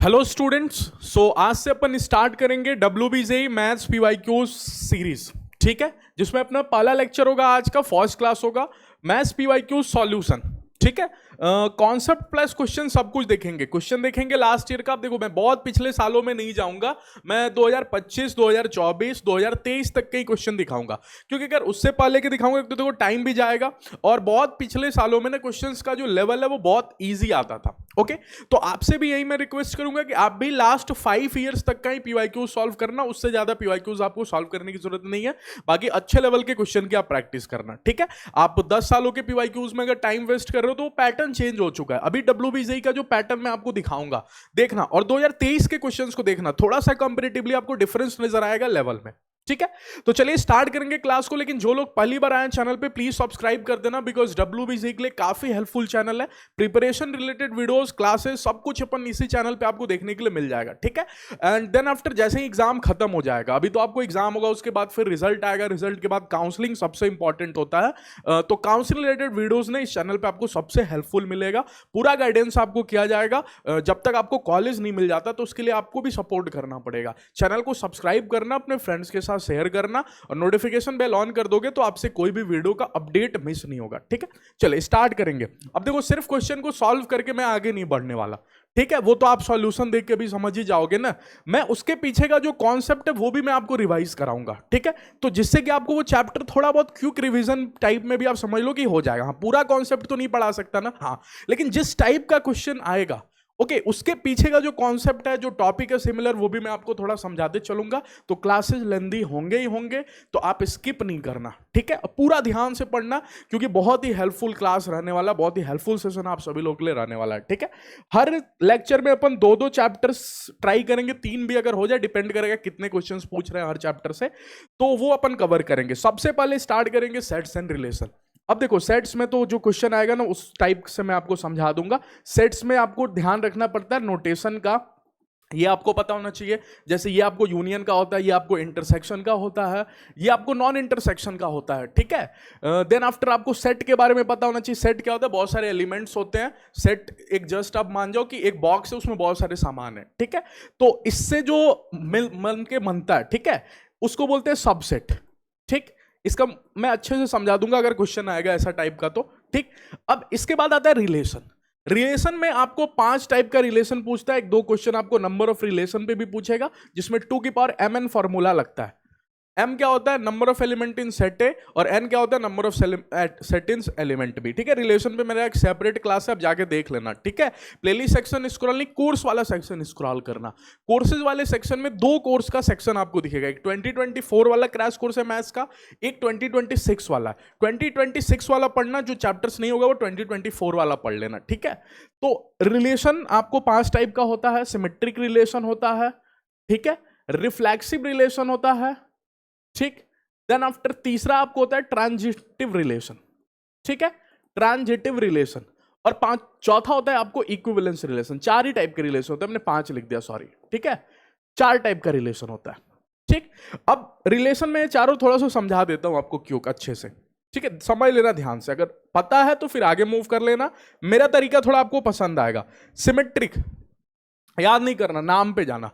Hello students. सो आज से अपन start करेंगे WBJEE मैथ्स PYQ सीरीज। ठीक है, जिसमें अपना पहला लेक्चर होगा, आज का फर्स्ट क्लास होगा मैथ्स PYQ सॉल्यूशन। ठीक है, कॉन्सेप्ट प्लस क्वेश्चन सब कुछ देखेंगे। क्वेश्चन देखेंगे लास्ट ईयर का। देखो, मैं बहुत पिछले सालों में नहीं जाऊंगा, मैं 2025, 2024, 2023 तक के ही क्वेश्चन दिखाऊंगा, क्योंकि अगर उससे पहले के दिखाऊंगा तो देखो टाइम भी जाएगा। और बहुत पिछले सालों में ना क्वेश्चंस का जो लेवल है वो बहुत ईजी आता था। ओके, तो आपसे भी यही मैं रिक्वेस्ट करूंगा कि आप भी लास्ट 5 ईयर्स तक का ही PYQ सॉल्व करना, उससे ज्यादा PYQs आपको सॉल्व करने की जरूरत नहीं है। बाकी अच्छे लेवल के क्वेश्चन की आप प्रैक्टिस करना। ठीक है, आप 10 सालों के PYQs में अगर टाइम वेस्ट कर रहे हो तो पैटर्न चेंज हो चुका है। अभी WBJEE का जो पैटर्न मैं आपको दिखाऊंगा देखना, और 2023 के क्वेश्चंस को देखना, थोड़ा सा कंपैरेटिवली आपको डिफरेंस नजर आएगा लेवल में। ठीक है, तो चलिए स्टार्ट करेंगे क्लास को। लेकिन जो लोग पहली बार आए चैनल पे प्लीज सब्सक्राइब कर देना, बिकॉज WBJEE के लिए काफी हेल्पफुल चैनल है। प्रिपरेशन रिलेटेड वीडियोस, क्लासेस, सब कुछ अपन इसी चैनल पे आपको देखने के लिए मिल जाएगा। ठीक है, एंड देन आफ्टर जैसे ही एग्जाम खत्म हो जाएगा, अभी तो आपको एग्जाम होगा, उसके बाद फिर रिजल्ट आएगा, रिजल्ट के बाद काउंसलिंग सबसे इंपॉर्टेंट होता है। तो काउंसलिंग रिलेटेड वीडियोस ने इस चैनल पे आपको सबसे हेल्पफुल मिलेगा। पूरा गाइडेंस आपको किया जाएगा। जब तक आपको कॉलेज नहीं मिल जाता तो उसके लिए आपको भी सपोर्ट करना पड़ेगा। चैनल को सब्सक्राइब करना, अपने फ्रेंड्स के साथ शेयर करना, और नोटिफिकेशन बेल ऑन कर दोगे तो आपसे कोई भी वीडियो का अपडेट मिस नहीं होगा। ठीक है, चलिए स्टार्ट करेंगे। अब देखो, सिर्फ क्वेश्चन को सॉल्व करके मैं आगे नहीं बढ़ने वाला। ठीक है, वो तो आप सॉल्यूशन देख के भी समझ ही जाओगे ना। मैं उसके पीछे का जो कॉन्सेप्ट है वो भी मैं आपको रिवाइज कराऊंगा। ठीक है, तो जिससे कि आपको वो चैप्टर थोड़ा बहुत क्विक रिवीजन टाइप में भी आप समझ लो कि हो जाएगा। हाँ, पूरा कॉन्सेप्ट तो नहीं पढ़ा सकता ना, हाँ, लेकिन जिस टाइप का क्वेश्चन आएगा, ओके, उसके पीछे का जो कॉन्सेप्ट है, जो टॉपिक है सिमिलर, वो भी मैं आपको थोड़ा समझाते चलूंगा। तो क्लासेस लेंदी होंगे ही होंगे, तो आप स्किप नहीं करना। ठीक है, पूरा ध्यान से पढ़ना, क्योंकि बहुत ही हेल्पफुल क्लास रहने वाला, बहुत ही हेल्पफुल सेशन आप सभी लोग के लिए रहने वाला है। ठीक है, हर लेक्चर में अपन 2-2 चैप्टर्स ट्राई करेंगे, 3 भी अगर हो जाए, डिपेंड करेगा कितने क्वेश्चंस पूछ रहे हैं हर चैप्टर से, तो वो अपन कवर करेंगे। सबसे पहले स्टार्ट करेंगे सेट्स एंड रिलेशन। अब देखो, सेट्स में तो जो क्वेश्चन आएगा ना, उस टाइप से मैं आपको समझा दूंगा। सेट्स में आपको ध्यान रखना पड़ता है नोटेशन का, ये आपको पता होना चाहिए। जैसे ये आपको यूनियन का होता है, ये आपको इंटरसेक्शन का होता है, ये आपको नॉन इंटरसेक्शन का होता है। ठीक है, देन आफ्टर आपको सेट के बारे में पता होना चाहिए। सेट क्या होता है? बहुत सारे एलिमेंट्स होते हैं। सेट एक जस्ट आप मान जाओ कि एक बॉक्स है, उसमें बहुत सारे सामान है। ठीक है, तो इससे जो मन के बनता है, ठीक है, उसको बोलते हैं सबसेट। ठीक, इसका मैं अच्छे से समझा दूंगा अगर क्वेश्चन आएगा ऐसा टाइप का तो। ठीक, अब इसके बाद आता है रिलेशन। रिलेशन में आपको 5 टाइप का रिलेशन पूछता है। 1-2 क्वेश्चन आपको नंबर ऑफ रिलेशन पे भी पूछेगा, जिसमें 2 की पावर mn फॉर्मूला लगता है। m क्या होता है? Number of element in set A, और n क्या होता है? Number of set in element B. ठीक है, रिलेशन पे मेरा एक सेपरेट क्लास है, आप जाके देख लेना। ठीक है, प्लेलिस्ट सेक्शन स्क्रॉल नहीं, कोर्स वाला सेक्शन स्क्रॉल करना। कोर्सेज वाले सेक्शन में 2 कोर्स का सेक्शन आपको दिखेगा। एक 2024 वाला क्रैश कोर्स है मैथ्स का, एक 2026 वाला। 2026 वाला पढ़ना, जो चैप्टर्स नहीं होगा वो 2024 वाला पढ़ लेना। ठीक है, तो रिलेशन आपको 5 टाइप का होता है। सिमेट्रिक रिलेशन होता है, ठीक है, रिफ्लेक्सिव रिलेशन होता है, ठीक, देन आफ्टर तीसरा आपको होता है ट्रांजिटिव रिलेशन। ठीक है, ट्रांजिटिव रिलेशन। और चौथा होता है आपको इक्विवेलेंस रिलेशन। 4 ही टाइप के रिलेशन होते हैं, मैंने 5 लिख दिया, सॉरी। ठीक है, 4 टाइप का रिलेशन होता है। ठीक, अब रिलेशन में चारों थोड़ा सा समझा देता हूं आपको क्यों, अच्छे से। ठीक है, समझ लेना ध्यान से, अगर पता है तो फिर आगे मूव कर लेना। मेरा तरीका थोड़ा आपको पसंद आएगा। सिमेट्रिक याद नहीं करना, नाम पे जाना।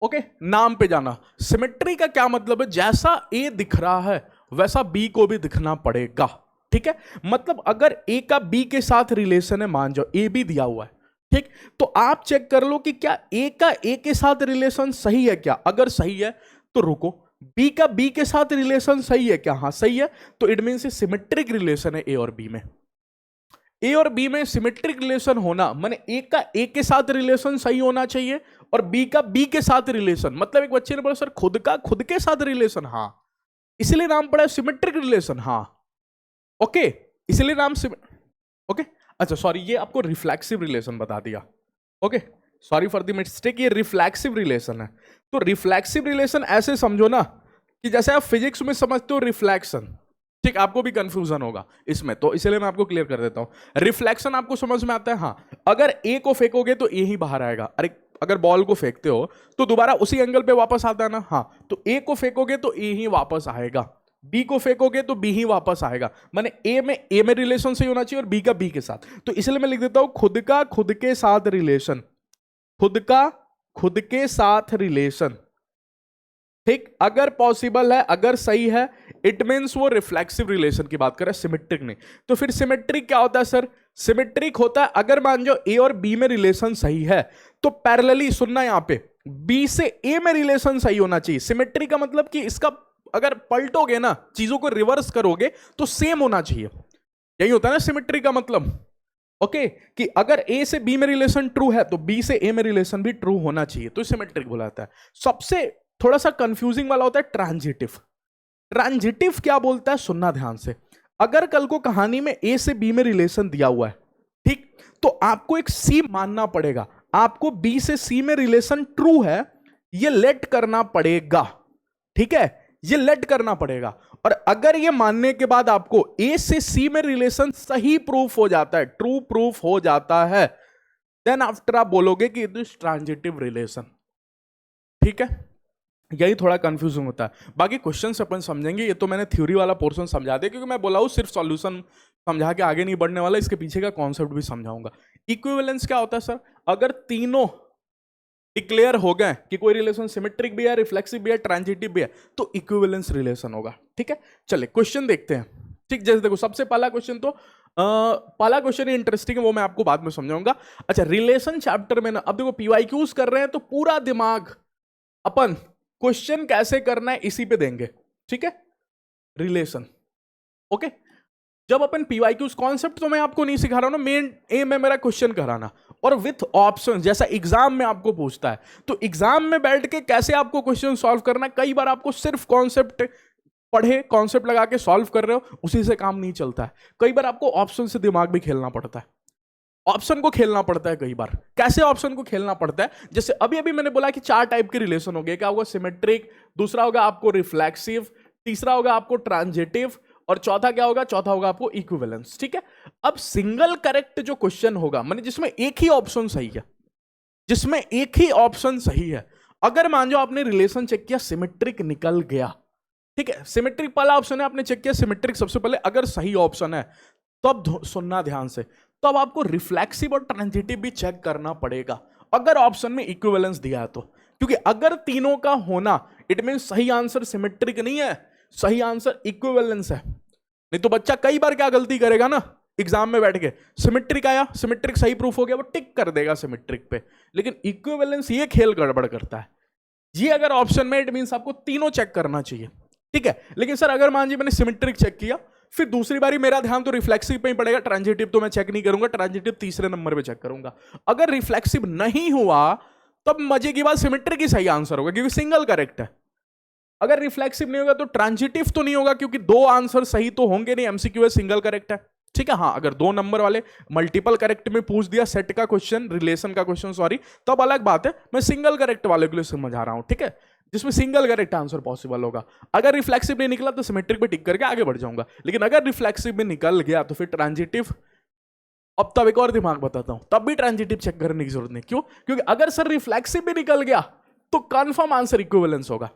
ओके, नाम पे जाना। सिमेट्री का क्या मतलब है? जैसा ए दिख रहा है वैसा बी को भी दिखना पड़ेगा। ठीक है, मतलब अगर ए का बी के साथ रिलेशन है, मान जाओ ए बी दिया हुआ है, ठीक, तो आप चेक कर लो कि क्या ए का ए के साथ रिलेशन सही है क्या। अगर सही है तो रुको। बी का बी के साथ रिलेशन सही है क्या? हाँ सही है, तो इट मीन सिमेट्रिक रिलेशन है ए और बी में। ए और बी में सिमेट्रिक रिलेशन होना माने ए का ए के साथ रिलेशन सही होना चाहिए, और बी का बी के साथ रिलेशन। मतलब एक बच्चे ने बोला सर खुद का खुद के साथ रिलेशन, हाँ, इसलिए नाम पड़ा सिमेट्रिक रिलेशन। हाँ, ओके, इसलिए नाम ओके, अच्छा सॉरी, ये आपको रिफ्लेक्सिव रिलेशन बता दिया। Okay, sorry for the mistake, ये रिफ्लेक्सिव रिलेशन है। तो रिफ्लेक्सिव रिलेशन ऐसे समझो ना कि जैसे आप फिजिक्स में समझते हो रिफ्लेक्शन, ठीक, आपको भी कंफ्यूजन होगा इसमें, तो इसलिए मैं आपको क्लियर कर देता हूं। रिफ्लेक्शन आपको समझ में आता है? हाँ, अगर ए को फेंकोगे तो ए ही बाहर आएगा। अरे अगर बॉल को फेंकते हो तो दोबारा उसी एंगल पे वापस आता है ना। हाँ, तो ए को फेंकोगे तो ए ही वापस आएगा, बी को फेंकोगे तो बी ही वापस आएगा। माने ए में रिलेशन सही होना चाहिए और बी का बी के साथ। तो इसलिए मैं लिख देता हूं खुद का खुद के साथ रिलेशन। खुद के साथ रिलेशन, ठीक, अगर पॉसिबल है, अगर सही है, इट मीन्स वो रिफ्लेक्सिव रिलेशन की बात कर रहा है, सिमेट्रिक नहीं। तो फिर सिमेट्रिक क्या होता है सर? सिमेट्रिक होता है अगर मान जो ए और बी में रिलेशन सही है तो पैरेलली, सुनना यहां पे, बी से ए में रिलेशन सही होना चाहिए। सिमेट्रिक का मतलब कि इसका अगर पलटोगे ना, चीजों को रिवर्स करोगे तो सेम होना चाहिए, यही होता है ना सिमेट्रिक का मतलब। ओके कि अगर ए से बी में रिलेशन ट्रू है तो बी से ए में रिलेशन भी ट्रू होना चाहिए, तो सिमेट्रिक बुलाता है। सबसे थोड़ा सा कंफ्यूजिंग वाला होता है ट्रांजिटिव। ट्रांजिटिव क्या बोलता है, सुनना ध्यान से। अगर कल को कहानी में ए से बी में रिलेशन दिया हुआ है, ठीक, तो आपको एक सी मानना पड़ेगा, आपको बी से सी में रिलेशन ट्रू है ये लेट करना पड़ेगा, ठीक है, ये लेट करना पड़ेगा। और अगर ये मानने के बाद आपको ए से सी में रिलेशन सही प्रूफ हो जाता है, ट्रू प्रूफ हो जाता है, देन आफ्टर आप बोलोगे कि इट इज ट्रांजिटिव रिलेशन, ठीक है। यही थोड़ा कंफ्यूजिंग होता है, बाकी क्वेश्चंस अपन समझेंगे। ये तो मैंने थ्योरी वाला पोर्शन समझा दिया, क्योंकि मैं बोला हूं सिर्फ सॉल्यूशन समझा के आगे नहीं बढ़ने वाला, इसके पीछे का कॉन्सेप्ट भी समझाऊंगा। इक्विवेलेंस क्या होता है सर? अगर तीनों डिक्लेयर हो गए कि कोई रिलेशन सिमेट्रिक भी है, रिफ्लेक्सिव भी है, ट्रांजिटिव भी है, तो इक्विवेलेंस रिलेशन होगा, ठीक है। चलिए क्वेश्चन देखते हैं, ठीक। जैसे देखो सबसे पहला क्वेश्चन तो पहला क्वेश्चन इंटरेस्टिंग है, वो मैं आपको बाद में समझाऊंगा। अच्छा, रिलेशन चैप्टर में ना, अब देखो पीवाईक्यूज कर रहे हैं तो पूरा दिमाग अपन क्वेश्चन कैसे करना है इसी पे देंगे, ठीक है। Relation, okay. जब अपन पीवाईक्यूज, कॉन्सेप्ट तो मैं आपको नहीं सिखा रहा हूं ना, मेन एम है मेरा क्वेश्चन कराना, और विथ ऑप्शन, जैसा एग्जाम में आपको पूछता है। तो एग्जाम में बैठ के कैसे आपको क्वेश्चन सॉल्व करना है, कई बार आपको सिर्फ कॉन्सेप्ट पढ़े, कॉन्सेप्ट लगा के सॉल्व कर रहे हो, उसी से काम नहीं चलता है। कई बार आपको ऑप्शन से दिमाग भी खेलना पड़ता है, ऑप्शन को खेलना पड़ता है कई बार। कैसे ऑप्शन को खेलना पड़ता है? जैसे अभी अभी मैंने बोला कि 4 टाइप के रिलेशन हो गए, क्या होगा? सिमेट्रिक, दूसरा होगा आपको रिफ्लेक्सिव, तीसरा होगा आपको ट्रांजिटिव, और चौथा क्या होगा? चौथा होगा आपको इक्विवेलेंस, ठीक है। अब सिंगल करेक्ट जो क्वेश्चन होगा, माने जिसमें एक ही ऑप्शन सही है, जिसमें एक ही ऑप्शन सही है, अगर मान लो आपने रिलेशन चेक किया, सिमेट्रिक निकल गया, ठीक है, सिमेट्रिक पहला ऑप्शन है, आपने चेक किया सिमेट्रिक सबसे पहले, अगर सही ऑप्शन है तब सुनना ध्यान से, तो अब आपको रिफ्लेक्सिव और ट्रांजिटिव भी चेक करना पड़ेगा अगर ऑप्शन में इक्विवेलेंस दिया है तो। क्योंकि अगर तीनों का होना, इट मीन सही आंसर सिमेट्रिक नहीं है, सही आंसर इक्विवेलेंस है। नहीं तो बच्चा कई बार क्या गलती करेगा ना, एग्जाम में बैठ के सिमेट्रिक आया, सिमेट्रिक सही प्रूफ हो गया, वो टिक कर देगा सिमेट्रिक पे, लेकिन इक्विवेलेंस ये खेल गड़बड़ करता है। ये अगर ऑप्शन में, इट मीन आपको तीनों चेक करना चाहिए, ठीक है। लेकिन सर अगर मान जी मैंने सिमेट्रिक चेक किया, फिर दूसरी बारी मेरा ध्यान तो रिफ्लेक्सिव पे ही पड़ेगा, ट्रांजिटिव तो मैं चेक नहीं करूंगा, ट्रांजिटिव तीसरे नंबर पे चेक करूंगा। अगर रिफ्लेक्सिव नहीं हुआ तब मजे की बात, सिमेट्रिक ही सही आंसर होगा क्योंकि सिंगल करेक्ट है। अगर रिफ्लेक्सिव नहीं होगा तो ट्रांजिटिव तो नहीं होगा, क्योंकि 2 आंसर सही तो होंगे नहीं, एमसीक्यू है, सिंगल करेक्ट है, ठीक है। हाँ, अगर 2 नंबर वाले मल्टीपल करेक्ट में पूछ दिया, सेट का क्वेश्चन, रिलेशन का क्वेश्चन सॉरी, तब अलग बात है। मैं सिंगल करेक्ट वाले के लिए समझा रहा हूं, ठीक है, जिसमें सिंगल करेक्ट आंसर पॉसिबल होगा। अगर रिफ्लेक्सिव नहीं निकला तो सिमेट्रिक पे टिक करके आगे बढ़ जाऊंगा, लेकिन अगर रिफ्लेक्सिव में निकल गया तो फिर ट्रांजिटिव। अब तब एक और दिमाग बताता हूं, तब भी ट्रांजिटिव चेक करने की जरूरत नहीं। क्यों? क्योंकि अगर सर रिफ्लेक्सिव भी निकल गया तो कंफर्म आंसर इक्विवेलेंस होगा,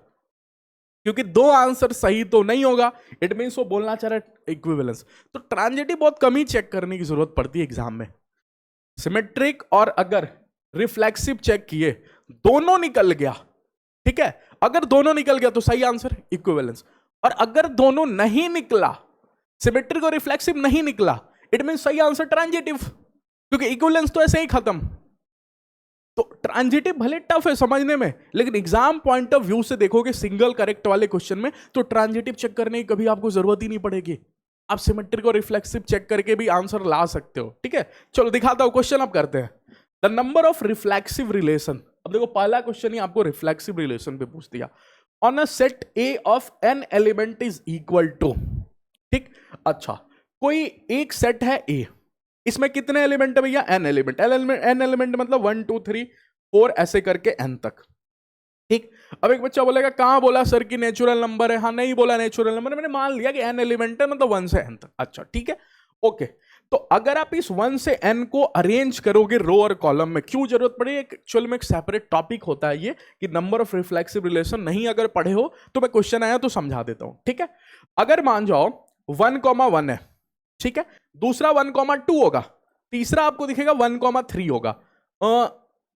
क्योंकि 2 आंसर सही तो नहीं होगा, इट मींस वो बोलना चाह रहा है इक्विवेलेंस। तो ट्रांजिटिव बहुत कम ही चेक करने की जरूरत पड़ती है एग्जाम में। सिमेट्रिक और अगर रिफ्लेक्सिव चेक किए, दोनों निकल गया, ठीक है, अगर दोनों निकल गया तो सही आंसर इक्विवेलेंस, और अगर दोनों नहीं निकला, सिमेट्रिक और रिफ्लेक्सिव नहीं निकला, इट मीन सही आंसर ट्रांजिटिव, क्योंकि इक्विवेलेंस तो ऐसे ही खत्म। तो ट्रांजिटिव भले टफ है समझने में, लेकिन एग्जाम पॉइंट ऑफ व्यू से देखोगे सिंगल करेक्ट वाले क्वेश्चन में, तो ट्रांजिटिव चेक करने की कभी आपको जरूरत ही नहीं पड़ेगी, आप सिमेट्रिक और रिफ्लेक्सिव चेक करके भी आंसर ला सकते हो, ठीक है। चलो दिखाता हूं, क्वेश्चन अब करते हैं। The number of reflexive relation, अब देखो पहला क्वेश्चन ही आपको रिफ्लेक्सिव रिलेशन पे पूछ दिया। On a set A of n element is equal to, ठीक। अच्छा, कोई एक सेट है ए, इसमें कितने एलिमेंट है भैया? An element. एन एलिमेंट मतलब 1 2 3 4 ऐसे करके एन तक, ठीक। अब एक बच्चा बोलेगा कहां बोला सर कि नेचुरल नंबर है? हाँ, नहीं बोला नेचुरल नंबर, मैंने मान लिया कि एन एलिमेंट है, मतलब 1 से एन तक। अच्छा, ठीक है, ओके। तो अगर आप इस 1 से n को अरेंज करोगे रो और कॉलम में, क्यों जरूरत पड़ी? एक्चुअल में एक सेपरेट टॉपिक होता है ये, कि नंबर ऑफ रिफ्लेक्सिव रिलेशन नहीं अगर पढ़े हो तो मैं क्वेश्चन आया तो समझा देता हूं, ठीक है। अगर मान जाओ 1,1 है, ठीक है, दूसरा 1,2 होगा, तीसरा आपको दिखेगा 1,3 होगा,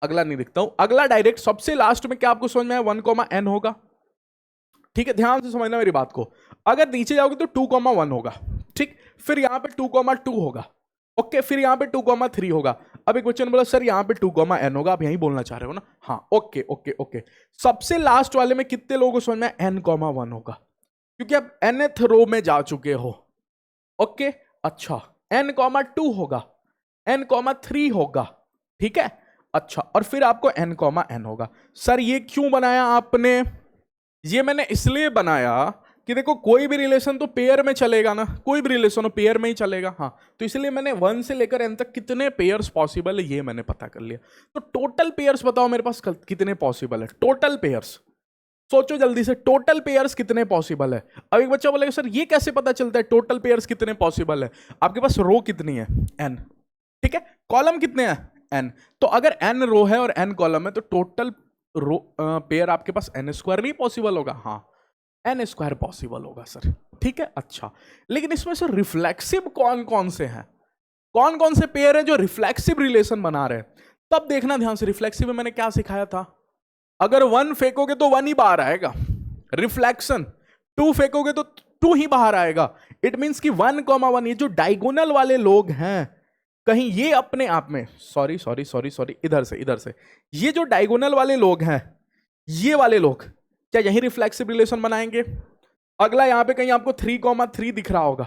अगला नहीं लिखता हूं, अगला डायरेक्ट सबसे लास्ट में क्या आपको समझ में आया, 1, होगा। ठीक है, ध्यान से समझना मेरी बात को। अगर नीचे जाओगे तो 2, 1 होगा। ठीक, फिर यहां पे 2, 2 होगा। ओके, फिर यहां पे 2, 3 होगा। अब एक बच्चे ने बोला सर यहां पे 2, होगा, आप यही बोलना चाह रहे हो ना? हाँ, ओके ओके ओके। सबसे लास्ट वाले में कितने लोगों को समझ में N, 1 होगा, क्योंकि आप nth रो में जा चुके हो। ओके, अच्छा, N, 2 होगा, N, 3 होगा। ठीक है, अच्छा, और फिर आपको N, होगा। सर ये क्यों बनाया आपने? ये मैंने इसलिए बनाया कि देखो कोई भी रिलेशन तो पेयर में चलेगा ना, कोई भी रिलेशन हो पेयर में ही चलेगा। हाँ, तो इसलिए मैंने 1 से लेकर n तक कितने पेयर्स पॉसिबल है ये मैंने पता कर लिया। तो टोटल पेयर्स बताओ मेरे पास कितने पॉसिबल है, टोटल पेयर्स सोचो जल्दी से, टोटल पेयर्स कितने पॉसिबल है। अब एक बच्चा बोलेगा सर ये कैसे पता चलता है टोटल पेयर्स कितने पॉसिबल है? आपके पास रो कितनी है, n। ठीक है, कॉलम कितने हैं, n। तो अगर n रो है और n कॉलम है तो टोटल रो पेयर आपके पास n² नहीं पॉसिबल होगा? हाँ, n² पॉसिबल होगा सर। ठीक है, अच्छा, लेकिन इसमें से रिफ्लेक्सिव कौन कौन से हैं, कौन कौन से पेयर हैं जो रिफ्लेक्सिव रिलेशन बना रहे हैं? तब देखना ध्यान से, रिफ्लेक्सिव में मैंने क्या सिखाया था, अगर 1 फेंकोगे तो 1 ही बाहर आएगा, रिफ्लेक्शन। 2 फेंकोगे तो 2 ही बाहर आएगा। इट मींस कि 1, 1 ये जो डायगोनल वाले लोग हैं, कहीं ये अपने आप में, सॉरी सॉरी सॉरी सॉरी, इधर से, ये जो डायगोनल वाले लोग हैं, ये वाले लोग क्या यही रिफ्लेक्सिव रिलेशन बनाएंगे? अगला यहां पे कहीं आपको 3, 3 दिख रहा होगा।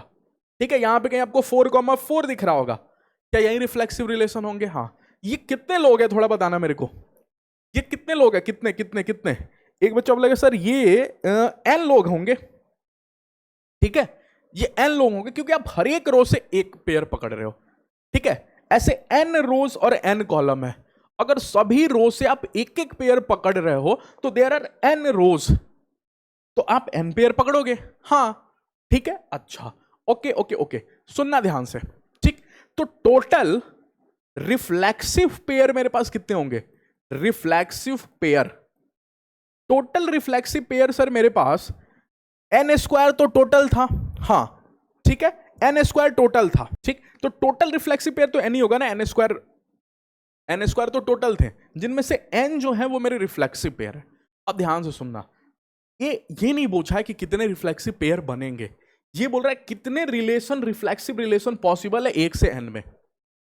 ठीक है, यहां पे कहीं आपको 4, 4 दिख रहा होगा, क्या यही रिफ्लेक्सिव रिलेशन होंगे? हाँ। ये कितने लोग हैं थोड़ा बताना मेरे को, ये कितने लोग हैं, कितने कितने कितने? एक बच्चा बोलेगा सर ये n लोग होंगे। ठीक है, ये n लोग होंगे क्योंकि आप हर एक रो से एक पेयर पकड़ रहे हो। ठीक है, ऐसे n रोज और n कॉलम है, अगर सभी रो से आप एक एक पेयर पकड़ रहे हो तो देयर आर n रोज, तो आप n पेयर पकड़ोगे। हाँ, ठीक है, अच्छा, ओके ओके ओके, सुनना ध्यान से। ठीक, तो टोटल रिफ्लेक्सिव पेयर मेरे पास कितने होंगे, reflexive pair, total reflexive pair sir मेरे पास n² तो टोटल था। हाँ, ठीक है, n² टोटल था। ठीक, तो टोटल रिफ्लेक्सिव पेयर तो n ही होगा ना, n² तो टोटल थे, जिनमें से n जो है वो मेरे रिफ्लेक्सिव पेयर है। अब ध्यान से सुनना, ये नहीं पूछा है कि कितने रिफ्लेक्सिव पेयर बनेंगे, ये बोल रहा है कितने रिफ्लेक्सिव रिलेशन पॉसिबल है 1 से n में।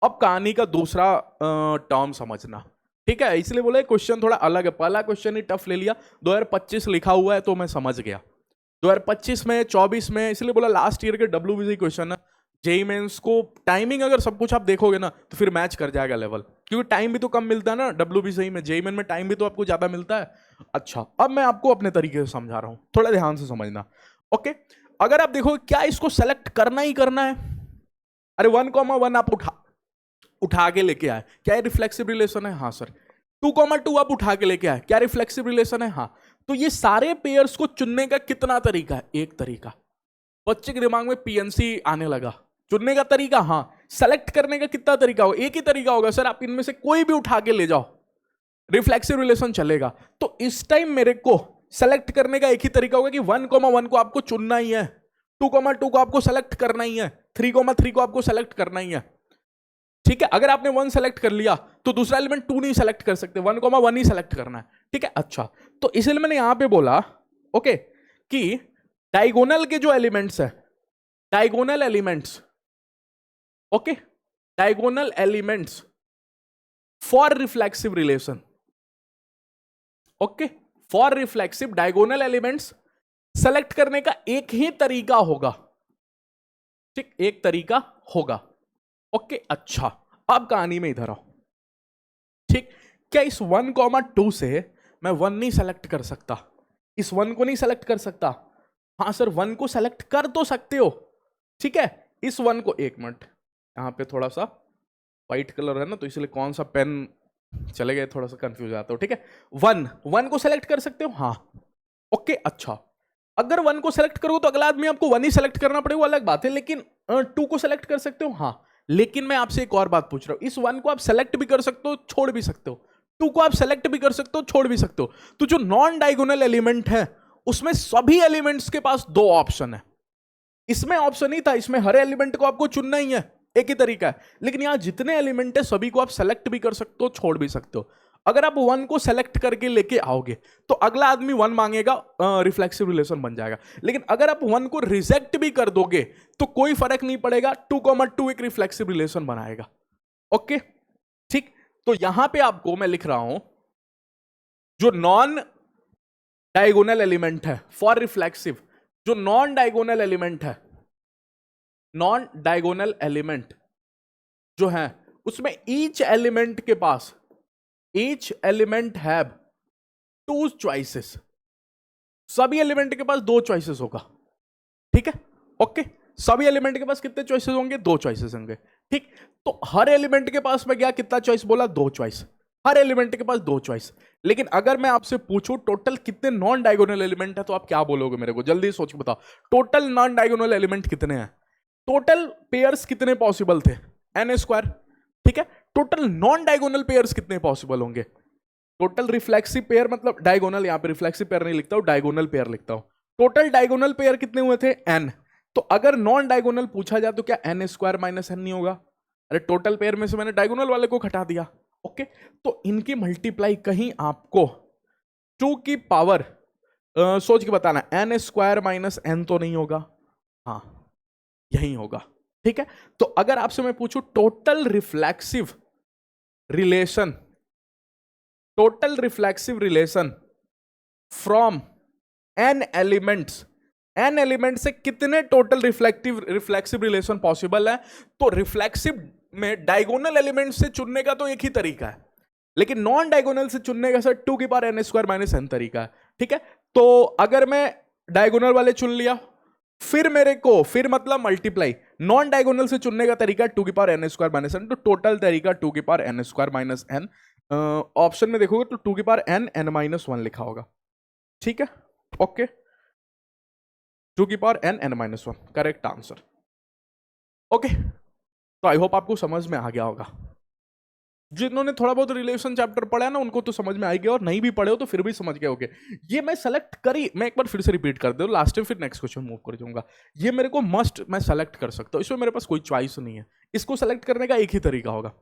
अब कहानी का दूसरा टर्म समझना। ठीक है, इसलिए बोला क्वेश्चन थोड़ा अलग है, पहला क्वेश्चन ही टफ ले लिया, 2025 लिखा हुआ है तो मैं समझ गया, 2025 में 24 में, इसलिए बोला लास्ट ईयर के WBC क्वेश्चन है। जेई मेंस को टाइमिंग अगर सब कुछ आप देखोगे ना तो फिर मैच कर जाएगा लेवल, क्योंकि टाइम भी तो कम मिलता है ना WBC में, जेई मेन में टाइम भी तो आपको ज्यादा मिलता है। अच्छा, अब मैं आपको अपने तरीके से समझा रहा हूं, थोड़ा ध्यान से समझना। ओके, अगर आप देखो क्या इसको सेलेक्ट करना ही करना है, अरे 1, 1 आप उठा के लेके आए, क्या रिफ्लेक्सिव रिलेशन है? हाँ सर। 2, 2 आप उठा के लेके आए, क्या रिफ्लेक्सिव रिलेशन है? हाँ। तो ये सारे पेयर्स को चुनने का कितना तरीका है? एक तरीका। बच्चे के दिमाग में पीएनसी आने लगा, चुनने का तरीका। हाँ, सेलेक्ट करने का कितना तरीका होगा? एक ही तरीका होगा सर, आप इनमें से कोई भी उठा के ले जाओ, रिफ्लेक्सिव रिलेशन चलेगा। तो इस टाइम मेरे को सेलेक्ट करने का एक ही तरीका होगा कि 1, 1 को आपको चुनना ही है, 2, 2 को आपको सेलेक्ट करना ही है, 3, 3 को आपको सेलेक्ट करना ही है। ठीक है, अगर आपने 1 सेलेक्ट कर लिया तो दूसरा एलिमेंट 2 नहीं सेलेक्ट कर सकते, 1, 1 ही सेलेक्ट करना है। ठीक है, अच्छा, तो इसलिए मैंने यहां पे बोला ओके कि डायगोनल के जो एलिमेंट्स है, diagonal elements, okay, diagonal elements for reflexive relation, okay, for reflexive diagonal elements select करने का एक ही तरीका होगा। ठीक, एक तरीका होगा। ओके, अच्छा, अब कहानी में इधर आओ। ठीक, क्या इस 1, 2 से मैं 1 नहीं सेलेक्ट कर सकता? इस 1 को नहीं सेलेक्ट कर सकता? हाँ सर, 1 को सेलेक्ट कर तो सकते हो। ठीक है, इस 1 को, एक मिनट, यहां पे थोड़ा सा व्हाइट कलर है ना तो इसलिए कौन सा पेन चले गए, थोड़ा सा कंफ्यूज आता हूं। ठीक है, 1 को सेलेक्ट कर सकते हो? हाँ, ओके, अच्छा, अगर 1 को सेलेक्ट करो तो अगला आदमी आपको 1 ही सेलेक्ट करना पड़ेगा, वो अलग बात है, लेकिन 2 को सेलेक्ट कर सकते हो? हाँ, लेकिन मैं आपसे एक और बात पूछ रहा हूं, इस 1 को आप सेलेक्ट भी कर सकते हो, छोड़ भी सकते हो, 2 को आप सेलेक्ट भी कर सकते हो, छोड़ भी सकते हो। तो जो नॉन डायगोनल एलिमेंट है उसमें सभी एलिमेंट्स के पास 2 ऑप्शन है। इसमें ऑप्शन नहीं था, इसमें हर एलिमेंट को आपको चुनना ही है, एक ही तरीका है। लेकिन यहां जितने एलिमेंट है सभी को आप सेलेक्ट भी कर सकते हो, छोड़ भी सकते हो। अगर आप 1 को सेलेक्ट करके लेके आओगे तो अगला आदमी 1 मांगेगा, रिफ्लेक्सिव रिलेशन बन जाएगा। लेकिन अगर आप 1 को रिजेक्ट भी कर दोगे तो कोई फर्क नहीं पड़ेगा, 2,2 एक रिफ्लेक्सिव रिलेशन बनाएगा। ओके ठीक, तो यहां पे आपको मैं लिख रहा हूं जो नॉन डायगोनल एलिमेंट है फॉर रिफ्लेक्सिव, जो नॉन डायगोनल एलिमेंट है, नॉन डायगोनल एलिमेंट जो है उसमें ईच एलिमेंट हैव 2 चॉइसेस, सभी एलिमेंट के पास 2 चॉइसेस होगा। ठीक है ओके, सभी एलिमेंट के पास कितने चॉइसेस होंगे? 2 चॉइसेस होंगे। ठीक, तो हर एलिमेंट के पास मैं क्या कितना चॉइस बोला? 2 चॉइस, हर एलिमेंट के पास 2 चॉइस। लेकिन अगर मैं आपसे पूछूं टोटल कितने नॉन डायगोनल एलिमेंट है तो आप क्या बोलोगे मेरे को? जल्दी सोच के बताओ, टोटल नॉन डायगोनल एलिमेंट कितने हैं? टोटल पेयर्स कितने पॉसिबल थे? n²। ठीक है, टोटल नॉन डायगोनल पेयर्स कितने पॉसिबल होंगे? टोटल रिफ्लेक्सिव पेयर, मतलब डायगोनल, यहां पे रिफ्लेक्सिव पेयर नहीं लिखता हूं, डायगोनल पेयर लिखता हूं। टोटल डायगोनल पेयर कितने हुए थे? n। तो अगर नॉन डायगोनल पूछा जाए तो क्या n² माइनस n नहीं होगा? अरे टोटल पेयर में से मैंने डायगोनल वाले को हटा दिया। ओके, तो इनकी मल्टीप्लाई कहीं आपको 2 की पावर सोच के बताना, n² माइनस n तो नहीं होगा? हाँ यही होगा। ठीक है, तो अगर आपसे मैं पूछूं total reflexive relation from n element से कितने टोटल रिफ्लेक्सिव रिलेशन पॉसिबल है, तो रिफ्लेक्सिव में डायगोनल एलिमेंट से चुनने का तो एक ही तरीका है, लेकिन नॉन डायगोनल से चुनने का सर 2 की पावर n² माइनस n तरीका है। ठीक है, तो अगर मैं डायगोनल वाले चुन लिया, फिर मेरे को, फिर मतलब मल्टीप्लाई, नॉन डायगोनल से चुनने का तरीका 2 की पावर n² माइनस n, तो टोटल तरीका 2 की power n² minus n। Option में देखोगे तो 2 की पावर n माइनस 1 लिखा होगा। ठीक है ओके, 2 की power n minus 1 correct answer. Okay, तो आई होप आपको समझ में आ गया होगा। जिन्होंने थोड़ा बहुत रिलेशन चैप्टर पढ़ा है ना उनको तो समझ में आ गया, और नहीं भी पढ़े हो तो फिर भी समझ गए होगे। ये मैं सेलेक्ट करी, मैं एक बार फिर से रिपीट कर दूं लास्ट में, फिर नेक्स्ट क्वेश्चन मूव कर जाऊंगा। ये मेरे को मस्ट मैं सेलेक्ट कर सकता हूं, इसमें मेरे पास कोई चॉइस नहीं है। इसको सेलेक्ट करने का एक ही तरीका होगा।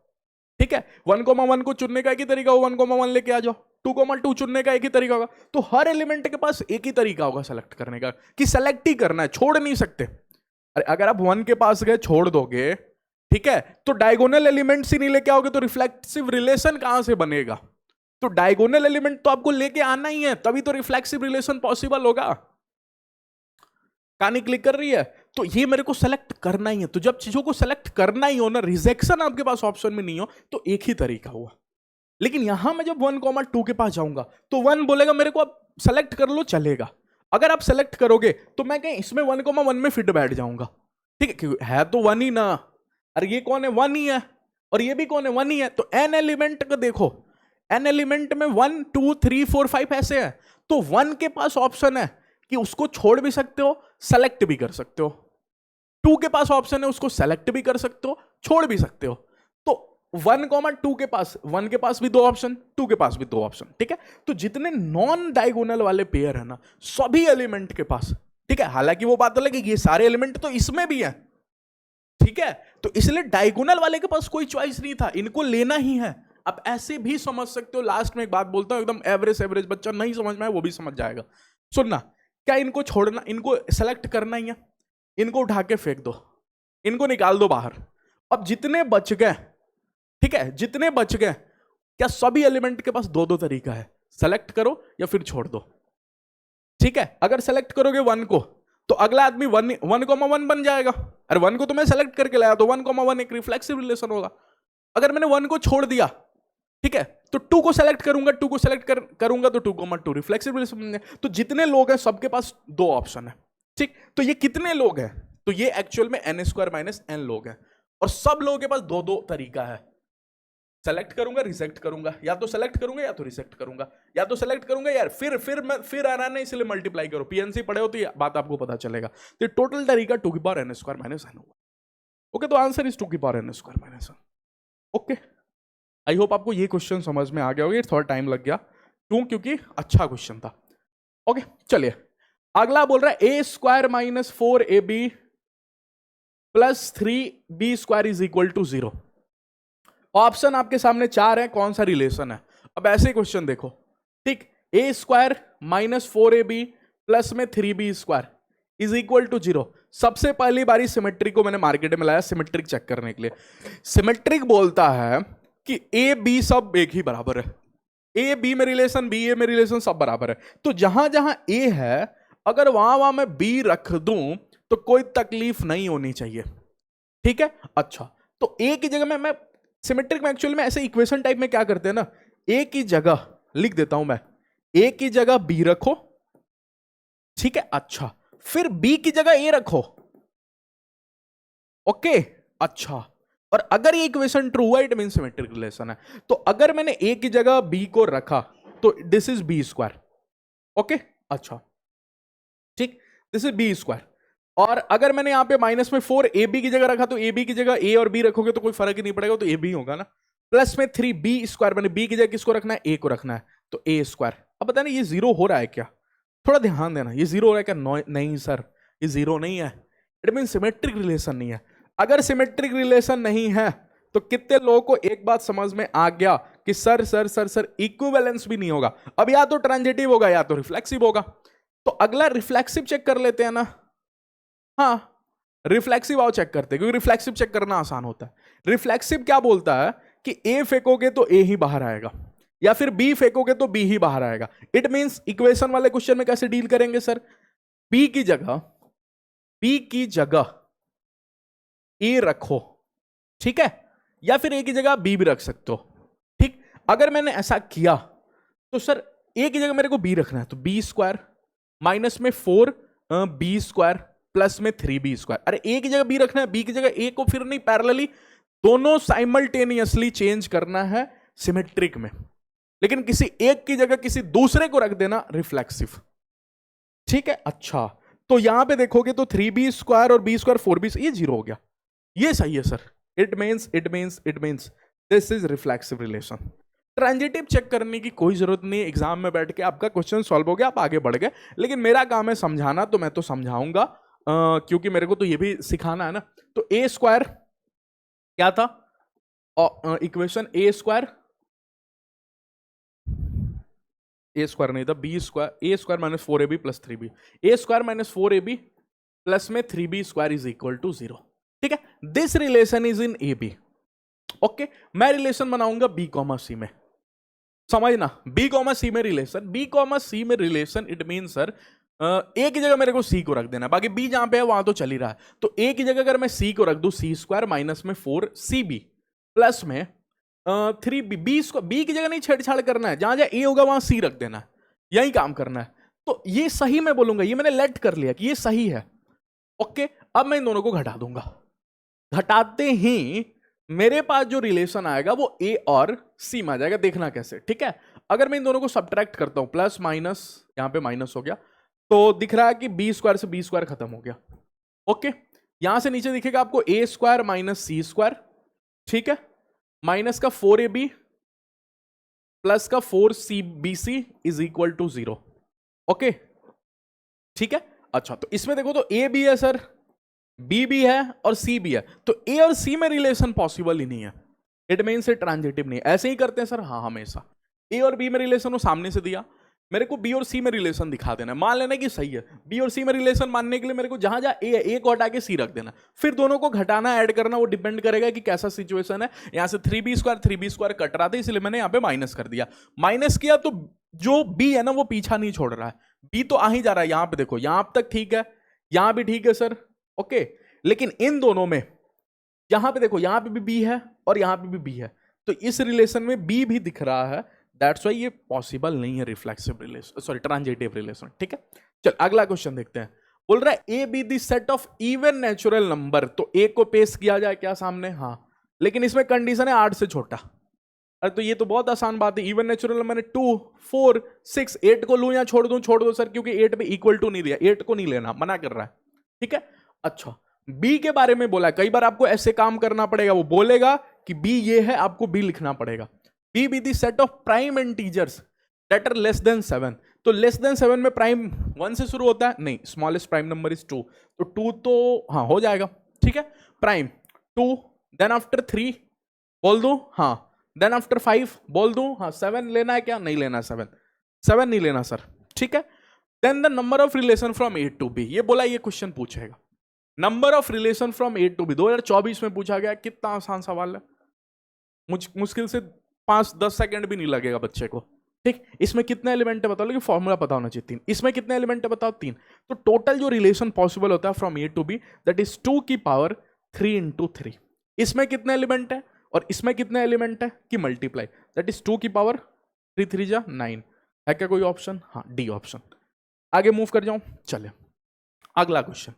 ठीक है, 1,1 को चुनने का एक ही तरीका होगा, 1,1 लेके आ जाओ। 2,2 चुनने का एक ही तरीका होगा। तो हर एलिमेंट के पास एक ही तरीका होगा सेलेक्ट करने का, कि सेलेक्ट ही करना है, छोड़ नहीं सकते। अरे अगर आप 1 के पास गए छोड़ दोगे, ठीक है, तो डायगोनल एलिमेंट्स ही नहीं लेके आओगे तो रिफ्लेक्सिव रिलेशन कहां से बनेगा? तो डायगोनल एलिमेंट तो आपको लेके आना ही है, तभी तो रिफ्लेक्सिव रिलेशन पॉसिबल होगा। कहानी क्लिक कर रही है? तो ये मेरे को सेलेक्ट करना ही है। तो जब चीजों को सेलेक्ट करना ही हो ना, रिजेक्शन आपके पास ऑप्शन में नहीं हो, तो एक ही तरीका हुआ। लेकिन यहां मैं जब 1,2 के पास जाऊंगा तो 1 बोलेगा मेरे को आप सेलेक्ट कर लो, चलेगा। अगर आप सेलेक्ट करोगे तो मैं कहीं इसमें 1,1 में फिट बैठ जाऊंगा। ठीक है, क्योंकि है तो 1 ही ना। अरे ये कौन है? 1 ही है, और ये भी कौन है? 1 ही है। तो n एलिमेंट का देखो, n एलिमेंट में 1 2 3 4 5 ऐसे है, तो 1 के पास ऑप्शन है कि उसको छोड़ भी सकते हो, सेलेक्ट भी कर सकते हो। 2 के पास ऑप्शन है, उसको सेलेक्ट भी कर सकते हो, छोड़ भी सकते हो। तो 1,2 के पास, 1 के पास भी 2 ऑप्शन, 2 के पास भी 2 ऑप्शन। ठीक है, तो जितने नॉन डायगोनल वाले पेयर है ना, सभी एलिमेंट के पास, ठीक है, हालांकि वो बात अलग है कि ये सारे एलिमेंट तो इसमें भी है। ठीक है, तो इसलिए डायगोनल वाले के पास कोई चॉइस नहीं था, इनको लेना ही है। आप ऐसे भी समझ सकते हो। लास्ट में एक बात बोलता हूं, एकदम एवरेज बच्चा नहीं समझ में आए वो भी समझ जाएगा। सुनना, क्या इनको छोड़ना, इनको सेलेक्ट करना ही है, इनको उठा के फेंक दो, इनको निकाल दो बाहर। अब जितने बच गए, ठीक है, जितने बच गए, क्या सभी एलिमेंट के पास 2 तरीका है, सेलेक्ट करो या फिर छोड़ दो। ठीक है, अगर सेलेक्ट करोगे 1 को तो अगला आदमी 1,1 बन जाएगा। अरे 1 को तो मैं सेलेक्ट करके लाया, तो 1,1 एक रिफ्लेक्सिव रिलेशन होगा। अगर मैंने 1 को छोड़ दिया, ठीक है, तो 2 को सेलेक्ट करूंगा, 2 को सेलेक्ट करूंगा तो 2,2 रिफ्लेक्सिव रिलेशन बन जाएगा। तो जितने लोग हैं सबके पास 2 ऑप्शन है। ठीक, तो ये कितने लोग हैं? तो ये एक्चुअल में n² माइनस n लोग हैं, और सब लोगों के पास 2 तरीका है। सेलेक्ट करूंगा, रिजेक्ट करूंगा, या तो सेलेक्ट करूंगा या तो रिजेक्ट करूंगा, या तो सेलेक्ट करूंगा यार, फिर आना नहीं, इसलिए मल्टीप्लाई करो। पीएनसी पढ़े हो तो ये बात आपको पता चलेगा। तो टोटल तरीका 2 की पावर n² माइनस n होगा। ओके, तो आंसर इज 2 की power n² minus n। Okay, I hope आपको ये क्वेश्चन समझ में आ गया होगा। थोड़ा टाइम लग गया, क्यों? क्योंकि अच्छा क्वेश्चन था। ओके, चलिए अगला बोल रहा है a² minus 4ab plus 3b² is equal to 0। Option आपके सामने 4 है, कौन सा रिलेशन है? अब ऐसे क्वेश्चन देखो, ठीक, ए स्क्वायर माइनस 4ab प्लस में 3b square is equal to 0। सबसे पहली बारी सिमेट्रिक को मैंने मार्केट में लाया सिमेट्रिक चेक करने के लिए। सिमेट्रिक बोलता है कि ए बी सब एक ही बराबर है, ए बी में रिलेशन, बी ए में रिलेशन, सब बराबर है। तो जहां जहां ए है अगर वहां वहां मैं बी रख दूं तो कोई तकलीफ नहीं होनी चाहिए, ठीक है। अच्छा, तो ए की जगह मैं सिमेट्रिक में एक्चुअली में ऐसे इक्वेशन टाइप में क्या करते हैं ना, ए की जगह लिख देता हूं मैं, ए की जगह बी रखो, ठीक है। अच्छा, फिर बी की जगह ए रखो, ओके। अच्छा, और अगर ये इक्वेशन ट्रू है इट मीन सिमेट्रिक रिलेशन है। तो अगर मैंने ए की जगह बी को रखा तो this is B square, okay. अच्छा, ठीक, दिस इज बी स्क्वायर। और अगर मैंने यहां पे माइनस में 4 ए बी की जगह रखा तो ए बी की जगह ए और बी रखोगे तो कोई फर्क ही नहीं पड़ेगा, तो ए बी होगा ना। प्लस में 3 बी स्क्वायर, मैंने बी की जगह किसको रखना है, ए को रखना है, तो ए स्क्वायर। अब पता नहीं ये जीरो हो रहा है क्या, थोड़ा ध्यान देना, ये जीरो हो रहा है क्या, नहीं सर ये जीरो नहीं है, इट मीन सिमेट्रिक रिलेशन नहीं है। अगर सिमेट्रिक रिलेशन नहीं है तो कितने लोगों को एक बात समझ में आ गया कि sir sir sir sir equivalence भी नहीं होगा। अब या तो ट्रांजिटिव होगा या तो रिफ्लेक्सिव होगा। तो अगला रिफ्लेक्सिव चेक कर लेते हैं ना, हाँ रिफ्लेक्सिव आओ चेक करते हैं, क्योंकि रिफ्लेक्सिव चेक करना आसान होता है। रिफ्लेक्सिव क्या बोलता है कि ए फेंकोगे तो ए ही बाहर आएगा, या फिर बी फेंकोगे तो बी ही बाहर आएगा। इट मींस इक्वेशन वाले क्वेश्चन में कैसे डील करेंगे सर, बी की जगह ए रखो, ठीक है, या फिर ए की जगह बी भी रख सकते हो, ठीक। अगर मैंने ऐसा किया तो सर ए की जगह मेरे को बी रखना है, तो बी स्क्वायर माइनस में 4 बी स्क्वायर प्लस में 3b स्क्वायर। अरे ए की जगह बी रखना है, बी की जगह ए को फिर नहीं, पैरेलली दोनों साइमल्टेनियसली चेंज करना है सिमेट्रिक में, लेकिन किसी एक की जगह किसी दूसरे को रख देना रिफ्लेक्सिव, ठीक है। अच्छा, तो यहां पे देखोगे तो 3b स्क्वायर और b स्क्वायर 4b, ये जीरो हो गया, ये सही है sir. It means this is reflexive relation. Transitive check करने की कोई जरूरत नहीं, एग्जाम में बैठ के आपका क्वेश्चन सॉल्व हो गया, आप आगे बढ़ गए। लेकिन मेरा काम है समझाना, तो मैं तो समझाऊंगा, क्योंकि मेरे को तो ये भी सिखाना है ना। तो ए स्क्वायर क्या था, इक्वेशन ए स्क्वायर नहीं था, B square, A square minus 4ab plus 3b, A square minus 4ab plus में 3b square is equal to 0, ठीक है। This relation is in A B, okay. मैं रिलेशन बनाऊंगा बी कॉमा सी में, समझना, B comma C में relation, it mean sir A की जगह मेरे को सी को रख देना, बाकी बी जहां पे है वहां तो चल ही रहा है। तो ए की जगह अगर मैं सी को रख दूं, सी स्क्वायर माइनस में 4cb प्लस में 3b, बी की जगह नहीं छेड़छाड़ करना है, जहां जहां ए होगा वहां सी रख देना है, यही काम करना है। तो ये सही मैं बोलूंगा, ये मैंने लेट कर लिया कि ये सही है, ओके। अब मैं इन दोनों को घटा दूंगा, घटाते ही मेरे पास जो रिलेशन आएगा वो ए और सी में आ जाएगा, देखना कैसे, ठीक है। अगर मैं इन दोनों को सब्ट्रैक्ट करता हूं, प्लस माइनस, यहां पे माइनस हो गया, तो दिख रहा है कि बी स्क्वायर से बी स्क्वायर खत्म हो गया, ओके। यहां से नीचे दिखेगा आपको ए स्क्वायर माइनस सी स्क्वायर, ठीक है, माइनस का 4ab प्लस का 4cbc is equal to 0, okay, ठीक है। अच्छा, तो इसमें देखो तो ए भी है सर, बी भी है और सी भी है, तो ए और सी में रिलेशन पॉसिबल ही नहीं है, इट मीन्स से ट्रांजिटिव नहीं। ऐसे ही करते हैं सर, हाँ हमेशा ए और बी में रिलेशन वो सामने से दिया, मेरे को बी और सी में रिलेशन दिखा देना है, मान लेना कि सही है। बी और सी में रिलेशन मानने के लिए मेरे को जहां जहां ए है, ए को हटा के सी रख देना, फिर दोनों को घटाना ऐड करना, वो डिपेंड करेगा कि कैसा सिचुएशन है। यहां से 3b स्क्वायर कट रहा था, इसलिए मैंने यहां पे माइनस कर दिया, माइनस किया तो जो बी है ना वो पीछा नहीं छोड़ रहा है, बी तो आ ही जा रहा है। यहां पे देखो, यहां तक ठीक है, यहां भी ठीक है सर, ओके। लेकिन इन दोनों में, यहां पे देखो, यहां पे भी बी है और यहां पे भी बी है, तो इस रिलेशन में बी भी दिख रहा है, दैट्स व्हाई ये पॉसिबल नहीं है reflexive relation, sorry transitive relation, ठीक है। चल अगला क्वेश्चन देखते हैं। बोल रहा है A be the set of even natural number, तो ए को पेश किया जाए क्या सामने, हाँ, लेकिन इसमें कंडीशन है 8 से छोटा। अरे तो ये तो बहुत आसान बात है, इवन नेचुरल नंबर 2 4 6, 8 को लूं या छोड़ दो सर, क्योंकि 8 पे इक्वल टू नहीं दिया, 8 को नहीं लेना, मना कर रहा है, ठीक है। अच्छा, बी के बारे में बोला, कई बार आपको ऐसे काम करना पड़ेगा, वो बोलेगा कि बी ये है, आपको बी लिखना पड़ेगा। B B the set of prime integers that are less than 7, तो लेस देन 7 में प्राइम 1 से शुरू होता है, नहीं, स्मॉलेस्ट प्राइम नंबर इज 2, तो 2 तो हाँ हो जाएगा, ठीक है। प्राइम 2, देन आफ्टर 3 बोल दो, हाँ देन आफ्टर 5 बोल दूं, हाँ 7 लेना है क्या, नहीं लेना 7 नहीं लेना सर, ठीक है। Then the number of relation from A to B, ये बोला ये क्वेश्चन पूछेगा, number of relation from A to B 2024 में पूछा गया, कितना आसान सवाल है, मुश्किल से 5-10 सेकंड भी नहीं लगेगा बच्चे को, ठीक। इसमें कितने एलिमेंट है बताओ, लेकिन फॉर्मूला पता होना चाहिए 3, इसमें कितने एलिमेंट है बताओ 3, तो टोटल जो रिलेशन पॉसिबल होता है from A to B that is 2 की पावर 3 into 3। इसमें कितने एलिमेंट है और इसमें कितने एलिमेंट है कि मल्टीप्लाई, दैट इज 2 की पावर 3 3 जा 9। है क्या कोई ऑप्शन, हाँ डी ऑप्शन। आगे मूव कर जाऊं, चले अगला क्वेश्चन,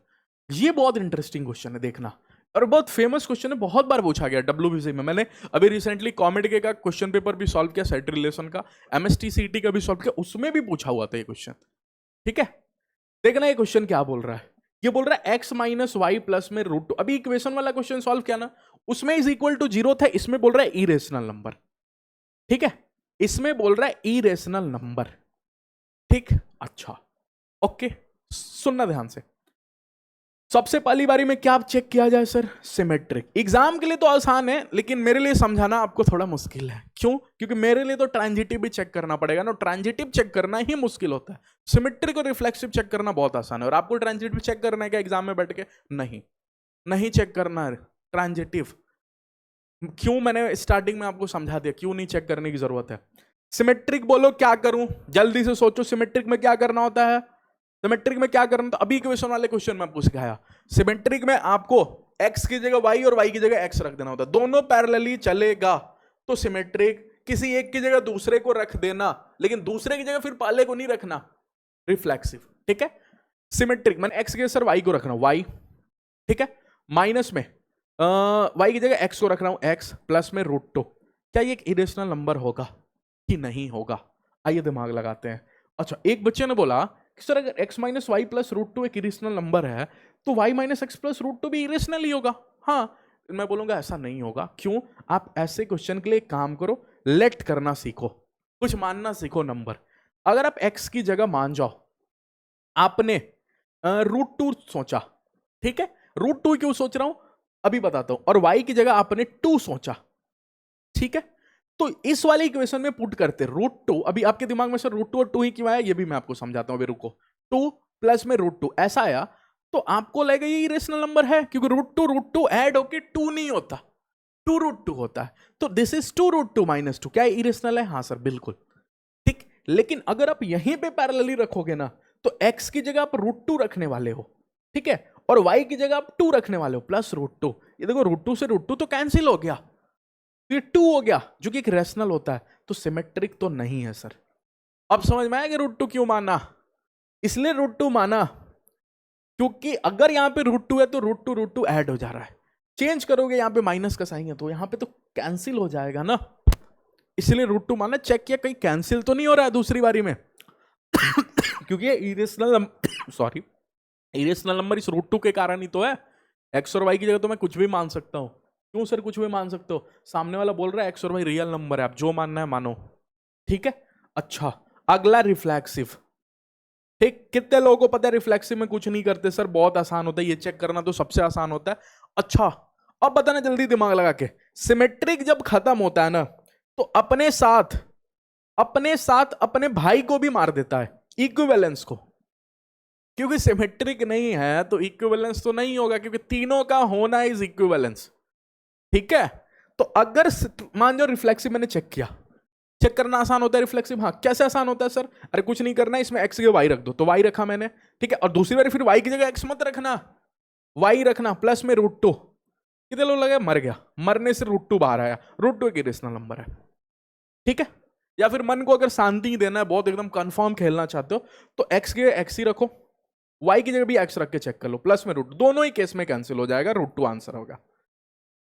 ये बहुत इंटरेस्टिंग क्वेश्चन है देखना, और बहुत फेमस क्वेश्चन है, बहुत बार पूछा गया डब्ल्यूबीसी में। मैंने अभी रिसेंटली कॉमेडी के का क्वेश्चन पेपर भी सॉल्व किया, सेट रिलेशन का, एमएसटीसीटी का भी सॉल्व किया, उसमें भी पूछा हुआ था ये क्वेश्चन, ठीक है। देखना ये क्वेश्चन क्या बोल रहा है, ये बोल रहा है x माइनस वाई प्लस में रूट टू, अभी इक्वेशन वाला क्वेश्चन सॉल्व किया ना, उसमें इज इक्वल टू 0 था, इसमें बोल रहा है इरेशनल नंबर, ठीक है, इसमें बोल रहा है इरेशनल नंबर, ठीक। अच्छा ओके, सुनना ध्यान से, सबसे पहली बारी में क्या चेक किया जाए सर, सिमेट्रिक। एग्जाम के लिए तो आसान है, लेकिन मेरे लिए समझाना आपको थोड़ा मुश्किल है, क्यों, क्योंकि मेरे लिए तो ट्रांजिटिव भी चेक करना पड़ेगा ना, ट्रांजिटिव चेक करना ही मुश्किल होता है, सिमेट्रिक और रिफ्लेक्सिव चेक करना बहुत आसान है। और आपको ट्रांजिटिव चेक करना है क्या एग्जाम में बैठ के, नहीं चेक करना है ट्रांजिटिव, क्यों, मैंने स्टार्टिंग में आपको समझा दिया क्यों नहीं चेक करने की जरूरत है। सिमेट्रिक बोलो क्या करूं, जल्दी से सोचो, सिमेट्रिक में क्या करना होता है, सिमेट्रिक में क्या करना, तो अभी इक्वेशन वाले क्वेश्चन में आपको सिखाया, सिमेट्रिक में आपको x की जगह y और y की जगह x रख देना होता है, दोनों पैरेलली चलेगा तो सिमेट्रिक, किसी एक की जगह दूसरे को रख देना, लेकिन दूसरे की जगह फिर पहले को नहीं रखना, रिफ्लेक्सिव, ठीक है। सिमेट्रिक मैंने x की जगह सर y को रखना y, ठीक है, माइनस में y की जगह x को रख रहा हूं x, प्लस में √2, क्या ये एक इरेशनल नंबर होगा कि नहीं होगा, आइए दिमाग लगाते हैं। अच्छा, एक बच्चे ने बोला कि सर अगर x माइनस वाई प्लस √2 एक इरेशनल नंबर है तो y माइनस एक्स प्लस √2 भी इरेशनल ही होगा। हाँ, मैं बोलूंगा ऐसा नहीं होगा, क्यों, आप ऐसे क्वेश्चन के लिए काम करो, लेट करना सीखो, कुछ मानना सीखो नंबर। अगर आप x की जगह मान जाओ, आपने √2 सोचा, ठीक है, √2 क्यों सोच रहा हूं अभी बताता हूं, और y की जगह आपने 2 सोचा, ठीक है, तो इस वाले इक्वेशन में पुट करते √2, अभी आपके दिमाग में सर √2 और 2 ही क्यों आया ये भी मैं आपको समझाता हूं, अभी रुको, 2 प्लस में √2 ऐसा आया, तो आपको लगेगा ये इरेशनल नंबर है, क्योंकि √2 ऐड होके 2 नहीं होता, 2√2 होता है, तो दिस इज 2√2 माइनस 2, क्या इरेशनल है, हाँ सर बिल्कुल, ठीक। लेकिन अगर आप यहीं पे पैरेलली रखोगे ना, तो x की जगह आप √2 रखने वाले हो, ठीक है, और y की जगह आप 2 रखने वाले हो प्लस √2, ये देखो √2 से √2 तो कैंसिल हो गया, ये 2 हो गया जो कि एक रैशनल होता है, तो सिमेट्रिक तो नहीं है सर। अब समझ में आया कि √2 क्यों माना, इसलिए √2 माना क्योंकि अगर यहां पे √2 है तो √2 ऐड हो जा रहा है, चेंज करोगे यहां पे माइनस का साइन है तो यहां पे तो कैंसिल हो जाएगा ना, इसलिए √2 माना। चेक किया कहीं कैंसिल तो नहीं हो रहा है दूसरी बारी में क्योंकि ये इरेशनल सॉरी इरेशनल नंबर इस √2 के कारण ही तो है, x और y की जगह तो मैं कुछ भी मान सकता हूं, क्यों सर कुछ भी मान सकते हो, सामने वाला बोल रहा है x और y रियल नंबर है, आप जो मानना है मानो, ठीक है। अच्छा, अगला रिफ्लेक्सिव, ठीक, कितने लोगों को पता है रिफ्लेक्सिव में कुछ नहीं करते सर, बहुत आसान होता है, ये चेक करना तो सबसे आसान होता है। अच्छा, अब बताना जल्दी दिमाग लगा के, सिमेट्रिक जब खत्म होता है ना, तो अपने साथ अपने भाई को भी मार देता है, इक्विवेलेंस को, क्योंकि सिमेट्रिक नहीं है तो इक्विवेलेंस तो नहीं होगा, क्योंकि तीनों का होना इज इक्विवेलेंस, ठीक है। तो अगर मान जाओ रिफ्लेक्सिव मैंने चेक किया, चेक करना आसान होता है रिफ्लेक्सिव, हाँ कैसे आसान होता है सर, अरे कुछ नहीं करना है, इसमें x की जगह y रख दो, तो y रखा मैंने, ठीक है, और दूसरी बार फिर y की जगह x मत रखना, y रखना प्लस में √2, कितने लोग लगे, मर गया, मरने से √2 बाहर आया, √2 एक इरेशनल नंबर है, ठीक है। या फिर मन को अगर शांति देना है, बहुत एकदम कंफर्म खेलना चाहते हो, तो x की जगह x ही रखो, y की जगह भी x रख के चेक कर लो, प्लस में √2, दोनों ही केस में कैंसिल हो जाएगा, √2 आंसर होगा,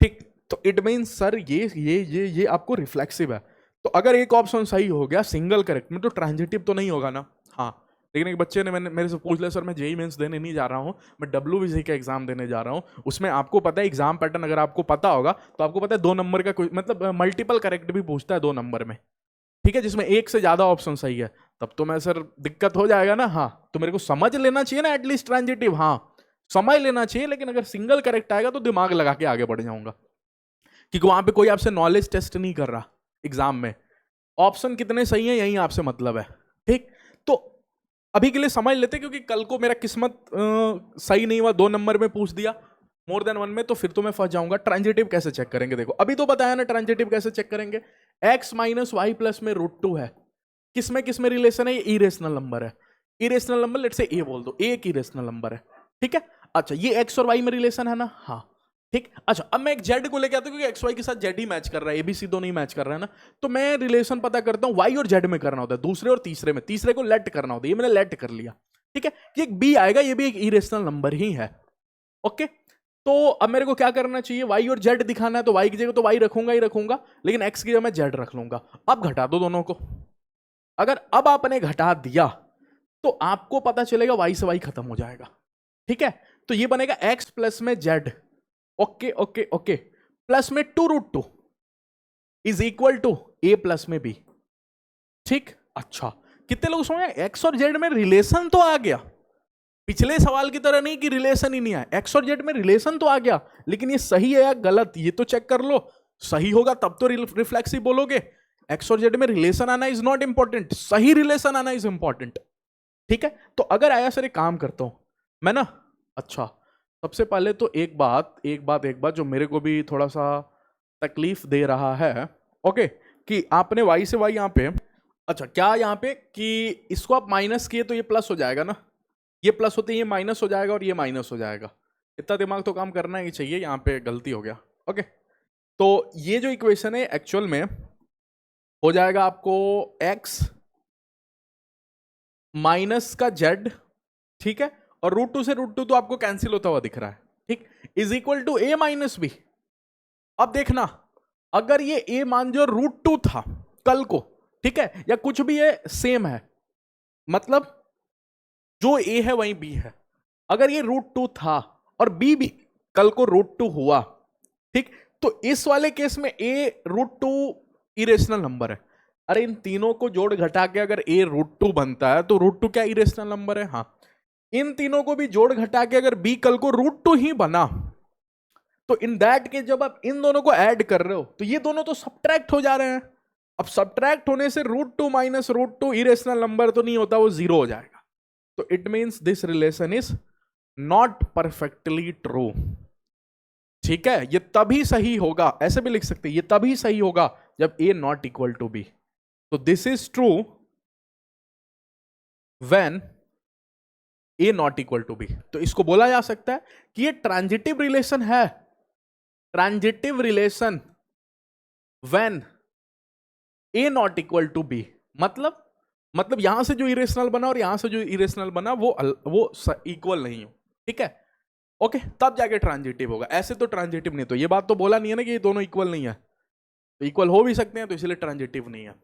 ठीक। तो इट मींस सर ये आपको रिफ्लेक्सिव है, तो अगर एक ऑप्शन सही हो गया सिंगल करेक्ट में, तो ट्रांजिटिव तो नहीं होगा ना, हाँ। लेकिन एक बच्चे ने मेरे से पूछ लिया सर मैं जेईई मेंस देने नहीं जा रहा हूँ, मैं डब्ल्यूबीसी का एग्जाम देने जा रहा हूँ, उसमें आपको पता है एग्जाम पैटर्न अगर आपको पता होगा तो आपको पता है 2 नंबर का मतलब मल्टीपल करेक्ट भी पूछता है 2 नंबर में, ठीक है, जिसमें एक से ज्यादा ऑप्शन सही है, तब तो मैं सर दिक्कत हो जाएगा ना, हाँ। तो मेरे को समझ लेना चाहिए ना एटलीस्ट ट्रांजिटिव, हाँ समझ लेना चाहिए, लेकिन अगर सिंगल करेक्ट आएगा तो दिमाग लगा के आगे बढ़ जाऊंगा। क्योंकि वहां पे कोई आपसे नॉलेज टेस्ट नहीं कर रहा एग्जाम में, ऑप्शन कितने सही है यही आपसे मतलब है। ठीक, तो अभी के लिए समझ लेते, क्योंकि कल को मेरा किस्मत सही नहीं हुआ, 2 नंबर में पूछ दिया मोर देन 1 में, तो फिर तो मैं फंस जाऊंगा। ट्रांजिटिव कैसे चेक करेंगे, देखो अभी तो बताया ना ट्रांजिटिव कैसे चेक करेंगे। x माइनस वाई प्लस में √2 है, किसमें रिलेशन है, ये इरेशनल नंबर है। इरेशनल नंबर लेट से ए बोल दो, ए एक इरेशनल नंबर है, ठीक है। अच्छा ये x और y में रिलेशन है ना, हाँ ठीक। अच्छा अब मैं एक z को लेके आता हूँ, क्योंकि x y के साथ z ही मैच कर रहा है, ABC दोनों ही मैच कर रहा है ना, तो मैं रिलेशन पता करता हूँ y और z में करना होता है, दूसरे और तीसरे में, तीसरे को लेट करना होता है, ये मैंने लेट कर लिया, ठीक है। कि एक b आएगा, ये भी एक इरेशनल नंबर ही है, ओके। तो अब मेरे को क्या करना चाहिए, y और z दिखाना है, तो y की जगह तो y रखूंगा ही रखूंगा, लेकिन x की जगह मैं z रख लूंगा। अब घटा दो दोनों को, अगर अब आपने घटा दिया तो आपको पता चलेगा y से y खत्म हो जाएगा, ठीक है। तो ये बनेगा x प्लस में z, okay okay okay, plus में 2√2 is equal to a plus में b, ठीक। अच्छा कितने लोग समझे, x और z में रिलेशन तो आ गया, पिछले सवाल की तरह नहीं कि रिलेशन ही नहीं आया, x और z में रिलेशन तो आ गया, लेकिन ये सही है या गलत ये तो चेक कर लो। सही होगा तब तो रिफ्लेक्सिव बोलोगे, x और z में रिलेशन आना इज नॉट इंपॉर्टेंट, सही रिलेशन आना इज इंपॉर्टेंट, ठीक है। तो अगर आया सर एक काम करता हूं मैं ना, अच्छा सबसे पहले तो एक बात जो मेरे को भी थोड़ा सा तकलीफ दे रहा है, ओके, कि आपने y से y यहाँ पे, अच्छा क्या यहाँ पे कि इसको आप माइनस किए तो ये प्लस हो जाएगा ना, ये प्लस होते ये माइनस हो जाएगा और ये माइनस हो जाएगा, इतना दिमाग तो काम करना ही चाहिए, यहाँ पे गलती हो गया, ओके। तो ये जो इक्वेशन है एक्चुअल में हो जाएगा आपको x माइनस का z, ठीक है, और √2 से √2 तो आपको कैंसिल होता हुआ दिख रहा है, ठीक, is equal to a minus B. अब देखना अगर ये a मान जो √2 था कल को, ठीक है, या कुछ भी ये सेम है, मतलब जो a है वही b है, अगर ये √2 था और b भी कल को √2 हुआ, ठीक, तो इस वाले केस में a √2 इरेशनल नंबर है। अरे इन तीनों को जोड़ घटा के अगर a √2 बनता है तो √2 क्या इरेशनल नंबर है, हाँ। इन तीनों को भी जोड़ घटा के अगर b कल को √2 ही बना, तो इन दैट के जब आप इन दोनों को ऐड कर रहे हो तो ये दोनों तो सब्ट्रैक्ट हो जा रहे हैं। अब सब्ट्रैक्ट होने से √2 माइनस √2 इरेशनल नंबर तो नहीं होता, वो 0 हो जाएगा। तो it means this relation is not perfectly true, ठीक है। ये तभी सही होगा, ऐसे भी लिख सकते हैं, ये तभी सही होगा जब a not equal to b। तो this is true when a not equal to b। तो इसको बोला जा सकता है कि ये ट्रांजिटिव रिलेशन है, transitive relation when a not equal to b, मतलब यहां से जो इरेशनल बना और यहां से जो इरेशनल बना वो इक्वल नहीं हो, ठीक है, ओके, तब जाके ट्रांजिटिव होगा, ऐसे तो ट्रांजिटिव नहीं। तो ये बात तो बोला नहीं है ना कि ये दोनों इक्वल नहीं है, तो इक्वल हो भी सकते हैं, तो इसलिए ट्रांजिटिव नहीं है,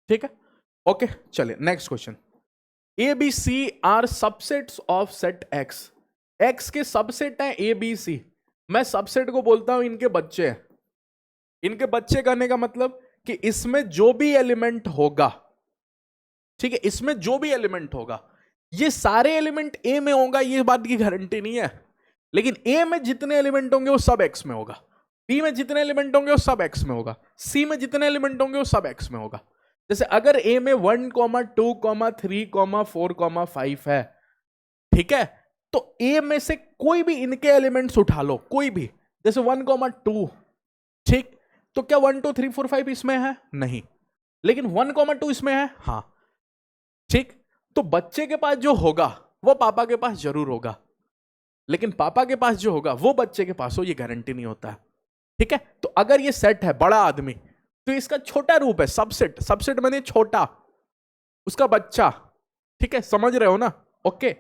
ठीक है, ओके। चलिए next question, A B C are subsets of set X, X के सबसेट हैं ए बी सी, मैं सबसेट को बोलता हूं इनके बच्चे हैं। इनके बच्चे करने का मतलब कि इसमें जो भी एलिमेंट होगा, ठीक है, इसमें जो भी एलिमेंट होगा, ये सारे एलिमेंट ए में होगा ये बात की गारंटी नहीं है, लेकिन ए में जितने एलिमेंट होंगे वो सब एक्स में होगा, बी में जितने एलिमेंट होंगे वो सब एक्स में होगा, सी में जितने एलिमेंट होंगे वो सब एक्स में होगा। जैसे अगर ए में 1, 2, 3, 4, 5 है, ठीक है, तो ए में से कोई भी इनके एलिमेंट्स उठा लो, कोई भी, जैसे 1, 2, ठीक, तो क्या 1, 2, 3, 4, 5 इसमें है, नहीं, लेकिन 1, 2 इसमें है, हाँ, ठीक। तो बच्चे के पास जो होगा वो पापा के पास जरूर होगा, लेकिन पापा के पास जो होगा वो बच्चे के पास हो ये गारंटी नहीं होता है, ठीक है। तो अगर ये सेट है बड़ा आदमी, तो इसका छोटा रूप है सबसेट, सबसेट माने छोटा, उसका बच्चा, ठीक है, समझ रहे हो ना, ओके।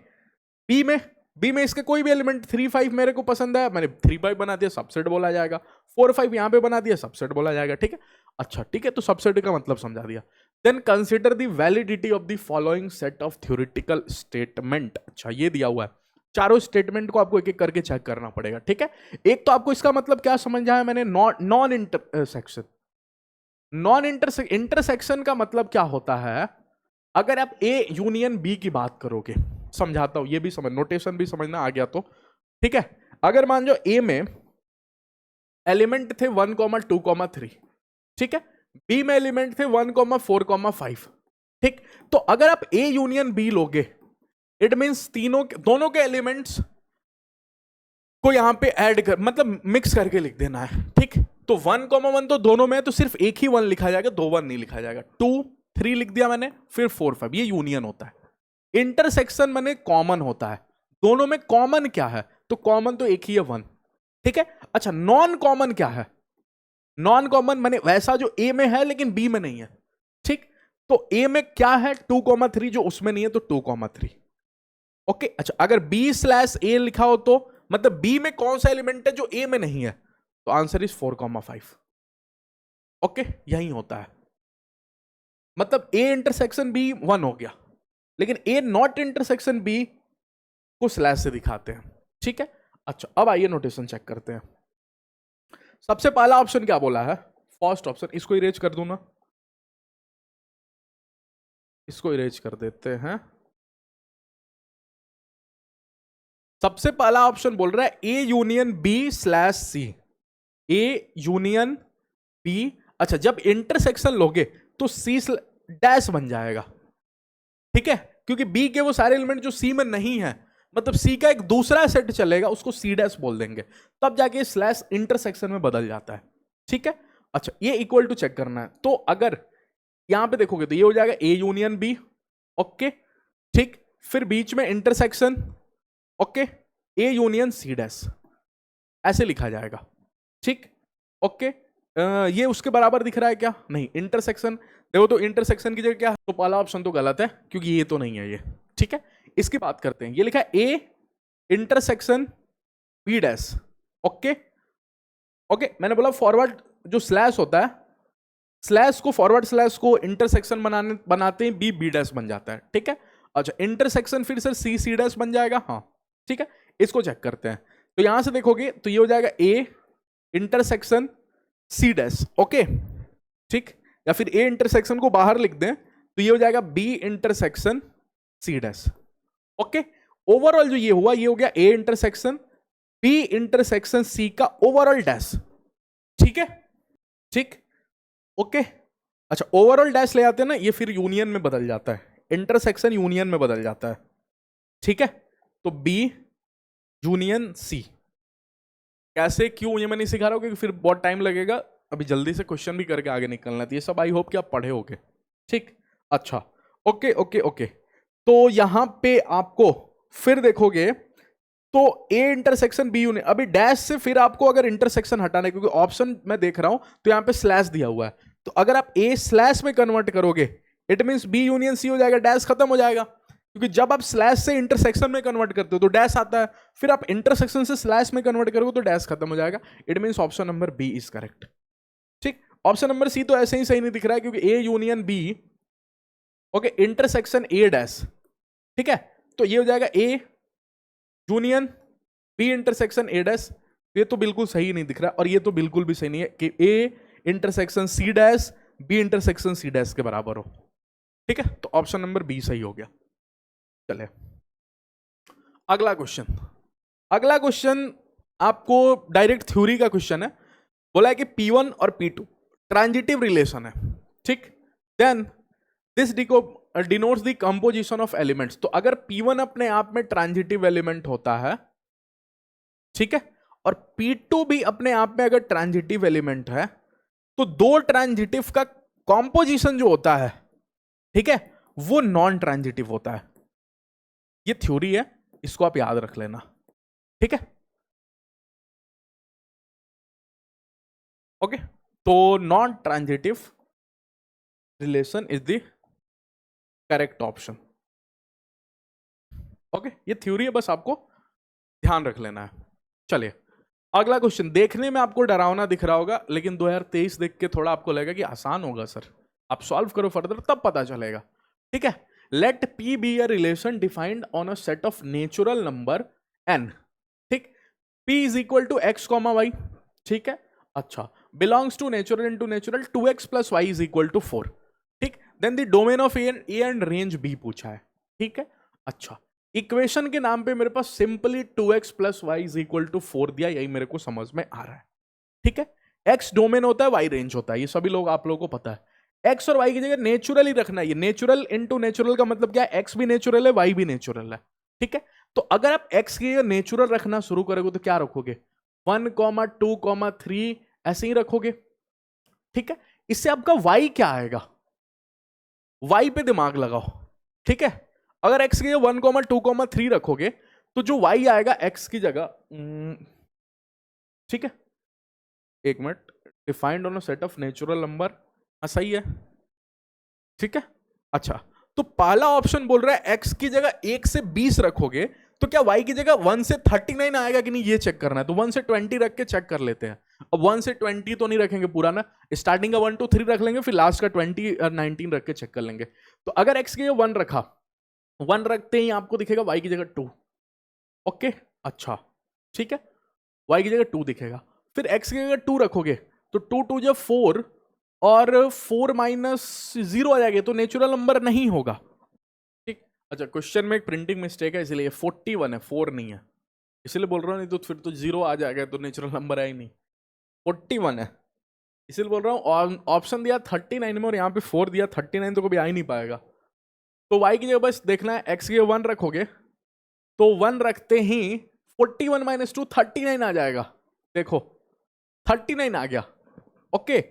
बी में इसके कोई भी एलिमेंट 3, 5 मेरे को पसंद है, मैंने 3, 5 बना दिया, सबसेट बोला जाएगा, 4, 5 यहां पे बना दिया, सबसेट बोला जाएगा, ठीक है। अच्छा ठीक है, तो सबसेट का मतलब समझा दिया। Then consider the validity of the following set of theoretical statement, अच्छा ये दिया हुआ है, चारों स्टेटमेंट को आपको एक एक करके चेक करना पड़ेगा, ठीक है। एक तो आपको इसका मतलब क्या समझा है मैंने, नॉन इंटरसेक्शन। नॉन इंटरसेक्शन का मतलब क्या होता है, अगर आप ए यूनियन बी की बात करोगे, समझाता हूं, ये भी समझ, नोटेशन भी समझना आ गया तो, ठीक है। अगर मान लो ए में एलिमेंट थे 1,2,3, ठीक है। बी में एलिमेंट थे 1,4,5, ठीक। तो अगर आप ए यूनियन बी लोगे, इट मींस दोनों के एलिमेंट्स को यहां पे ऐड कर, मतलब मिक्स करके लिख देना है, ठीक। तो 1,1 तो दोनों में है, तो सिर्फ एक ही 1 लिखा जाएगा, 2 1 नहीं लिखा जाएगा। 2 3 लिख दिया मैंने, फिर 4 5, ये यूनियन होता है। इंटरसेक्शन माने कॉमन होता है, दोनों में कॉमन क्या है, तो कॉमन तो एक ही है 1, ठीक है। अच्छा, नॉन कॉमन क्या है? नॉन कॉमन माने वैसा जो ए में है लेकिन बी में नहीं है, ठीक। तो ए में क्या है 2,3, जो उसमें नहीं है, तो 2,3, ओके। अच्छा, अगर B/A लिखा हो तो मतलब बी में कौन सा एलिमेंट है जो ए में नहीं है, तो आंसर इज 4,5, ओके। यही होता है, मतलब ए इंटरसेक्शन बी 1 हो गया, लेकिन ए नॉट इंटरसेक्शन बी को स्लैश से दिखाते हैं, ठीक है। अच्छा, अब आइए नोटेशन चेक करते हैं। सबसे पहला ऑप्शन क्या बोला है? फर्स्ट ऑप्शन, इसको इरेज कर दूं ना, इसको इरेज कर देते हैं। सबसे पहला ऑप्शन बोल रहा है A union B/C, A union B. अच्छा, जब इंटरसेक्शन लोगे तो C डैश बन जाएगा, ठीक है, क्योंकि बी के वो सारे एलिमेंट जो सी में नहीं है, मतलब सी का एक दूसरा सेट चलेगा, उसको C डैश बोल देंगे, तब जाके स्लैश इंटरसेक्शन में बदल जाता है, ठीक है। अच्छा, ये इक्वल टू चेक करना है, तो अगर यहां पे देखोगे तो ये हो जाएगा ए यूनियन बी, ओके, ठीक। फिर बीच में intersection, okay, A union C dash, ऐसे लिखा जाएगा, ठीक, ओके। ये उसके बराबर दिख रहा है क्या? नहीं, इंटरसेक्शन देखो तो इंटरसेक्शन की जगह क्या, तो पहला ऑप्शन तो गलत है क्योंकि ये तो नहीं है ये, ठीक है। इसकी बात करते हैं, ये लिखा है A intersection B dash, okay, okay. मैंने बोला फॉरवर्ड जो स्लैश होता है, स्लैश को फॉरवर्ड स्लैश को इंटरसेक्शन बनाते हैं बी डैश बन जाता है, ठीक है। अच्छा, इंटरसेक्शन फिर से C डैश बन जाएगा, हाँ, ठीक है। इसको चेक करते हैं, तो यहां से देखोगे तो ये हो जाएगा A intersection C dash, okay, ठीक। या फिर ए इंटरसेक्शन को बाहर लिख दें तो ये हो जाएगा B intersection C dash, okay. Overall जो ये हुआ, ये हो गया A intersection B intersection C का ओवरऑल डैश, ठीक है, ठीक, ओके। अच्छा, ओवरऑल डैश ले आते हैं ना, ये फिर यूनियन में बदल जाता है, इंटरसेक्शन यूनियन में बदल जाता है, ठीक है। तो बी यूनियन C कैसे, क्यों, ये मैं नहीं सिखा रहा हूं क्योंकि फिर बहुत टाइम लगेगा, अभी जल्दी से क्वेश्चन भी करके आगे निकलना है, ये सब आई होप कि आप पढ़े होगे, ठीक। अच्छा, ओके ओके ओके। तो यहां पे आपको फिर देखोगे तो ए इंटरसेक्शन बी यूनियन, अभी डैश से फिर आपको अगर इंटरसेक्शन हटाना है, क्योंकि ऑप्शन मैं देख रहा हूं तो यहां पे स्लैश दिया हुआ है, तो अगर आप ए स्लैश में कन्वर्ट करोगे it means B union C हो जाएगा, डैश खत्म हो जाएगा, क्योंकि जब आप स्लैश से इंटरसेक्शन में कन्वर्ट करते हो तो डैश आता है, फिर आप इंटरसेक्शन से स्लैश में कन्वर्ट करोगे तो डैश खत्म हो जाएगा, it means option number B is correct, ठीक। ऑप्शन नंबर सी तो ऐसे ही सही नहीं दिख रहा है क्योंकि A union B, okay, intersection A dash, ठीक है। तो ये हो जाएगा A union B intersection A dash, ये तो बिल्कुल सही नहीं दिख रहा, और ये तो बिल्कुल भी सही नहीं है कि A intersection C dash B intersection C dash के बराबर हो, ठीक है। तो ऑप्शन नंबर बी सही हो गया। चले अगला क्वेश्चन, अगला क्वेश्चन आपको डायरेक्ट थ्योरी का क्वेश्चन है, बोला है कि P1 और P2 ट्रांजिटिव रिलेशन है, ठीक। Then this denotes the composition of elements, तो अगर P1 अपने आप में ट्रांजिटिव एलिमेंट होता है, ठीक है, और P2 भी अपने आप में अगर ट्रांजिटिव एलिमेंट है, तो दो ट्रांजिटिव का कॉम्पोजिशन जो होता है, ठीक है, वो नॉन ट्रांजिटिव होता है। ये थ्योरी है, इसको आप याद रख लेना, ठीक है, ओके। तो non transitive relation is the correct option, okay. ये थ्योरी है, बस आपको ध्यान रख लेना है। चलिए अगला क्वेश्चन, देखने में आपको डरावना दिख रहा होगा लेकिन 2023 देख के थोड़ा आपको लगेगा कि आसान होगा सर, आप सॉल्व करो फर्दर तब पता चलेगा, ठीक है। Let P be a relation defined on a set of natural number n, ठीक। P is equal to X comma Y, ठीक है। अच्छा, belongs to natural into natural 2x plus Y is equal to 4, ठीक। Then the domain of A and range B पूछा है, ठीक है। अच्छा, इक्वेशन के नाम पे मेरे पास simply 2x plus Y is equal to 4 दिया, यही मेरे को समझ में आ रहा है, ठीक है, एक्स डोमेन होता है, वाई रेंज होता है, ये सभी लोग आप लोगों को पता है। एक्स और वाई की जगह नेचुरल ही रखना है, ये नेचुरल इनटू नेचुरल का मतलब क्या है, एक्स भी नेचुरल है, वाई भी नेचुरल है, ठीक है। तो अगर आप एक्स की जगह नेचुरल रखना शुरू करोगे तो क्या रखोगे, 1,2,3 ऐसे ही रखोगे, ठीक है। इससे आपका वाई क्या आएगा, वाई पे दिमाग लगाओ, ठीक है। अगर एक्स की जगह 1,2,3 रखोगे तो जो वाई आएगा एक्स की जगह, ठीक है, एक minute, defined on a set of natural number, सही है, ठीक है। अच्छा, तो पहला ऑप्शन बोल रहा है एक्स की जगह 1 से 20 रखोगे तो क्या वाई की जगह 1 से 39 आएगा कि नहीं, ये चेक करना है। तो 1 से 20 रख के चेक कर लेते हैं। अब 1 से 20 तो नहीं रखेंगे पूरा ना, स्टार्टिंग का 1 2 3 रख लेंगे, फिर लास्ट का 20 और 19 रख के चेक कर लेंगे। तो अगर एक्स की जगह 1 रखा, 1 रखते ही आपको दिखेगा वाई की जगह 2, ओके, अच्छा, ठीक है, वाई की जगह 2 दिखेगा। फिर एक्स की जगह 2 रखोगे तो 2 2 जब 4 और 4 माइनस 0 आ जाएगा, तो नेचुरल नंबर नहीं होगा, ठीक। अच्छा, क्वेश्चन में एक प्रिंटिंग मिस्टेक है, इसलिए 41 है, 4 नहीं है, इसलिए बोल रहा हूँ, नहीं तो फिर तो 0 आ जाएगा, तो नेचुरल नंबर है ही नहीं, 41 है, इसलिए बोल रहा हूँ। ऑप्शन दिया 39 में और यहाँ पे 4 दिया, 39 तो कभी आ ही नहीं पाएगा। तो y की जगह बस देखना है, x की जगह 1 रखोगे तो 1 रखते ही 41 माइनस 2 39 आ जाएगा, देखो 39 आ गया, ओके।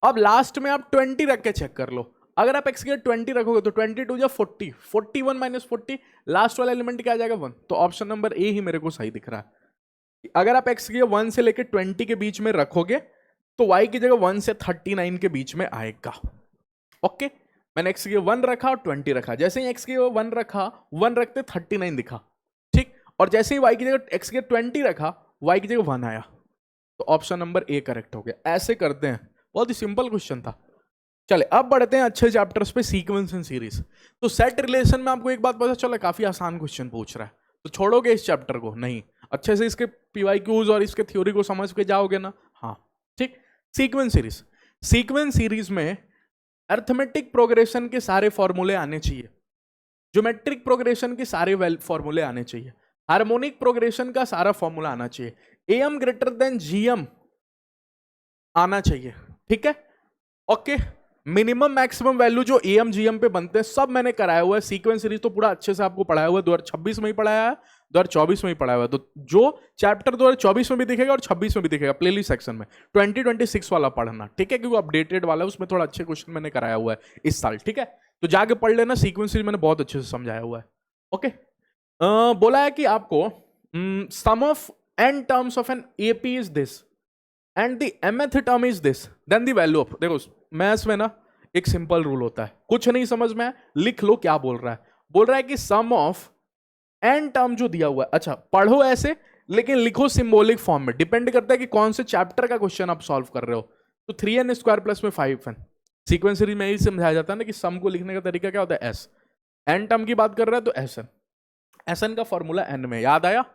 अब लास्ट में आप 20 रख के चेक कर लो। अगर आप x की 20 रखोगे तो 22 या 40, 41 माइनस 40, लास्ट वाला एलिमेंट क्या आ जाएगा 1। तो ऑप्शन नंबर ए ही मेरे को सही दिख रहा है। अगर आप x की 1 से लेकर 20 के बीच में रखोगे तो y की जगह 1 से 39 के बीच में आएगा, ओके। मैंने x की 1 रखा और 20 रखा, जैसे ही x की 1 रखा, 1 रखते 39 दिखा, ठीक। और जैसे ही y की जगह x की 20 रखा, y की जगह 1 आया, तो ऑप्शन नंबर ए करेक्ट हो गया। ऐसे करते हैं, बहुत ही सिंपल क्वेश्चन था। चले अब बढ़ते हैं अच्छे चैप्टर्स पे, सीक्वेंस एंड सीरीज। तो सेट रिलेशन में आपको एक बात पता चला, काफी आसान क्वेश्चन पूछ रहा है, तो छोड़ोगे इस चैप्टर को नहीं, अच्छे से इसके पीवाईक्यूज और इसके थ्योरी को समझ के जाओगे ना, हाँ, ठीक। सीक्वेंस सीरीज, सीक्वेंस सीरीज में अर्थमेटिक प्रोग्रेशन के सारे फॉर्मूले आने चाहिए, ज्योमेट्रिक प्रोग्रेशन के सारे फॉर्मूले आने चाहिए, हार्मोनिक प्रोग्रेशन का सारा फॉर्मूला आना चाहिए, एम ग्रेटर देन जीएम आना चाहिए, ठीक है, ओके। मिनिमम मैक्सिमम वैल्यू जो एम जीएम पे बनते हैं सब मैंने कराया हुआ है। सीक्वेंस सीरीज तो पूरा अच्छे से आपको पढ़ाया हुआ है, 2026 में ही पढ़ाया है, 2024 में ही पढ़ाया हुआ है। तो जो चैप्टर 2024 में भी दिखेगा और 26 में भी दिखेगा प्लेलिस्ट सेक्शन में, 2026 वाला पढ़ना, ठीक है, क्योंकि अपडेटेड वाला है, उसमें थोड़ा अच्छे क्वेश्चन मैंने कराया हुआ है इस साल, ठीक है। तो जाके पढ़ लेना, सीक्वेंस सीरीज मैंने बहुत अच्छे से समझाया हुआ है, ओके। बोला है कि आपको sum of n terms of an AP is this and the mth term is this, then the value of, देखो मैथ्स में ना एक सिंपल रूल होता है, कुछ नहीं समझ में लिख लो क्या बोल रहा है। बोल रहा है कि सम ऑफ n टर्म जो दिया हुआ है, अच्छा पढ़ो ऐसे लेकिन लिखो सिंबॉलिक फॉर्म में, डिपेंड करता है कि कौन से चैप्टर का क्वेश्चन आप सॉल्व कर रहे हो। तो 3n स्क्वायर प्लस में 5n, सीक्वेंस सीरीज में यही समझाया जाता है ना कि सम को लिखने का तरीका क्या होता है, s, n टर्म की बात कर रहा है तो sn, sn का फॉर्मूला n में, याद आया,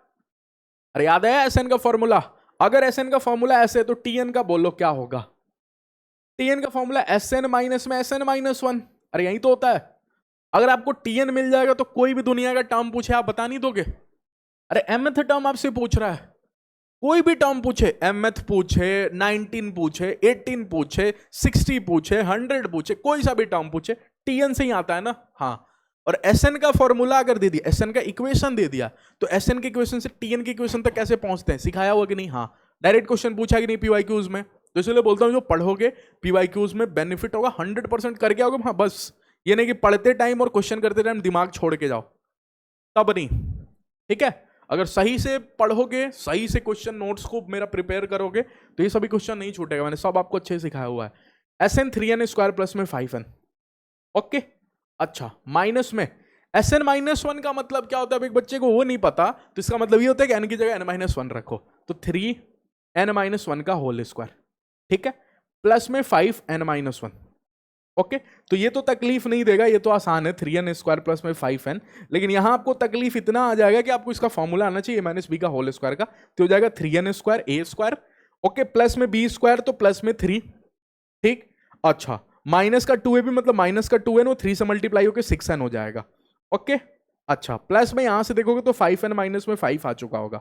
अरे याद आया sn का फॉर्मूला। अगर sn का फॉर्मूला ऐसे है तो tn का बोलो क्या होगा, tn का फॉर्मूला sn माइनस में sn माइनस 1, अरे यही तो होता है। अगर आपको tn मिल जाएगा तो कोई भी दुनिया का टर्म पूछे आप बता नहीं दोगे। अरे mth टर्म आपसे पूछ रहा है, कोई भी टर्म पूछे, mth पूछे, 19 पूछे, 18 पूछे, 60 पूछे, 100 पूछे, कोई सा भी टर्म पूछे, tn से ही आता है ना, हाँ। और sn का फॉर्मूला अगर दे दिया, sn का इक्वेशन दे दिया, तो sn के इक्वेशन से tn के इक्वेशन तक कैसे पहुंचते हैं, सिखाया हुआ कि नहीं, हाँ। डायरेक्ट क्वेश्चन पूछा कि नहीं पीवाईक्यूज में, तो इसलिए बोलता हूं जो पढ़ोगे पीवाईक्यूज में बेनिफिट होगा, 100% करके आओगे, हाँ। बस ये नहीं कि पढ़ते टाइम और क्वेश्चन करते टाइम दिमाग छोड़ के जाओ, तब नहीं, ठीक है। अगर सही से पढ़ोगे, सही से क्वेश्चन नोट्स को मेरा प्रिपेयर करोगे तो ये सभी क्वेश्चन नहीं छूटेगा, मैंने सब आपको अच्छे से सिखाया हुआ है। sn 3n स्क्वायर प्लस में 5n, ओके। अच्छा, माइनस में sn माइनस 1 का मतलब क्या होता है, एक बच्चे को वो नहीं पता, तो इसका मतलब ये होता है कि n की जगह n माइनस 1 रखो, तो 3n माइनस 1 का होल स्क्वायर, ठीक है, प्लस में 5n माइनस 1, ओके। तो ये तो तकलीफ नहीं देगा, ये तो आसान है, 3n स्क्वायर प्लस में 5n, लेकिन यहां आपको तकलीफ इतना आ जाएगा कि आपको इसका फॉर्मूला आना चाहिए माइनस बी का होल स्क्वायर का, तो हो जाएगा 3n square A square, okay, plus में बी स्क्वायर तो प्लस में 3, ठीक। अच्छा, माइनस का 2a भी मतलब माइनस का 2n, वो 3 से मल्टीप्लाई होकर 6n हो जाएगा, ओके। अच्छा, प्लस में यहां से देखोगे तो 5n माइनस में 5 आ चुका होगा,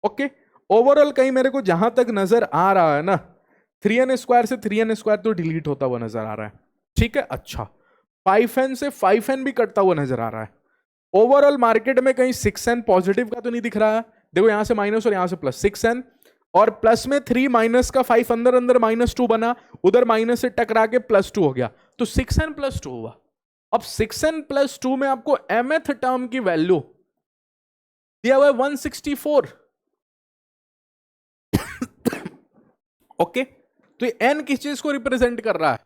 ओके। ओवरऑल कहीं मेरे को जहां तक नजर आ रहा है ना, 3n² से 3n² तो डिलीट होता हुआ नजर आ रहा है, ठीक है। अच्छा, 5n से 5n भी कटता हुआ नजर आ रहा है। ओवरऑल मार्केट में कहीं 6n पॉजिटिव का तो नहीं दिख रहा है। देखो यहां से माइनस और यहां से प्लस, 6n और प्लस में 3 माइनस का 5 अंदर अंदर -2 बना, उधर माइनस से टकरा के +2 हो गया, तो 6n + 2 हुआ। अब 6n + 2 में आपको mth टर्म की वैल्यू दिया हुआ है 164। ओके, तो ये n किस चीज को रिप्रेजेंट कर रहा है?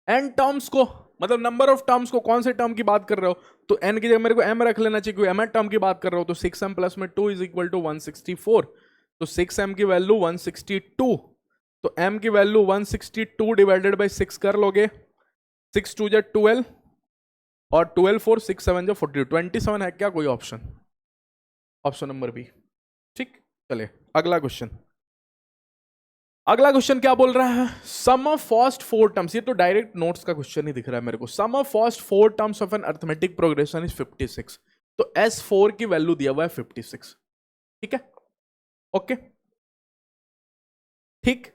n टर्म्स को, मतलब नंबर ऑफ टर्म्स को। कौन से टर्म की बात कर रहे हो? तो n की जगह मेरे को m रख लेना चाहिए, क्योंकि m टर्म की बात कर रहे हो। तो 6m प्लस में 2 = 164, तो 6m की वैल्यू 162, तो m की वैल्यू 162 डिवाइडेड बाई 6 कर लोगे, 6 2 = 12 और 12 4 6 7 = 42, 27 है क्या कोई ऑप्शन? ऑप्शन नंबर बी, ठीक। चलिए अगला क्वेश्चन। अगला क्वेश्चन क्या बोल रहा है? सम ऑफ फर्स्ट 4 टर्म्स, ये तो डायरेक्ट नोट्स का क्वेश्चन ही दिख रहा है मेरे को। Sum of first 4 terms of an arithmetic progression is 56, तो S4 की वैल्यू दिया हुआ है 56, ठीक है। ओके, ठीक।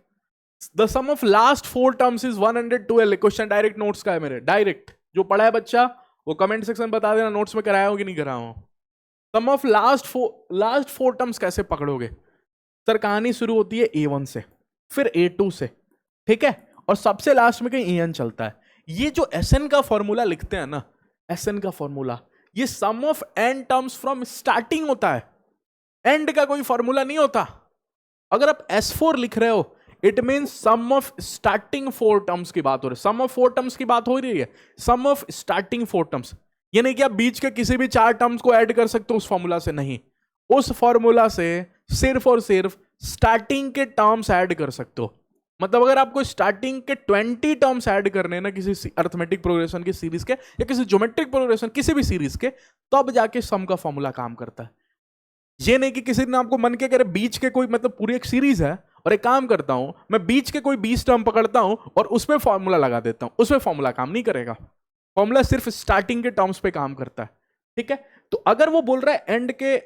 The sum of last 4 terms is 112। Question direct notes का है मेरे, डायरेक्ट। जो पढ़ा है बच्चा वो कमेंट सेक्शन बता देना नोट्स में कराया हो कि नहीं कराया हो। सम ऑफ लास्ट 4 टर्म्स कैसे पकड़ोगे? सर कहानी शुरू होती है A1 से, फिर A2 से, ठीक है, और सबसे लास्ट में कहीं AN चलता है। ये जो SN का फॉर्मूला लिखते हैं ना, SN का फॉर्मूला, ये sum of n terms from starting होता है, एंड का कोई फॉर्मूला नहीं होता। अगर आप S4 लिख रहे हो, it mean sum of starting 4 terms की बात हो रही है। सम ऑफ 4 टर्म्स की बात हो रही है, सम ऑफ स्टार्टिंग 4 टर्म्स। ये नहीं कि आप बीच के किसी भी 4 टर्म्स को ऐड कर सकते हो उस फॉर्मूला से, नहीं। उस फॉर्मूला से सिर्फ और सिर्फ स्टार्टिंग के टर्म्स ऐड कर सकते हो। मतलब अगर आपको स्टार्टिंग के 20 टर्म्स ऐड करने हैं ना किसी अरिथमेटिक प्रोग्रेशन की सीरीज के, या किसी ज्योमेट्रिक प्रोग्रेशन किसी भी सीरीज के, तब जाके सम का फॉर्मूला काम करता है। ये नहीं कि किसी ने आपको मन के करे बीच के कोई, मतलब पूरी एक सीरीज है और एक काम करता हूं मैं, बीच के कोई 20 टर्म पकड़ता हूं और उसमें फॉर्मूला लगा देता हूं, उसमें फॉर्मूला काम नहीं करेगा। फॉर्मूला सिर्फ स्टार्टिंग के टर्म्स पे काम करता है, ठीक है। तो अगर वो बोल रहा है एंड के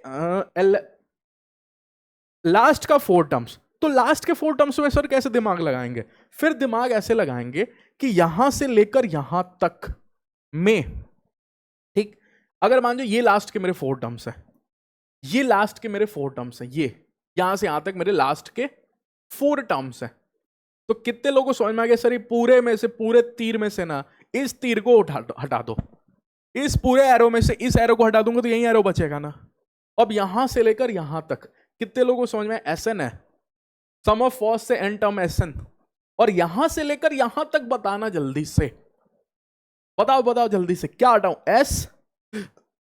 लास्ट का 4 टर्म्स, तो लास्ट के 4 टर्म्स में सर कैसे दिमाग लगाएंगे? फिर दिमाग ऐसे लगाएंगे कि यहां से लेकर यहां तक में, ठीक। अगर मान लो ये लास्ट के मेरे 4 टर्म्स है, ये लास्ट के मेरे 4 टर्म्स है, ये यहां से यहां तक मेरे लास्ट के 4 टर्म्स है, तो कितने लोगों को समझ में आ गया? सर ये पूरे में से, पूरे तीर में से ना इस तीर को हटा दो, इस पूरे एरो में से इस एरो को हटा दूंगा तो यही एरो बचेगा ना। अब यहां से लेकर यहां तक कितने लोगों को समझ में? SN है, सम ऑफ फर्स्ट से एन टर्म SN, और यहां से लेकर यहां तक बताना जल्दी से, बताओ बताओ जल्दी से, क्या हटाऊं? S,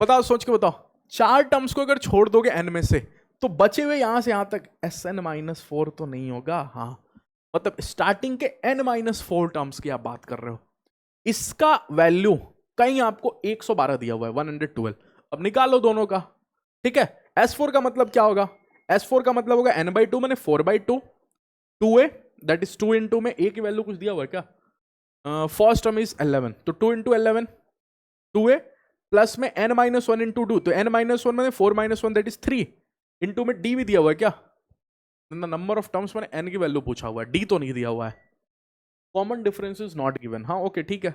बताओ सोच के बताओ। 4 टर्म्स को अगर छोड़ दोगे n में से, तो बचे हुए यहां से यहां तक SN - 4 तो नहीं होगा। हाँ, मतलब स्टार्टिंग के n-4 टर्म्स की आप बात कर रहे हो। इसका वैल्यू कहीं आपको 112 दिया हुआ है, 112। अब निकालो दोनों का, ठीक है। S4 का मतलब क्या होगा? S4 का मतलब होगा n/2 मैंने 4/2, 2a दैट इज 2 इंटू में a की वैल्यू कुछ दिया हुआ है क्या? फर्स्ट टर्म इज 11, तो 2 इंटू 11 2a प्लस में n-1 इंटू 2, तो n-1 मैंने 4-1 दैट इज 3 इंटू में d भी दिया हुआ है क्या? नंबर ऑफ टर्म्स मैंने n की वैल्यू पूछा हुआ है, d तो नहीं दिया हुआ है। Common difference is not given, हाँ ओके ठीक है।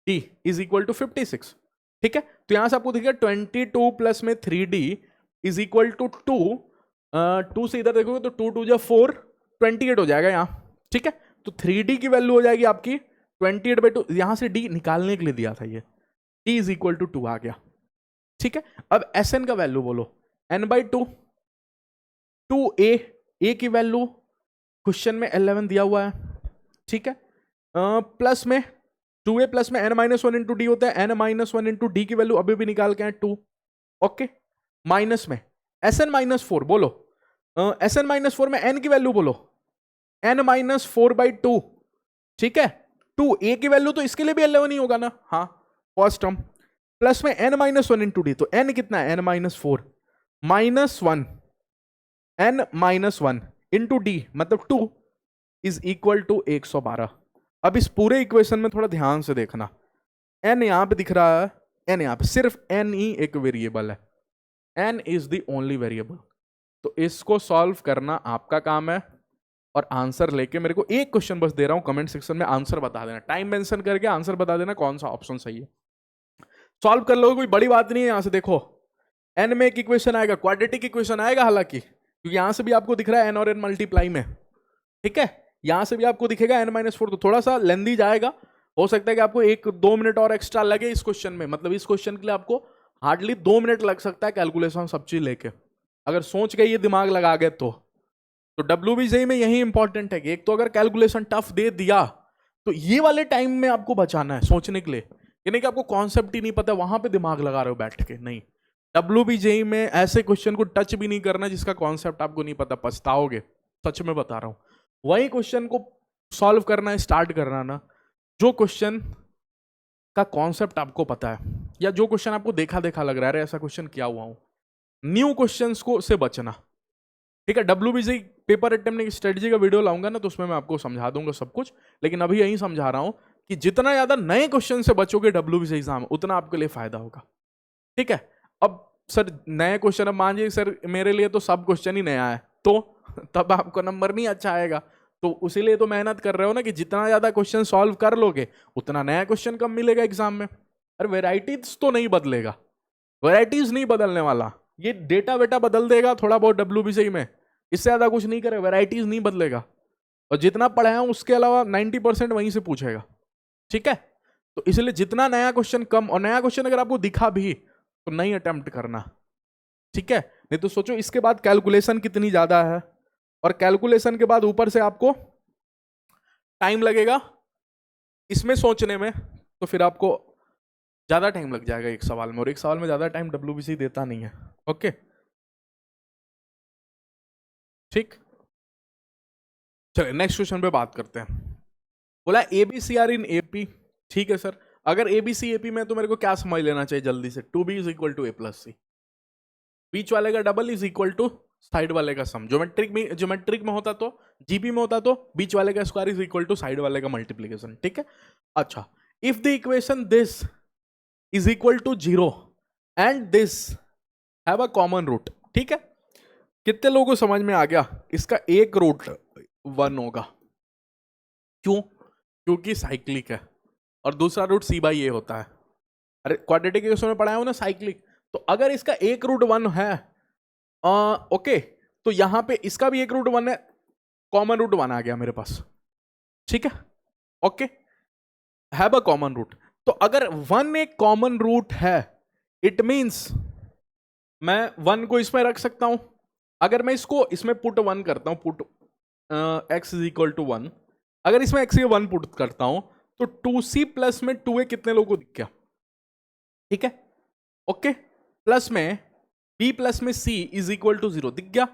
d इज इक्वल टू 56, ठीक है। तो यहां से आपको दिखेगा 22 प्लस में 3d इज इक्वल टू 2, 2 से इधर देखोगे तो 2 2 जा 4, 28 हो जाएगा यहाँ, ठीक है। तो 3d की वैल्यू हो जाएगी आपकी 28/2, यहां से d निकालने के लिए दिया था ये, d इज इक्वल टू 2 आ गया, ठीक है। अब Sn का वैल्यू बोलो, n/2, 2a की वैल्यू क्वेश्चन में 11 दिया हुआ है, ठीक है। प्लस में 2a प्लस में n-1 इंटू डी होता है, n-1 इंटू डी की वैल्यू अभी भी निकाल के 2, ओके। माइनस में Sn-4 बोलो, Sn-4 में n की वैल्यू बोलो, n-4/2, ठीक है। 2a की वैल्यू तो इसके लिए भी 11 ही होगा ना, हाँ फर्स्ट टर्म, प्लस में n-1 इंटू डी, तो n कितना है? n-4 -1 n-1 इंटू डी मतलब 2 इज इक्वल टू 112। अब इस पूरे इक्वेशन में थोड़ा ध्यान से देखना, n यहां पे दिख रहा है, n यहां पे, सिर्फ n ही एक वेरिएबल है, n is the only variable. तो इसको सॉल्व करना आपका काम है, और आंसर लेके मेरे को एक क्वेश्चन बस दे रहा हूं, कमेंट सेक्शन में आंसर बता देना, टाइम मेंशन करके आंसर बता देना कौन सा ऑप्शन सही है। सॉल्व कर लो, कोई बड़ी बात नहीं है। यहां से देखो एन में एक इक्वेशन आएगा, क्वाड्रेटिक इक्वेशन आएगा हालांकि, क्योंकि यहां से भी आपको दिख रहा है एन और एन मल्टीप्लाई में, ठीक है। यहां से भी आपको दिखेगा n-4, तो थोड़ा सा लेंदी जाएगा, हो सकता है कि आपको 1-2 मिनट और एक्स्ट्रा लगे इस क्वेश्चन में, मतलब इस क्वेश्चन के लिए आपको हार्डली 2 मिनट लग सकता है कैलकुलेशन सब चीज लेके, अगर सोच के ये दिमाग लगा गए तो WBJ में यही इंपॉर्टेंट है कि एक तो अगर कैलकुलेशन टफ दे दिया तो ये वाले टाइम में आपको बचाना है सोचने के लिए, ये नहीं कि आपको कॉन्सेप्ट ही नहीं पता वहां पे दिमाग लगा रहे हो बैठ के, नहीं। WBJ में ऐसे क्वेश्चन को टच भी नहीं करना जिसका कॉन्सेप्ट आपको नहीं पता, पछताओगे, सच में बता रहा हूं। वही क्वेश्चन को सॉल्व करना स्टार्ट करना ना, जो क्वेश्चन का कॉन्सेप्ट आपको पता है, या जो क्वेश्चन आपको देखा देखा लग रहा है ऐसा क्वेश्चन किया हुआ हूं, न्यू क्वेश्चंस को से बचना, ठीक है। WBJ पेपर अटेम्प्ट की स्ट्रेटजी का वीडियो लाऊंगा ना, तो उसमें मैं आपको समझा दूंगा सब कुछ, लेकिन अभी यही समझा रहा हूं कि जितना ज्यादा नए क्वेश्चन से बचोगे WBJ एग्जाम, उतना आपके लिए फायदा होगा, ठीक है। अब सर नए क्वेश्चन, अब मान लीजिए सर मेरे लिए तो सब क्वेश्चन ही नया है, तो तब आपको नंबर नहीं अच्छा आएगा, तो उसीलिए तो मेहनत कर रहे हो ना कि जितना ज्यादा क्वेश्चन सॉल्व कर लोगे उतना नया क्वेश्चन कम मिलेगा एग्जाम में। अरे वेराइटीज तो नहीं बदलेगा, वेराइटीज नहीं बदलने वाला, ये डेटा वेटा बदल देगा थोड़ा बहुत WBC में, इससे ज्यादा कुछ नहीं करे, वेराइटीज नहीं बदलेगा, और जितना पढ़ाया हूं उसके अलावा 90% वहीं से पूछेगा, ठीक है। तो इसलिए जितना नया क्वेश्चन कम, और नया क्वेश्चन अगर आपको दिखा भी तो नहीं अटेम्प्ट करना, ठीक है। नहीं तो सोचो इसके बाद कैलकुलेशन कितनी ज्यादा है, और कैलकुलेशन के बाद ऊपर से आपको टाइम लगेगा इसमें सोचने में, तो फिर आपको ज्यादा टाइम लग जाएगा एक सवाल में, और एक सवाल में ज्यादा टाइम WBC देता नहीं है, ओके, ठीक। चलिए नेक्स्ट क्वेश्चन पे बात करते हैं। बोला ABCR इन AP, ठीक है सर। अगर ABC AP में तो मेरे को क्या समझ लेना चाहिए जल्दी से, 2B is equal to A+C, बीच वाले का double is equal to side वाले का सम, ज्योमेट्रिक में होता तो, GP में होता तो बीच वाले का square is equal to side वाले का मल्टीप्लीकेशन, ठीक है। अच्छा, if the equation this is equal to 0 and this have a common root, ठीक है। कितने लोगों को समझ में आ गया, इसका एक रूट 1 होगा, क्यों? क्योंकि साइक्लिक है, और दूसरा रूट C/A होता है। अरे क्वाड्रेटिक इक्वेशन में पढ़ाया हूं ना साइक्लिक, तो अगर इसका एक रूट 1 है, ओके, तो यहां पे इसका भी एक रूट 1 है, कॉमन रूट 1 आ गया मेरे पास, ठीक है, okay, have a common root. तो अगर 1 एक कॉमन रूट है, इट मींस मैं 1 को इसमें रख सकता हूं। अगर मैं इसको इसमें पुट 1 करता हूं, put x is equal to 1, अगर इसमें x 1 पुट करता हूं तो 2C प्लस में 2A कितने लोगों को दिख गया, ठीक है, ओके, प्लस में B प्लस में C इज इक्वल टू 0 दिख गया,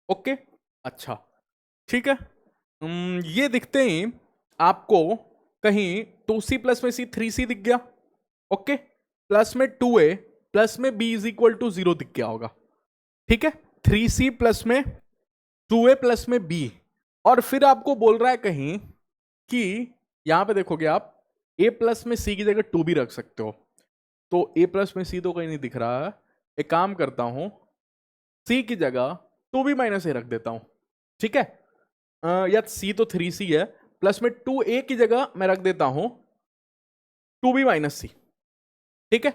ओके, अच्छा, ठीक है। ये दिखते ही आपको कहीं 2C प्लस में C 3C दिख गया, ओके, प्लस में 2A प्लस में B इज इक्वल टू 0 दिख गया होगा, ठीक है, 3C प्लस में 2A प्लस में B, और फिर आपको बोल रहा है कहीं कि यहां पे देखोगे आप A प्लस में C की जगह 2 भी रख सकते हो, तो A प्लस में C तो कहीं नहीं दिख रहा है, एक काम करता हूं C की जगह 2B माइनस A रख देता हूं, ठीक है, या C तो 3C है, प्लस में 2A की जगह मैं रख देता हूं 2B माइनस C, ठीक है,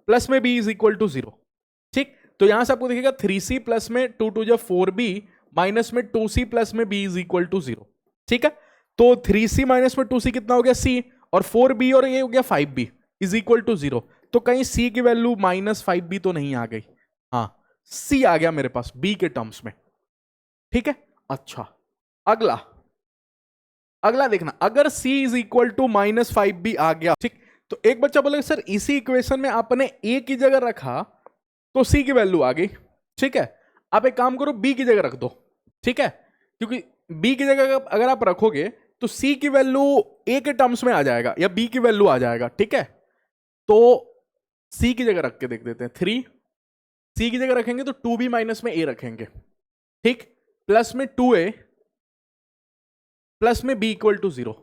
प्लस में B इज इक्वल टू 0, ठीक। तो यहां से आपको दिखेगा 3C प्लस में 2 2 4B माइनस में 2C प्लस में B इज इक्वल टू 0, ठीक है। तो 3C माइनस में 2C कितना हो गया C, और 4B और ये हो गया 5B इज इक्वल टू 0, तो कहीं C की वैल्यू -5B तो नहीं आ गई, हाँ C आ गया मेरे पास B के टर्म्स में, ठीक है। अच्छा, अगला देखना, अगर C is equal to -5B आ गया, ठीक, तो एक बच्चा बोलेगा सर इसी इक्वेशन में आपने A की जगह रखा तो C की वैल्यू आ गई, ठीक है। आप एक काम करो B की जगह रख दो, ठीक है, क्योंकि B की जगह अगर आप रखोगे तो C की वैल्यू A के टर्म्स में आ जाएगा या B की वैल्यू आ जाएगा, ठीक है। तो C की जगह रख के देख देते हैं, 3 C की जगह रखेंगे तो 2B माइनस में A रखेंगे, ठीक, प्लस में 2A प्लस में B इक्वल टू 0,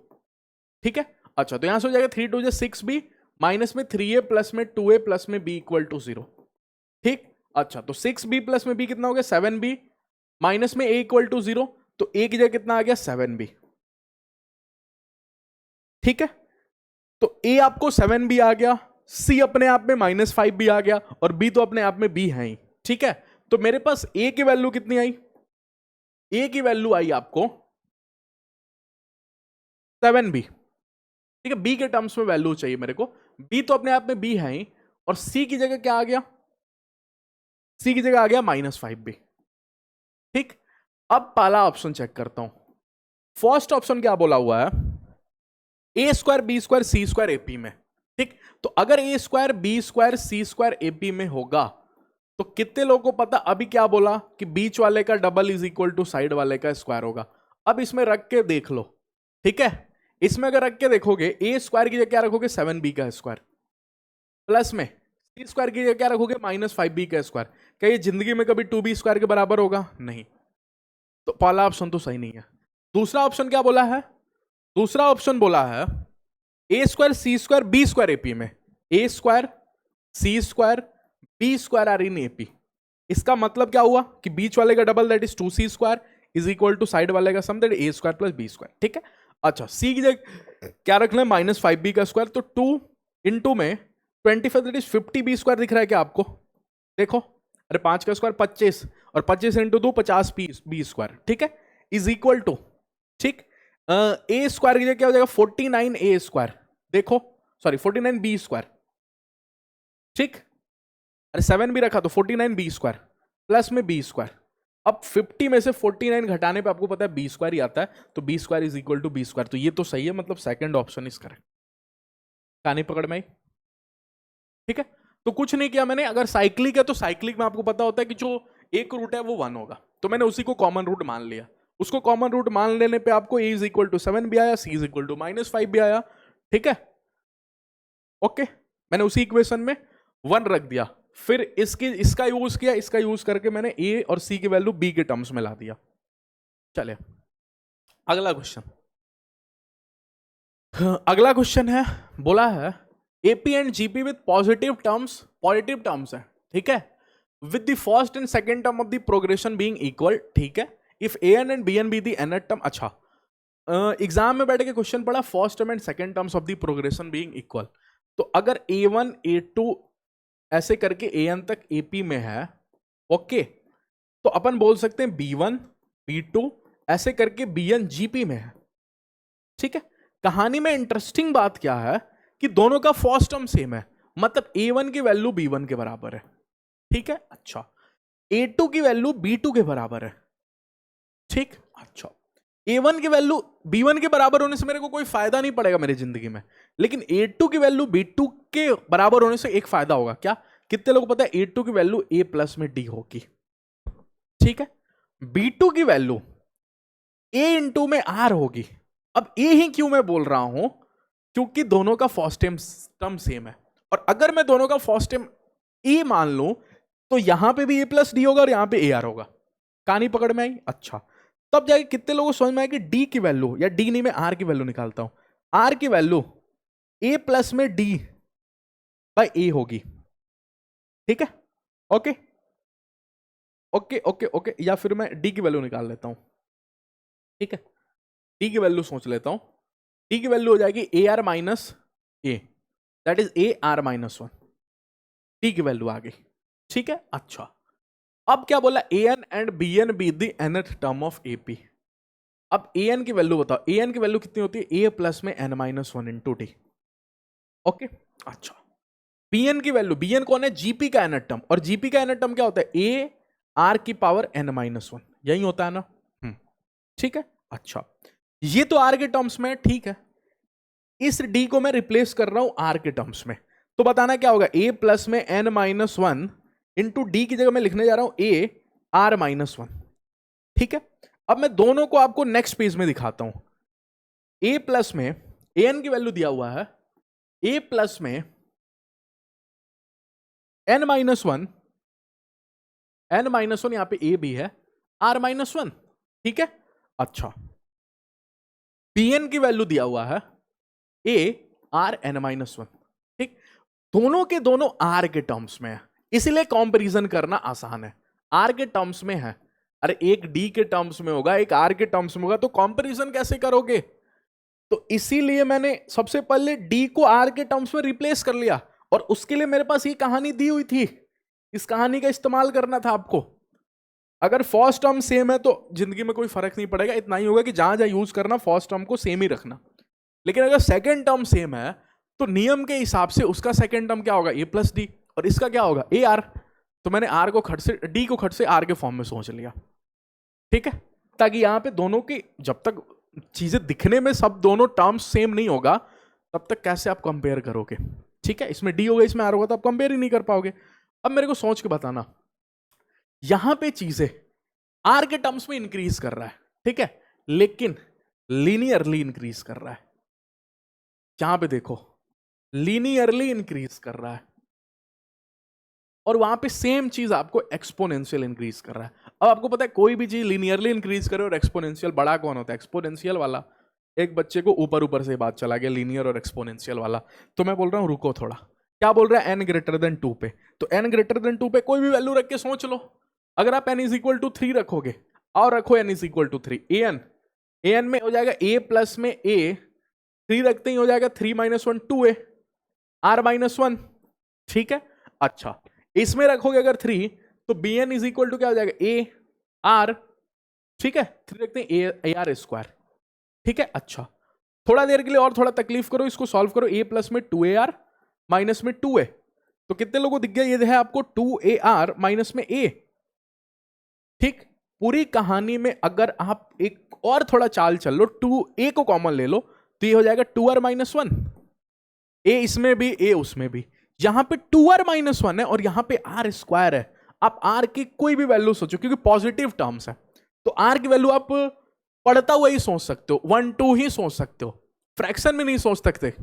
ठीक है। अच्छा, तो यहां से हो जाएगा 3 2 6B माइनस में 3A प्लस में 2A प्लस में B इक्वल टू 0, ठीक। अच्छा, तो 6B प्लस में B कितना हो गया 7B माइनस में A इक्वल टू 0, तो ए की जगह कितना आ गया 7b, ठीक है। तो ए आपको 7b आ गया, सी अपने आप में -5b आ गया, और बी तो अपने आप में b है ही, ठीक है। तो मेरे पास ए की वैल्यू कितनी आई, ए की वैल्यू आई आपको 7b, ठीक है। बी के टर्म्स में वैल्यू चाहिए मेरे को, बी तो अपने आप में b है ही, और सी की जगह क्या आ गया, सी की जगह आ गया -5b, ठीक। अब पहला ऑप्शन चेक करता हूं। फर्स्ट ऑप्शन क्या बोला हुआ है, A square B square C square AP में, ठीक। तो अगर ए square B square C square AP में होगा तो कितने लोगों को पता, अभी क्या बोला कि बीच वाले का double is equal to side वाले का स्क्वायर होगा। अब इसमें रख के देख लो, ठीक है। इसमें अगर रख के देखोगे, ए स्क्वायर की जगह क्या रखोगे 7b का स्क्वायर, प्लस में सी स्क्वायर की जगह क्या रखोगे -5b का स्क्वायर। क्या ये जिंदगी में कभी 2b स्क्वायर के बराबर होगा, नहीं। तो पहला ऑप्शन तो सही नहीं है। दूसरा ऑप्शन क्या बोला है, दूसरा ऑप्शन बोला है A square C square B square AP में, A square C square B square are in AP. इसका मतलब क्या हुआ कि बीच वाले का double that is 2c square is equal to side वाले का sum that A square plus B square, ठीक है। अच्छा, सी की जगह क्या रखना है -5b का स्क्वायर, तो 2 इंटू में 25 दैट इज 50b स्क्वायर दिख रहा है क्या आपको, देखो, अरे 5 का स्क्वायर 25, और 25 इंटू 2 50 बी स्क्वायर, ठीक है, इज इक्वल टू, ठीक, ए स्क्वायर की जगह क्या हो जाएगा 49a स्क्वायर, देखो सॉरी 49b स्क्वायर, ठीक। अरे 7 भी रखा तो 49b स्क्वायर प्लस में b स्क्वायर। अब 50 में से 49 घटाने पे आपको पता है b स्क्वायर ही आता है, तो b square is equal to b square. तो ये तो सही है, मतलब सेकंड ऑप्शन इज करेक्ट। कहानी पकड़ में आई, ठीक है। तो कुछ नहीं किया मैंने, अगर साइक्लिक है तो साइक्लिक में आपको पता होता है कि जो एक रूट है वो 1 होगा, तो मैंने उसी को कॉमन रूट मान लिया। उसको कॉमन रूट मान लेने पे आपको a इज इक्वल टू 7 भी आया, c इज इक्वल टू -5 भी आया, ठीक है। ओके, मैंने उसी इक्वेशन में 1 रख दिया, फिर इसका यूज किया, इसका यूज करके मैंने a और c की वैल्यू b के टर्म्स में ला दिया। चले अगला क्वेश्चन। अगला क्वेश्चन है, बोला है AP and GP with positive terms है, ठीक है, with the first and second term of the progression being equal, ठीक है, if an and bn be the nth term. अच्छा, एग्जाम में बैठ के क्वेश्चन पढ़ा first term and second terms of the progression being equal. तो अगर a1 a2 ऐसे करके an तक AP में है, ओके, तो अपन बोल सकते हैं b1 b2 ऐसे करके bn gp में है, ठीक है। कहानी में इंटरेस्टिंग बात क्या है कि दोनों का फर्स्ट टर्म सेम है, मतलब a1 की वैल्यू b1 के बराबर है, ठीक है। अच्छा, a2 की वैल्यू b2 के बराबर है, ठीक। अच्छा, a1 की वैल्यू b1 के बराबर होने से मेरे को कोई फायदा नहीं पड़ेगा मेरी जिंदगी में, लेकिन a2 की वैल्यू b2 के बराबर होने से एक फायदा होगा। क्या, कितने लोगों को पता है a2 की वैल्यू a प्लस में d होगी, ठीक है। b2 की वैल्यू a इंटू में r होगी। अब a ही क्यों मैं बोल रहा हूं, क्योंकि दोनों का फर्स्ट टर्म सेम है, और अगर मैं दोनों का फर्स्ट टर्म a मान लूं तो यहां पे भी a प्लस डी होगा और यहां पे ar होगा। कहानी पकड़ में आई। अच्छा, तब जाके कितने लोगों को समझ में आया कि d की वैल्यू, या d नहीं मैं r की वैल्यू निकालता हूं, r की वैल्यू a प्लस में d बाय a होगी, ठीक है। ओके ओके ओके ओके, या फिर मैं d की वैल्यू निकाल लेता हूं, ठीक है, d की वैल्यू सोच लेता हूं, d की वैल्यू हो जाएगी ar minus A, that is ar minus 1, d की वैल्यू आ गई, ठीक है। अच्छा, अब क्या बोला, an and bn be the nth term of ap। अब an की वैल्यू बताओ, an की वैल्यू कितनी होती है, a प्लस में n minus 1 into D, okay. अच्छा, bn की वैल्यू, bn कौन है, gp का nth टर्म, और gp का nth टर्म क्या होता है, a r की पावर n माइनस 1, यही होता है ना, ठीक है। अच्छा, ये तो r के टर्म्स में, ठीक है, इस d को मैं रिप्लेस कर रहा हूं r के टर्म्स में, तो बताना क्या होगा, a प्लस में n माइनस 1 इंटू डी की जगह मैं लिखने जा रहा हूं a r माइनस 1, ठीक है। अब मैं दोनों को आपको नेक्स्ट पेज में दिखाता हूं। a प्लस में an की वैल्यू दिया हुआ है, a प्लस में n माइनस 1, यहां पे a भी है, r माइनस 1, ठीक है। अच्छा, bn की वैल्यू दिया हुआ है a r n माइनस 1, ठीक। दोनों के दोनों r के टर्म्स में है, इसलिए कंपैरिजन करना आसान है, r के टर्म्स में है। अरे एक डी के टर्म्स में होगा, एक आर के टर्म्स में होगा, तो कंपैरिजन कैसे करोगे? तो इसीलिए मैंने सबसे पहले डी को आर के टर्म्स में रिप्लेस कर लिया, और उसके लिए मेरे पास ये कहानी दी हुई थी, इस कहानी का इस्तेमाल करना था आपको। अगर फर्स्ट टर्म सेम है तो जिंदगी में कोई फर्क नहीं पड़ेगा, इतना ही होगा कि जहां जहां यूज करना फर्स्ट टर्म को सेम ही रखना। लेकिन अगर सेकेंड टर्म सेम है तो नियम के हिसाब से उसका सेकेंड टर्म क्या होगा, ए प्लस डी, और इसका क्या होगा, ए आर। तो मैंने आर को खट से डी को खट से आर के फॉर्म में सोच लिया, ठीक है, ताकि यहां पे दोनों की जब तक चीजें दिखने में सब दोनों टर्म्स सेम नहीं होगा तब तक कैसे आप कंपेयर करोगे, ठीक है। इसमें डी होगा इसमें आर होगा तो आप कंपेयर ही नहीं कर पाओगे। अब मेरे को सोच के बताना, यहां पे चीजें आर के टर्म्स में इंक्रीज कर रहा है, ठीक है, लेकिन लीनियरली इंक्रीज कर रहा है। यहां पे देखो लीनियरली इंक्रीज कर रहा है, और वहां पे सेम चीज आपको एक्सपोनेंशियल इंक्रीज कर रहा है। अब आपको पता है कोई भी चीज लीनियरली इंक्रीज करे और एक्सपोनेंशियल बड़ा कौन होता है, एक्सपोनेंशियल वाला। एक बच्चे को ऊपर ऊपर से बात चला गया लीनियर और एक्सपोनेंशियल वाला, तो मैं बोल रहा हूं रुको थोड़ा, क्या बोल रहा है, n ग्रेटर देन 2 पे, तो n ग्रेटर देन 2 पे कोई भी वैल्यू रख के सोच लो। अगर आप n इज इक्वल टू 3 रखोगे और रखो n is equal to 3, an में हो जाएगा a प्लस में a, 3 रखते ही हो जाएगा 3 माइनस 1 2a, r माइनस 1, ठीक है। अच्छा इसमें रखोगे अगर 3 तो bn इज इक्वल टू क्या हो जाएगा, a r, ठीक है, 3 रखते हैं a आर स्क्वायर, ठीक है। अच्छा थोड़ा देर के लिए और थोड़ा तकलीफ करो, इसको सॉल्व करो, a प्लस में 2ar माइनस में 2a, तो कितने लोगों को दिख गया, ये है आपको 2ar माइनस में a, ठीक। पूरी कहानी में अगर आप एक और थोड़ा चाल चल लो, 2a को कॉमन ले लो तो ये हो जाएगा 2r माइनस 1, a इसमें भी a उसमें भी, यहां पे 2r माइनस 1 है और यहां पे r स्क्वायर है। आप r की कोई भी वैल्यू सोचो, क्योंकि पॉजिटिव टर्म्स है तो r की वैल्यू आप पढ़ता हुआ ही सोच सकते हो, 1 2 ही सोच सकते हो, फ्रैक्शन में नहीं सोच सकते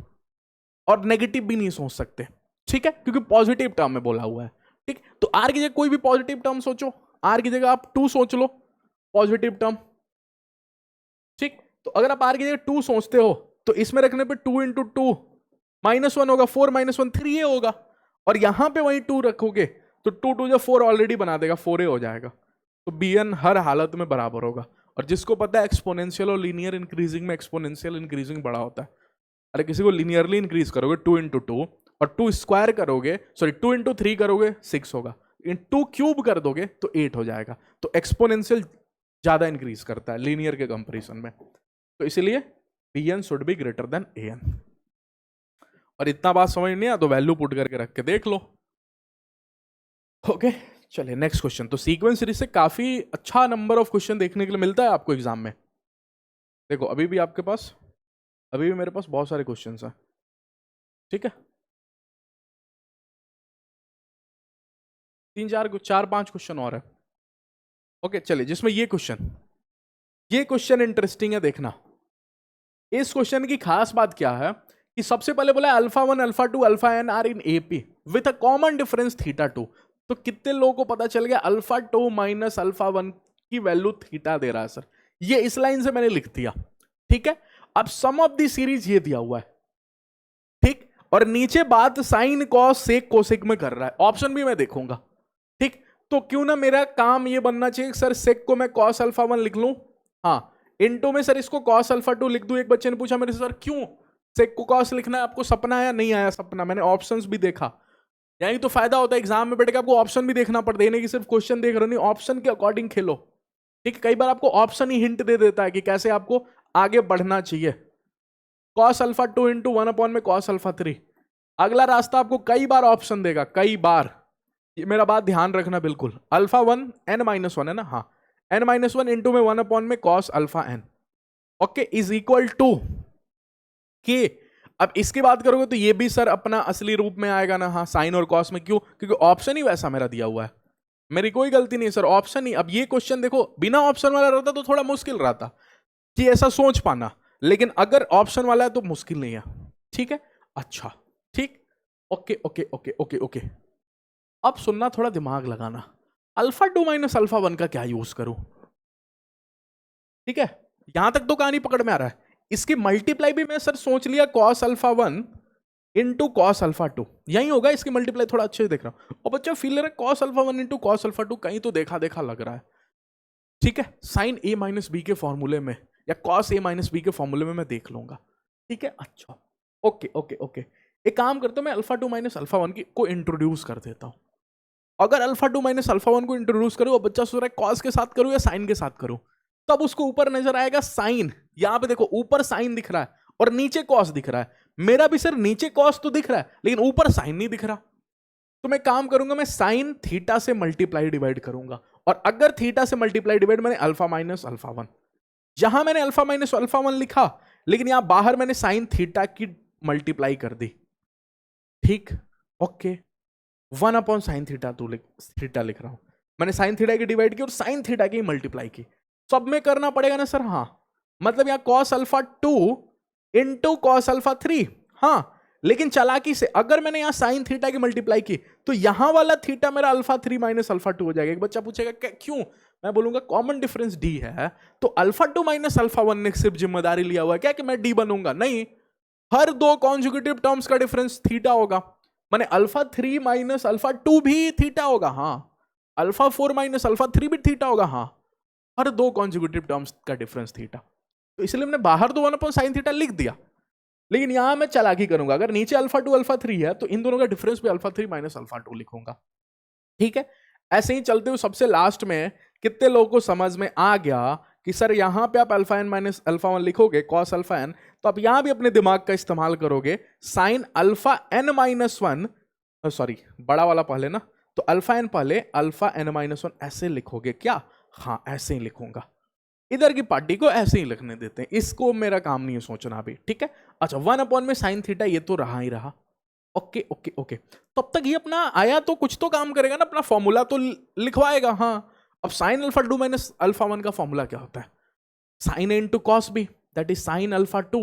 और नेगेटिव भी नहीं सोच सकते, ठीक है, क्योंकि पॉजिटिव टर्म में बोला हुआ है, ठीक। तो r की जगह कोई भी पॉजिटिव टर्म सोचो, r की जगह आप 2 सोच लो पॉजिटिव टर्म, ठीक। तो अगर आप r की जगह 2 सोचते हो तो इसमें रखने पे 2 इंटू 2 माइनस 1 होगा, 4 माइनस 1 3a होगा, और यहां पे वही 2 रखोगे तो 2 2 जो 4 ऑलरेडी बना देगा, 4a हो जाएगा। तो bn हर हालत में बराबर होगा, और जिसको पता है एक्सपोनेंशियल और लीनियर इंक्रीजिंग में एक्सपोनेंशियल इंक्रीजिंग बड़ा होता है। अरे किसी को लीनियरली इंक्रीज करोगे 2 इंटू 2 और 2 स्क्वायर करोगे, सॉरी 2 इंटू 3 करोगे 6 होगा, इन 2 क्यूब कर दोगे तो 8 हो जाएगा। तो एक्सपोनेंशियल ज्यादा इंक्रीज करता है लीनियर के कंपेरिजन में, तो इसीलिए bn should be greater than an। और इतना बात समझ नहीं आया तो वैल्यू पुट करके रख के देख लो, ओके। चलिए नेक्स्ट क्वेश्चन। तो सीक्वेंस सीरीज से काफी अच्छा नंबर ऑफ क्वेश्चन देखने के लिए मिलता है आपको एग्जाम में। देखो अभी भी आपके पास, अभी भी मेरे पास बहुत सारे क्वेश्चंस हैं, ठीक है, 3 4 5 क्वेश्चन और है, ओके। चलिए जिसमें ये क्वेश्चन इंटरेस्टिंग है, देखना। इस क्वेश्चन की खास बात क्या है कि सबसे पहले बोला alpha 1 alpha 2 alpha n are in AP with a common difference theta 2। तो कितने लोगों को पता चल गया अल्फा 2 माइनस अल्फा 1 की वैल्यू थीटा दे रहा है सर, ये इस लाइन से मैंने लिख दिया, ठीक है। अब सम ऑफ द सीरीज ये दिया हुआ है, ठीक, और नीचे बात साइन कॉस सेक कोसेक में कर रहा है, ऑप्शन भी मैं देखूंगा, ठीक। तो क्यों ना मेरा काम ये बनना चाहिए सर सेक को मैं कॉस अल्फा 1 लिख लूं, हाँ, इनटू में सर इसको कॉस अल्फा 2 लिख दूं। एक बच्चे ने पूछा मेरे से सर क्यों सेक को कॉस लिखना है, आपको सपना आया, नहीं आया सपना, मैंने ऑप्शंस भी देखा, यानी तो फायदा होता है एग्जाम में बैठ के आपको ऑप्शन भी देखना पड़ता है, नहीं कि सिर्फ क्वेश्चन देख रहे हो, नहीं ऑप्शन के अकॉर्डिंग खेलो, ठीक। कई बार आपको ऑप्शन ही हिंट दे देता है कि कैसे आपको आगे बढ़ना चाहिए। कॉस अल्फा 2 इंटू 1 अपॉन में कॉस अल्फा 3, अगला रास्ता आपको कई बार ऑप्शन देगा, कई बार, ये मेरा बात ध्यान रखना बिल्कुल। अल्फा 1 n माइनस 1 है ना, हाँ, n माइनस 1 इंटू में 1 अपॉन में cos alpha n, okay, is equal to K. अब इसकी बात करोगे तो ये भी सर अपना असली रूप में आएगा ना, हाँ, साइन और कॉस में, क्यों, क्योंकि ऑप्शन ही वैसा मेरा दिया हुआ है, मेरी कोई गलती नहीं सर, ऑप्शन ही। अब ये क्वेश्चन देखो बिना ऑप्शन वाला रहता तो थोड़ा मुश्किल रहता कि ऐसा सोच पाना, लेकिन अगर ऑप्शन वाला है तो मुश्किल नहीं है, ठीक है। अच्छा ठीक, okay okay okay okay okay. अब सुनना, थोड़ा दिमाग लगाना, अल्फा 2 माइनस अल्फा 1 का क्या यूज करूं, ठीक है, यहां तक तो कहानी पकड़ में आ रहा है। इसकी मल्टीप्लाई भी मैं सर सोच लिया cos alpha 1 into cos alpha 2, यही होगा इसकी मल्टीप्लाई, थोड़ा अच्छे से देख रहा हूं। और बच्चा फील रहा है cos alpha 1 into cos alpha 2 कहीं तो देखा देखा लग रहा है, ठीक है, साइन ए माइनस बी के फॉर्मूले में या कॉस ए माइनस बी के फॉर्मूले में मैं देख लूंगा। ठीक है, अच्छा ओके ओके ओके, एक काम करता हूं, मैं alpha two minus alpha one को इंट्रोड्यूस कर देता हूं। अगर alpha two minus alpha one को इंट्रोड्यूस करूं और बच्चा सोच रहा है कॉस के साथ करूं या साइन के साथ करूं, तब उसको ऊपर नजर आएगा साइन। यहां पे देखो ऊपर साइन दिख रहा है और नीचे कॉस दिख रहा है। मेरा भी सर नीचे कॉस तो दिख रहा है लेकिन ऊपर साइन नहीं दिख रहा। तो मैं काम करूंगा, मैं साइन थीटा से मल्टीप्लाई डिवाइड करूंगा, और अगर थीटा से मल्टीप्लाई डिवाइड मैंने अल्फा माइनस अल्फा वन, यहां मैंने अल्फा माइनस अल्फा वन लिखा लेकिन यहां बाहर मैंने साइन थीटा की मल्टीप्लाई कर दी। ठीक, okay, one upon sine theta theta लिख रहा हूं, मैंने साइन थीटा की डिवाइड की और साइन थीटा की मल्टीप्लाई की। सब में करना पड़ेगा ना सर? हाँ, मतलब यहां cos alpha two into cos alpha three. हाँ, लेकिन चालाकी से अगर मैंने यहां साइन थीटा की मल्टीप्लाई की तो यहां वाला थीटा मेरा alpha three minus alpha two हो जाएगा। एक बच्चा पूछेगा क्यों, मैं बोलूंगा कॉमन डिफरेंस डी है, तो alpha two minus alpha one ने सिर्फ जिम्मेदारी लिया हुआ है क्या कि मैं डी बनूंगा? नहीं, हर दो कॉन्जुगेटिव टर्म्स का डिफरेंस थीटा होगा। माने alpha three minus alpha two भी थीटा होगा। हाँ, alpha four minus alpha three भी थीटा होगा। हाँ, हर दो कॉन्जुगेटिव टर्म्स का डिफरेंस थीटा। तो इसलिए मैंने बाहर दो वन अपॉन साइन थीटा लिख दिया, लेकिन यहां मैं चालाकी करूंगा, अगर नीचे अल्फा टू अल्फा थ्री है तो इन दोनों का डिफरेंस भी alpha three minus alpha two लिखूंगा। ठीक है, ऐसे ही चलते हुए सबसे लास्ट में कितने लोगों को समझ में आ गया कि सर यहां पे आप alpha N minus alpha one लिखोगे कॉस अल्फा एन, तो आप यहां भी अपने दिमाग का इस्तेमाल करोगे। Sine alpha N minus one, sorry बड़ा वाला पहले ना, तो अल्फा एन पहले, अल्फा एन माइनस वन ऐसे लिखोगे क्या? हाँ, ऐसे ही लिखूंगा। इधर की पार्टी को ऐसे ही लिखने देते हैं, इसको मेरा काम नहीं है सोचना भी। ठीक है, अच्छा, वन अपॉन में साइन थीटा ये तो रहा ही रहा। ओके ओके ओके, तब तक ये अपना आया तो कुछ तो काम करेगा ना, अपना फॉर्मूला तो लिखवाएगा। हाँ, अब sine alpha two minus alpha one का फॉर्मूला क्या होता है? Sine A into cos B, that is sine alpha two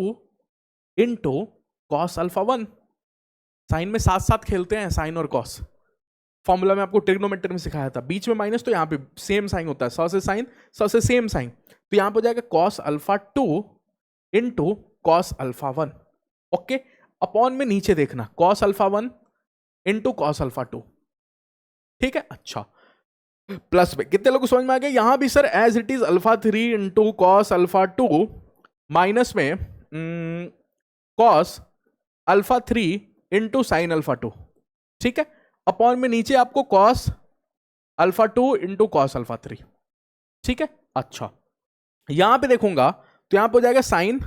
into cos alpha one. Sine में साथ साथ खेलते हैं साइन और कॉस, फॉर्मूला में आपको ट्रिग्नोमेट्री में सिखाया था। बीच में माइनस तो यहाँ पे सेम साइन होता है, सौ से साइन, सौ से सेम साइन, तो यहां पर हो जाएगा cos alpha two into cos alpha one. Okay, upon में नीचे देखना, cos alpha one into cos alpha two. ठीक है, अच्छा, प्लस में कितने लोग समझ में आ गए? यहां भी sir as it is alpha three into cos alpha two, minus में cos alpha three into sine alpha two. ठीक है, अपॉन में नीचे आपको cos alpha two into cos alpha three. ठीक है, अच्छा, यहां पे देखूंगा तो यहां पर हो जाएगा sine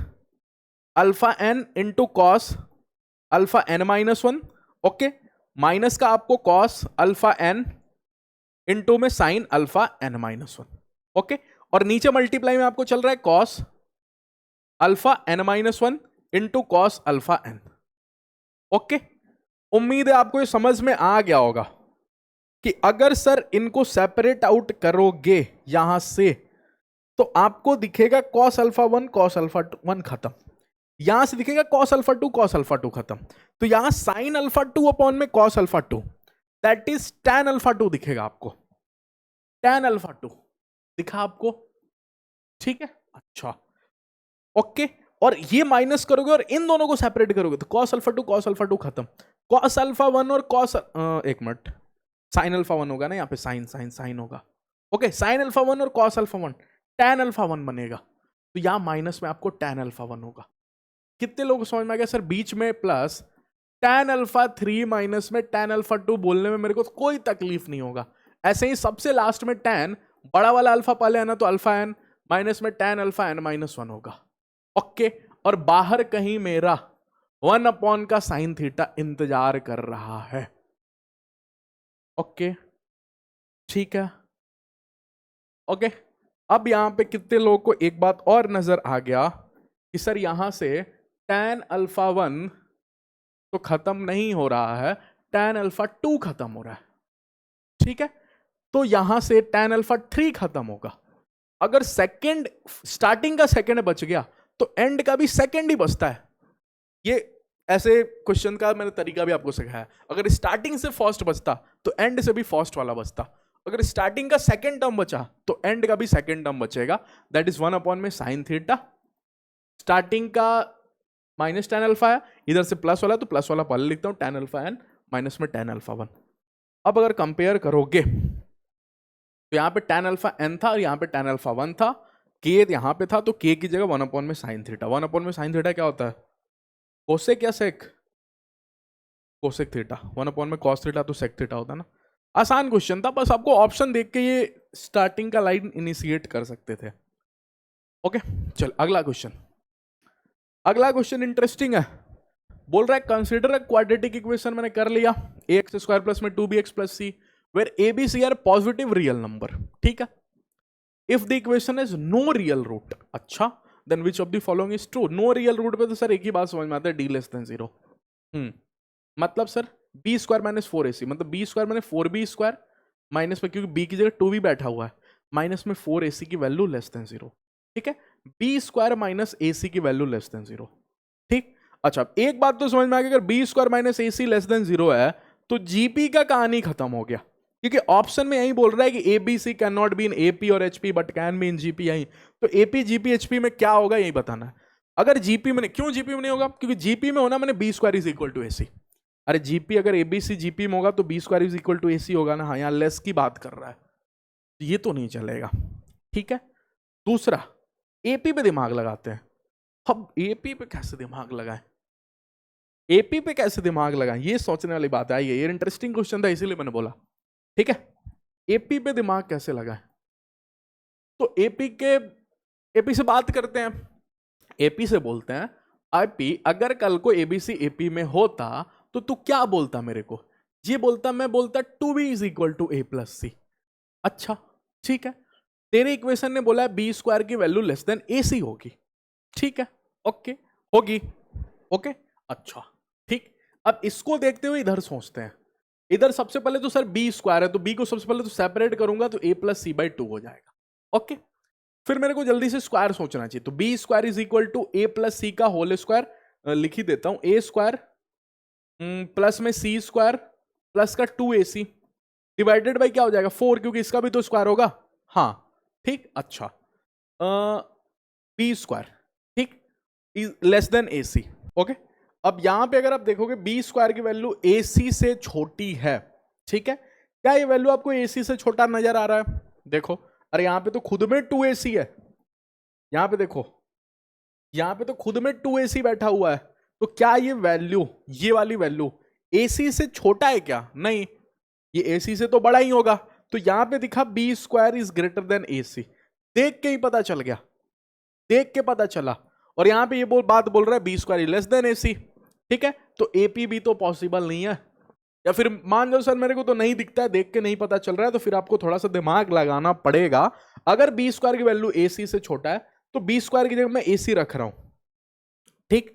alpha N into cos alpha N minus one. Okay, minus का आपको कॉस अल्फा एन इंटू में sine alpha N minus one. Okay, और नीचे मल्टीप्लाई में आपको चल रहा है cos alpha N minus one into cos alpha N. Okay, उम्मीद है आपको ये समझ में आ गया होगा कि अगर सर इनको सेपरेट आउट करोगे यहां से तो आपको दिखेगा कॉस अल्फा वन वन खत्म, यहां से दिखेगा कॉस अल्फा टू खत्म, तो यहां साइन अल्फा टू अपॉन में cos alpha to, that is tan alpha two दिखेगा आपको, टैन अल्फा टू दिखा आपको। ठीक है, अच्छा, ओके, और ये माइनस करोगे और इन दोनों को सेपरेट करोगे तो कॉस अल्फा टू खत्म, कॉस अल्फा वन और कॉस एक मिनट, साइन अल्फा वन होगा ना यहाँ पे, साइन साइन साइन होगा। ओके, साइन अल्फा वन और cos alpha one, tan alpha one बनेगा, तो यहां माइनस में आपको टैन अल्फा वन होगा। कितने लोग समझ में आ गया सर? बीच में plus tan alpha three minus में टैन अल्फा टू बोलने में मेरे को कोई तकलीफ नहीं होगा। ऐसे ही सबसे लास्ट में टैन, बड़ा वाला अल्फा पहले है ना, तो अल्फा एन माइनस में tan alpha N minus one होगा। ओके, और बाहर कहीं मेरा वन अपॉन का साइन थीटा इंतजार कर रहा है। ओके, ठीक है, ओके, अब यहां पे कितने लोगों को एक बात और नजर आ गया कि सर यहां से टैन अल्फा वन तो खत्म नहीं हो रहा है, टैन अल्फा टू खत्म हो रहा है। ठीक है, तो यहां से टैन अल्फा थ्री खत्म होगा। अगर सेकंड, स्टार्टिंग का सेकंड बच गया तो एंड का भी सेकंड ही बचता है। ये ऐसे क्वेश्चन का मैंने तरीका भी आपको सिखाया, अगर स्टार्टिंग से फर्स्ट बचता तो एंड से भी फर्स्ट वाला बचता, अगर स्टार्टिंग का सेकंड टर्म बचा तो एंड का भी सेकंड टर्म बचेगा, दैट इज वन अपॉन में साइन थीटा। स्टार्टिंग का माइनस टैन अल्फा है, इधर से प्लस वाला तो प्लस वाला पहले लिखता हूं, टैन अल्फा एन माइनस में टैन अल्फा वन। अब अगर कंपेयर करोगे तो यहाँ पे tan अल्फा n था और यहाँ पे tan अल्फा 1 था, k यहाँ पे था, तो k की जगह 1 अपॉन में साइन थीटा। 1 अपॉन में साइन थीटा क्या होता है? कोसेक या सेक? Cosec theta. 1 अपॉन में कॉस थीटा तो सेक थीटा होता है ना। आसान क्वेश्चन था, बस आपको ऑप्शन देख के ये स्टार्टिंग का लाइन इनिशिएट कर सकते थे। ओके चल अगला क्वेश्चन। अगला क्वेश्चन इंटरेस्टिंग है, बोल रहा है कंसीडर अ क्वाड्रेटिक इक्वेशन, मैंने कर लिया, ax स्क्वायर प्लस में 2bx plus C where a b c are positive real number, ठीक है। If the equation is no real root, अच्छा, then which of the following is true. No real root पे तो sir एक ही बात समझ में आता है, d लेस देन 0। मतलब sir b square minus 4ac, मतलब b स्क्वायर मैंने 4b स्क्वायर माइनस में, क्योंकि b की जगह 2b बैठा हुआ है, माइनस में 4ac की वैल्यू लेस देन 0, ठीक है। b स्क्वायर माइनस ac की वैल्यू लेस देन 0, ठीक। अच्छा एक बात तो समझ में आ गई, अगर B square minus A C less than 0 है तो जीपी का कहानी खत्म हो गया, क्योंकि ऑप्शन में यही बोल रहा है कि A B C can not be in AP और HP but can be in GP. यही तो एपी जीपी एचपी में क्या होगा यही बताना है। अगर जीपी में, क्यों जीपी में नहीं होगा? क्योंकि जीपी में होना मैंने B square is equal to A C. अरे जीपी अगर एबीसी जीपी में होगा तो B square is equal to A C होगा ना। हाँ यहाँ लेस की बात कर रहा है, ये तो नहीं चलेगा, ठीक है। दूसरा एपी पे दिमाग लगाते हैं। अब एपी पे कैसे दिमाग लगाएं, एपी पे कैसे दिमाग लगाएं, ये सोचने वाली बात है। ये इंटरेस्टिंग क्वेश्चन था इसीलिए मैंने बोला, ठीक है। एपी पे दिमाग कैसे लगाएं, तो एपी से बात करते हैं। एपी से बोलते हैं आईपी, अगर कल को एबीसी एपी में होता तो तू क्या बोलता मेरे को? ये बोलता, मैं बोलता 2b is equal to A plus C. अच्छा ठीक है, तेरे इक्वेशन ने बोला है बी स्क्वायर की value less than A C होगी, ठीक है, ओके होगी, ओके अच्छा ठीक। अब इसको देखते हुए इधर सोचते हैं, इधर सबसे पहले तो सर बी स्क्वायर है, तो बी को सबसे पहले तो सेपरेट करूंगा तो ए प्लस सी बाई 2 हो जाएगा, ओके। फिर मेरे को जल्दी से स्क्वायर सोचना चाहिए, तो B square is equal to A plus C का होल स्क्वायर लिख ही देता हूं, ए स्क्वायर प्लस में सी स्क्वायर प्लस का 2ac डिवाइडेड बाई क्या हो जाएगा 4, क्योंकि इसका भी तो स्क्वायर होगा, हाँ ठीक। अच्छा बी स्क्वायर ठीक is less than A C, okay. अब यहां पे अगर आप देखोगे बी स्क्वायर की वैल्यू ए सी से छोटी है, ठीक है। क्या ये वैल्यू आपको ए सी से छोटा नजर आ रहा है? देखो, अरे यहां पे तो खुद में 2ac है, यहां पे देखो, यहां पे तो खुद में 2ac बैठा हुआ है, तो क्या ये वैल्यू, ये वाली वैल्यू ac से छोटा है क्या? नहीं, ये ac से तो बड़ा ही होगा। तो यहां पे दिखा B square is greater than ac, देख के ही पता चल गया, देख के पता चला। और यहां पे ये बात बोल रहा है B square is less than ac, ठीक है। तो एपी भी तो पॉसिबल नहीं है, या फिर मान लो सर मेरे को तो नहीं दिखता है, देख के नहीं पता चल रहा है, तो फिर आपको थोड़ा सा दिमाग लगाना पड़ेगा। अगर बी स्क्वायर की वैल्यू ac से छोटा है तो बी स्क्वायर की जगह मैं ac रख रहा हूं, ठीक।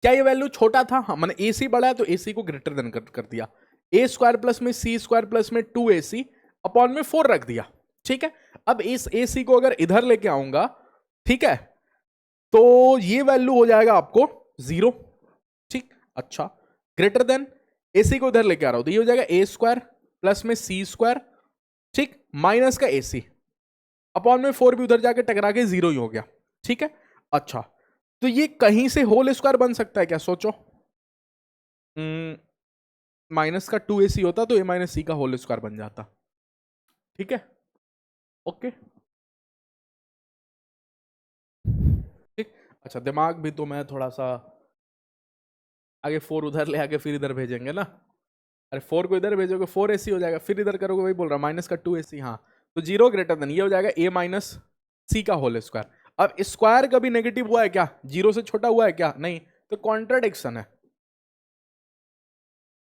क्या ये वैल्यू छोटा था? हाँ, मैंने ac बड़ा है तो ac को ग्रेटर देन कर दिया, ए स्क्वायर प्लस में सी स्क्वायर प्लस में 2ac अपॉन में 4 रख दिया, ठीक है। अब इस ac को अगर इधर लेके आऊंगा, ठीक है, तो ये वैल्यू हो जाएगा आपको 0, ठीक। अच्छा ग्रेटर देन ac को इधर लेके आ रहा हूं तो ये हो जाएगा ए स्क्वायर प्लस में सी स्क्वायर, ठीक, माइनस का ac अपॉन में 4 भी उधर जाके टकरा के 0 ही हो गया, ठीक है। अच्छा तो ये कहीं से होल स्क्वायर बन सकता है क्या? सोचो, माइनस का 2ac होता तो a माइनस सी का होल स्क्वायर बन जाता, ठीक है, ओके ठीक। अच्छा दिमाग भी तो मैं थोड़ा सा आगे 4 उधर ले आके फिर इधर भेजेंगे ना, अरे 4 को इधर भेजोगे 4ac हो जाएगा, फिर इधर करोगे वही बोल रहा माइनस का 2ac, हाँ तो 0 ग्रेटर देन ये हो जाएगा a माइनस सी का होल स्क्वायर। अब स्क्वायर कभी नेगेटिव हुआ है क्या? 0 से छोटा हुआ है क्या? नहीं, तो कॉन्ट्राडिक्शन है,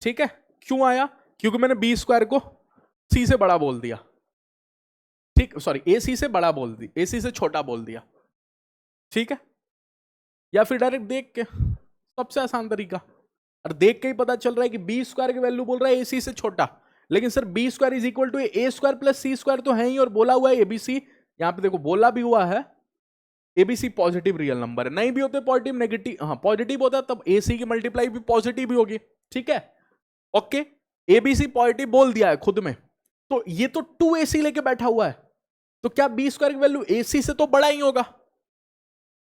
ठीक है। क्यों आया? क्योंकि मैंने बी स्क्वायर को सी से बड़ा बोल दिया, ठीक, सॉरी ए सी से बड़ा बोल दिया, ए सी से छोटा बोल दिया, ठीक है। या फिर डायरेक्ट देख के, सबसे आसान तरीका, और देख के ही पता चल रहा है कि बी स्क्वायर की वैल्यू बोल रहा है ए सी से छोटा, लेकिन sir B square is equal to A square plus C square तो है ही, और बोला हुआ है एबीसी, यहां पे देखो बोला भी हुआ है एबीसी पॉजिटिव रियल नंबर है। नहीं भी होते पॉजिटिव नेगेटिव, हाँ पॉजिटिव होता तब एसी की मल्टीप्लाई भी पॉजिटिव भी होगी, ठीक है, ओके। एबीसी पॉजिटिव बोल दिया है खुद में, तो ये तो 2ac लेके बैठा हुआ है, तो क्या बी स्क्वायर की वैल्यू ac से तो बड़ा ही होगा,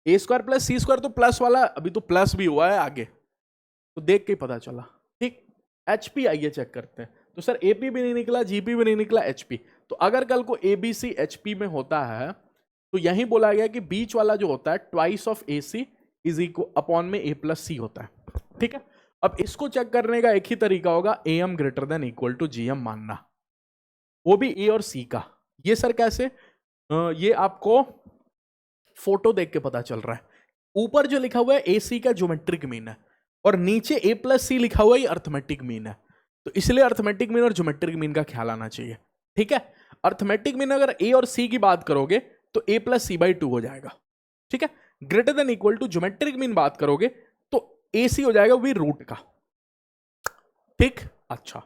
ए स्क्वायर प्लस सी स्क्वायर तो प्लस वाला, अभी तो प्लस भी हुआ है आगे, तो देख के ही पता चला, ठीक। एचपी आइए चेक करते हैं, तो सर एपी भी नहीं निकला, जीपी भी नहीं निकला, एचपी। तो अगर कल को एबीसी एचपी में होता है तो यही बोला गया कि बीच वाला जो होता है twice of AC is equal upon में ए प्लस सी होता है, ठीक है। अब इसको चेक करने का एक ही तरीका होगा, A M greater than equal to G M मानना, वो भी ए और सी का। ये सर कैसे? ये आपको फोटो देख के पता चल रहा है। ऊपर जो लिखा हुआ है ए सी का ज्योमेट्रिक मीन है और नीचे ए प्लस सी लिखा हुआ है अर्थमेटिक मीन है, तो इसलिए अर्थमेटिक मीन और ज्योमेट्रिक मीन का ख्याल आना चाहिए, ठीक है। अर्थमेटिक मीन अगर ए और सी की बात करोगे तो ए प्लस सी बाई 2 हो जाएगा, ठीक है। Greater than equal to geometric mean बात करोगे तो ए सी हो जाएगा वी रूट का, ठीक। अच्छा,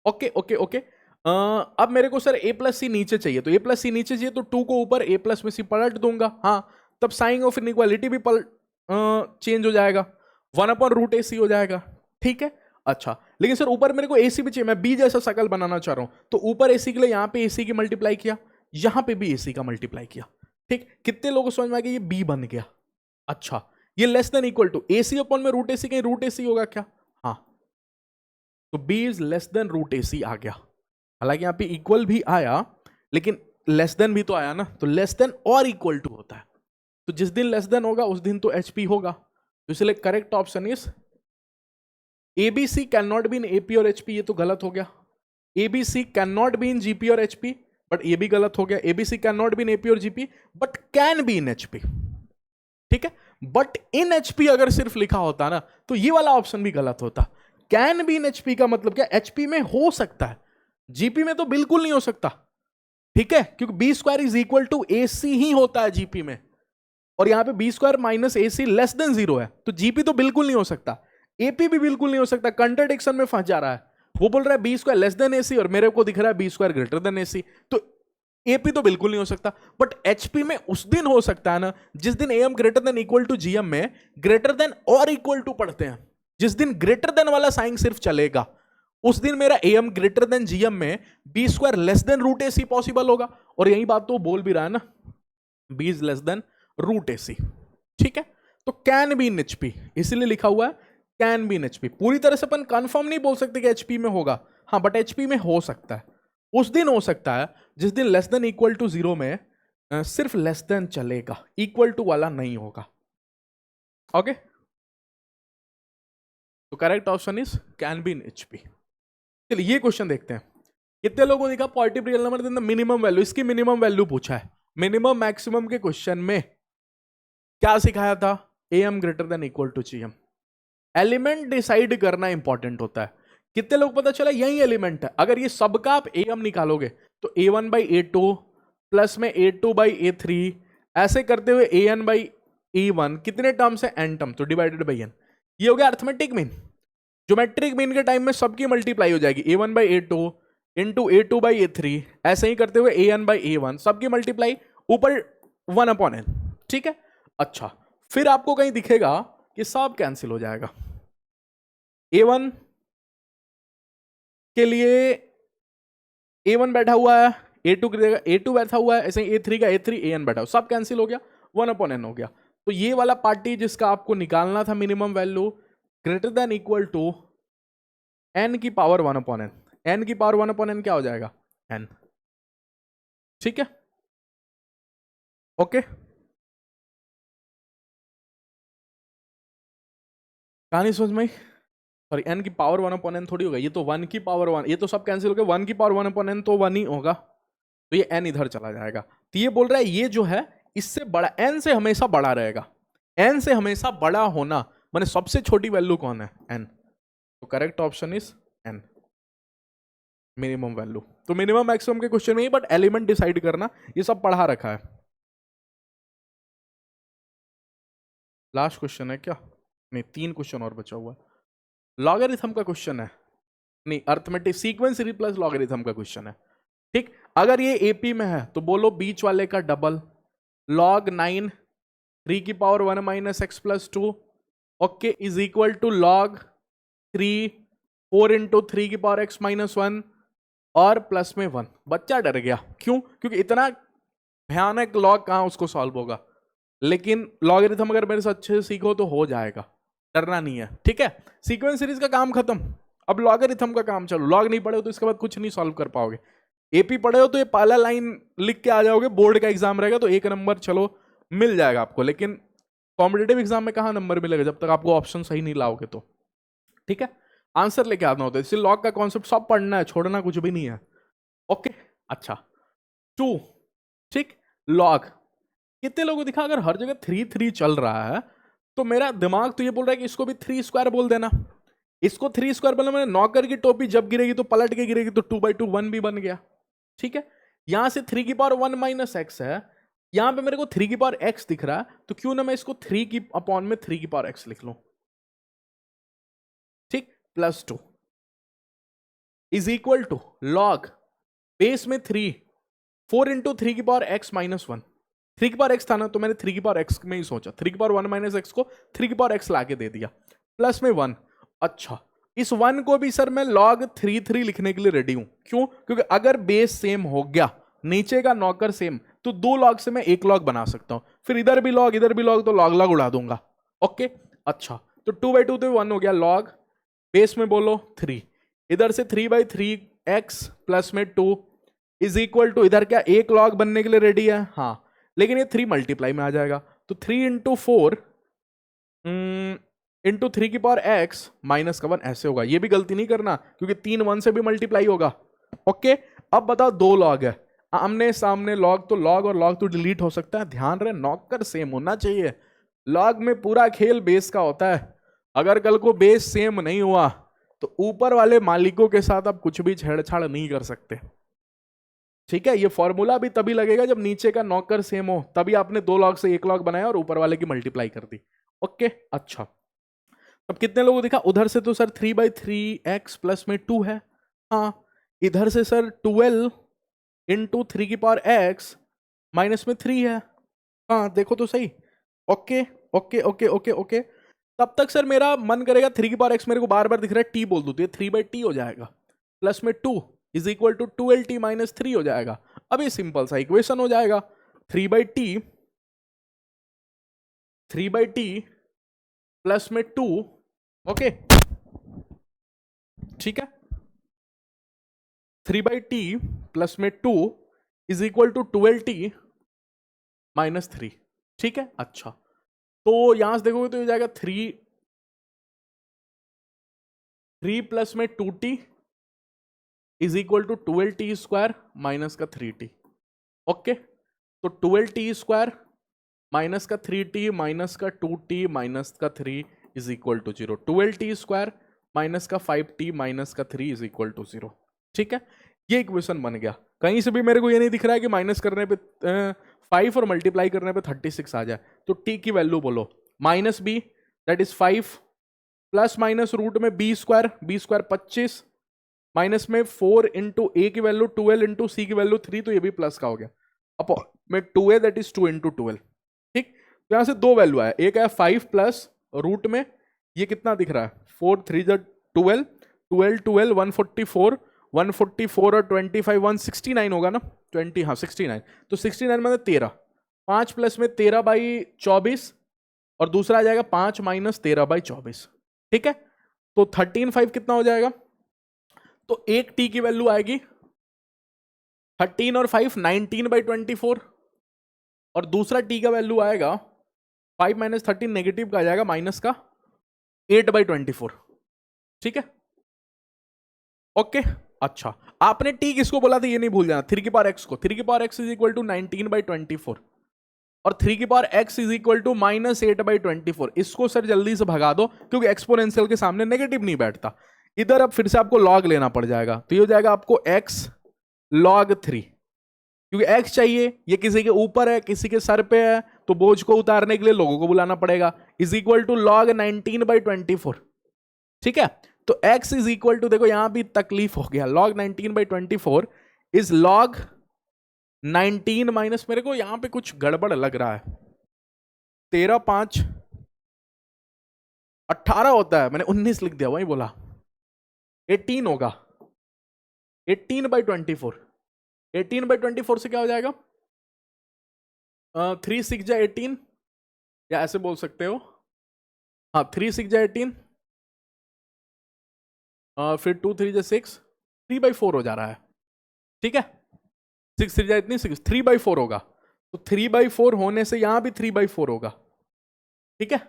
ओके ओके ओके। अब मेरे को सर ए प्लस सी नीचे चाहिए, तो ए प्लस सी नीचे चाहिए तो 2 को ऊपर ए प्लस में सी पलट दूंगा, हाँ, तब साइन ऑफ इनइक्वालिटी भी चेंज हो जाएगा, 1 अपॉन रूट ए सी हो जाएगा, ठीक है। अच्छा, लेकिन सर ऊपर मेरे को ए सी भी चाहिए, मैं बी जैसा शकल बनाना चाह रहा हूं, तो ऊपर ए सी के लिए यहां पे ए सी की मल्टीप्लाई किया, यहां पे भी ए सी का मल्टीप्लाई किया, ठीक। कितने लोगों को समझ में आ गया? ये बी बन गया। अच्छा, ये less than equal to A C upon में रूट ए सी, कहीं रूट ए सी होगा क्या? हाँ, तो B is less than root A C आ गया। हालांकि यहां पे इक्वल भी आया लेकिन लेस देन भी तो आया ना, तो लेस देन और इक्वल टू होता है, तो जिस दिन लेस देन होगा उस दिन तो एचपी होगा, तो इसलिए correct option is ABC can not be in AP और एचपी, ये तो गलत हो गया। ABC can not be in GP और एचपी, बट ये भी गलत हो गया। ABC can not be in AP और GP but can be in HP, ठीक है। बट इन एचपी अगर सिर्फ लिखा होता ना तो ये वाला ऑप्शन भी गलत होता। कैन बी इन एचपी का मतलब क्या? एचपी में हो सकता है, जीपी में तो बिल्कुल नहीं हो सकता, ठीक है, क्योंकि B square is equal to A C ही होता है जीपी में, और यहां पे B square minus A C less than 0 है, तो जीपी तो बिल्कुल नहीं हो सकता, एपी भी बिल्कुल नहीं हो सकता, कंट्राडिक्शन में फंस जा रहा है। वो बोल रहा है B square less than A सी और मेरे को दिख रहा है B square greater than A सी, तो एपी तो बिल्कुल नहीं हो सकता। बट एचपी में उस दिन हो सकता है ना जिस दिन M greater than equal to GM में ग्रेटर देन और इक्वल टू पढ़ते हैं, जिस दिन ग्रेटर देन वाला साइन सिर्फ चलेगा उस दिन मेरा एम ग्रेटर देन जीएम में B square less than root A C possible होगा, और यही बात तो बोल भी रहा है ना, B is less than root A C, ठीक है। तो कैन बी इन एचपी इसलिए लिखा हुआ है कैन बी इन एचपी। पूरी तरह से अपन कंफर्म नहीं बोल सकते कि एचपी में होगा, हाँ, बट एचपी में हो सकता है, उस दिन हो सकता है जिस दिन लेस देन इक्वल टू 0 में सिर्फ लेस देन चलेगा, इक्वल टू वाला नहीं होगा, ओके। तो correct option is can be in HP. चलिए ये क्वेश्चन देखते हैं। कितने लोगों ने देखा positive real number minimum value, इसकी मिनिमम वैल्यू पूछा है। मिनिमम मैक्सिमम के क्वेश्चन में क्या सिखाया था? A M greater than equal to G M. Element decide करना इंपॉर्टेंट होता है। कितने लोग पता चला यही एलिमेंट है, अगर ये सबका आप ए एम निकालोगे तो A one by A two plus में A two by A three, ऐसे करते हुए A N by A one, कितने टर्म्स है? एन टर्म, तो डिवाइडेड बाई एन। ये हो गया अर्थमेटिक मीन। ज्योमेट्रिक मीन के टाइम में सबकी मल्टीप्लाई हो जाएगी, A one by A two into A two by A three, ऐसे ही करते हुए A N by A one, सबकी मल्टीप्लाई ऊपर 1 अपॉन एन, ठीक है। अच्छा, फिर आपको कहीं दिखेगा कि सब कैंसिल हो जाएगा। ए वन के लिए ए वन बैठा हुआ है, ए टू ए टू बैठा हुआ है, ऐसे ही ए थ्री का ए थ्री, ए एन बैठा हुआ, सब कैंसिल हो गया, 1 अपॉन एन हो गया। तो ये वाला पार्टी जिसका आपको निकालना था minimum value, greater than equal to N की पावर 1 अपॉन एन, एन की पावर 1 अपॉन एन क्या हो जाएगा? एन, ठीक है, ओके। कहानी समझ में? सॉरी, एन की पावर 1 अपॉन एन थोड़ी होगा, ये तो 1 की पावर 1, ये तो सब कैंसिल हो गया, 1 की पावर 1 अपॉन एन तो 1 ही होगा, तो ये एन इधर चला जाएगा। तो ये बोल रहा है ये जो है इससे बड़ा, एन से हमेशा बड़ा रहेगा, एन से हमेशा बड़ा होना माने सबसे छोटी वैल्यू कौन है? एन। तो correct option is an, minimum value. तो मिनिमम मैक्सिमम के क्वेश्चन में ही, बट एलिमेंट डिसाइड करना ये सब पढ़ा रखा है। लास्ट क्वेश्चन है क्या? नहीं, 3 क्वेश्चन और बचा हुआ है। लॉगरिथम का क्वेश्चन है, नहीं, arithmetic sequence series plus logarithm का क्वेश्चन है, ठीक। अगर ये एपी में है तो बोलो बीच वाले का डबल, log 9 3 की power 1 minus X plus 2, okay, is equal to log 3 4 into 3 की पावर x माइनस 1 और प्लस में 1। बच्चा डर गया, क्यों? क्योंकि इतना भयानक लॉग कहां उसको सॉल्व होगा, लेकिन लॉगरिथम अगर मेरे से अच्छे से सीखो तो हो जाएगा, डरना नहीं है, ठीक है। सीक्वेंस सीरीज का काम खत्म, अब लॉगरिथम का काम चलो, लॉग नहीं पढ़े हो तो इसके बाद कुछ नहीं सॉल्व कर पाओगे। एपी पढ़े हो तो ये पाला लाइन लिख के आ जाओगे, बोर्ड का एग्जाम रहेगा तो एक नंबर चलो मिल जाएगा आपको, लेकिन कॉम्पिटेटिव एग्जाम में कहाँ नंबर मिलेगा जब तक आपको ऑप्शन सही नहीं लाओगे तो। ठीक है, आंसर लेके आना होता है, इसलिए लॉग का कॉन्सेप्ट सब पढ़ना है, छोड़ना कुछ भी नहीं है। ओके, अच्छा 2, ठीक, लॉग कितने लोगों को दिखा, अगर हर जगह 3 3 चल रहा है तो मेरा दिमाग तो ये बोल रहा है कि इसको भी 3 स्क्वायर बोल देना। इसको 3 स्क्वायर बोला मैंने, नौकर की टोपी जब गिरेगी तो पलट के गिरेगी, तो 2/2 1 भी बन गया। ठीक है, यहां से 3 की पावर 1 माइनस एक्स है, यहां पे मेरे को 3 की पावर एक्स दिख रहा है, तो क्यों ना मैं इसको 3 की अपॉन में 3 की पावर एक्स लिख लूं। ठीक, +2 is equal to log base में 3 4 इंटू 3 की पावर एक्स माइनस 1। 3 की पावर एक्स था ना, तो मैंने 3 की पावर एक्स में ही सोचा, 3 की पावर 1 माइनस एक्स को 3 की पावर एक्स लाके दे दिया, प्लस में 1। अच्छा, इस 1 को भी सर मैं log 3 लिखने के लिए रेडी हूं, क्यों? क्योंकि अगर बेस सेम हो गया, नीचे का नौकर सेम, तो 2 log से मैं 1 log बना सकता हूं, फिर इधर भी log इधर भी log, तो log उड़ा दूंगा। ओके, अच्छा, तो 2/2 तो 1 हो गया, log बेस में बोलो 3, इधर से 3/3 x प्लस में 2 इज इक्वल टू, इधर क्या 1 log बनने के लिए रेडी है? हाँ, लेकिन ये 3 मल्टीप्लाई में आ जाएगा, तो 3 इंटू 4 इंटू 3 की पावर x माइनस का 1 ऐसे होगा। ये भी गलती नहीं करना क्योंकि 3 1 से भी मल्टीप्लाई होगा। ओके, अब बताओ 2 log है, आमने सामने log, तो log और log तो डिलीट हो सकता है, ध्यान रहे नौकर सेम होना चाहिए। log में पूरा खेल बेस का होता है, अगर कल को बेस सेम नहीं हुआ तो ऊपर वाले मालिकों के साथ आप कुछ भी छेड़छाड़ नहीं कर सकते। ठीक है, ये फॉर्मूला भी तभी लगेगा जब नीचे का नौकर सेम हो, तभी आपने 2 log से 1 log बनाया और ऊपर वाले की मल्टीप्लाई कर दी। ओके, अच्छा, अब कितने लोगों को दिखा, उधर से तो सर 3/3 x प्लस में 2 है, हाँ, इधर से सर 12 इंटू 3 की पावर x माइनस में 3 है, हाँ, देखो तो सही। Okay okay okay okay okay, तब तक सर मेरा मन करेगा 3 की पावर x मेरे को बार बार दिख रहा है t बोल दूं, तो ये 3/t हो जाएगा, प्लस में 2 is equal to 12t minus 3 हो जाएगा। अब ये सिंपल सा इक्वेशन हो जाएगा, 3/t प्लस में 2, ओके, ठीक है, 3/t प्लस में 2 is equal to 12t minus 3। ठीक है, अच्छा, तो यहां से देखोगे तो ये जाएगा 3 प्लस में 2t is equal to 12t square minus का 3t। ओके, तो 12t स्क्वायर माइनस का 3t माइनस का 2t माइनस का 3 is equal to 0। 12t square minus का 5t माइनस का 3 इज इक्वल टू 0। ठीक है, ये इक्वेशन बन गया। कहीं से भी मेरे को ये नहीं दिख रहा है कि माइनस करने पे 5 और मल्टीप्लाई करने पे 36 आ जाए, तो t की वैल्यू बोलो minus b that is 5 plus minus root में b स्क्वायर 25 माइनस में 4 इंटू a की वैल्यू 12 इंटू c की वैल्यू 3, तो ये भी प्लस का हो गया, अपॉन में 2a दैट इज 2 इंटू 12। ठीक, तो यहां से 2 वैल्यू आया, एक है 5 प्लस रूट में ये कितना दिख रहा है 4 3 12 12 12 144 144 और 25 169 होगा ना, 20, हाँ 69, तो 69 मतलब 13, 5 प्लस में 13/24 और दूसरा आ जाएगा 5 माइनस 13/24। ठीक है, तो 13/5 कितना हो जाएगा, तो एक t की वैल्यू आएगी 13 और 5 19/24 और दूसरा t का वैल्यू आएगा 5 माइनस 13 नेगेटिव का आ जाएगा माइनस का 8/24। ठीक है, ओके, अच्छा, आपने t किसको बोला था ये नहीं भूल जाना, 3 की पावर x को, 3 की पावर x इज इक्वल टू 19/24 और 3 की पावर x is equal to minus 8/24। इसको सर जल्दी से भगा दो क्योंकि एक्सपोनेंशियल के सामने नेगेटिव नहीं बैठता। इधर अब फिर से आपको लॉग लेना पड़ जाएगा, तो ये हो जाएगा आपको x log 3, क्योंकि x चाहिए, ये किसी के ऊपर है किसी के सर पे है, तो बोझ को उतारने के लिए लोगों को बुलाना पड़ेगा, इज इक्वल टू log 19/24। ठीक है, तो x इज इक्वल टू, देखो यहां भी तकलीफ हो गया, log 19/24 इज log 19 माइनस, मेरे को यहां पे कुछ गड़बड़ लग रहा है, 13 5 18 होता है, मैंने 19 लिख दिया, वही बोला 18 होगा, 18/24, 18/24 से क्या हो जाएगा 3 6 जा 18, या ऐसे बोल सकते हो, हाँ 3 6 जा 18 फिर 2 3 जा 6, 3/4 हो जा रहा है, ठीक है। 6 3 जा इतनी 6, 3/4 होगा, तो 3/4 होने से यहां भी 3/4 होगा, ठीक है।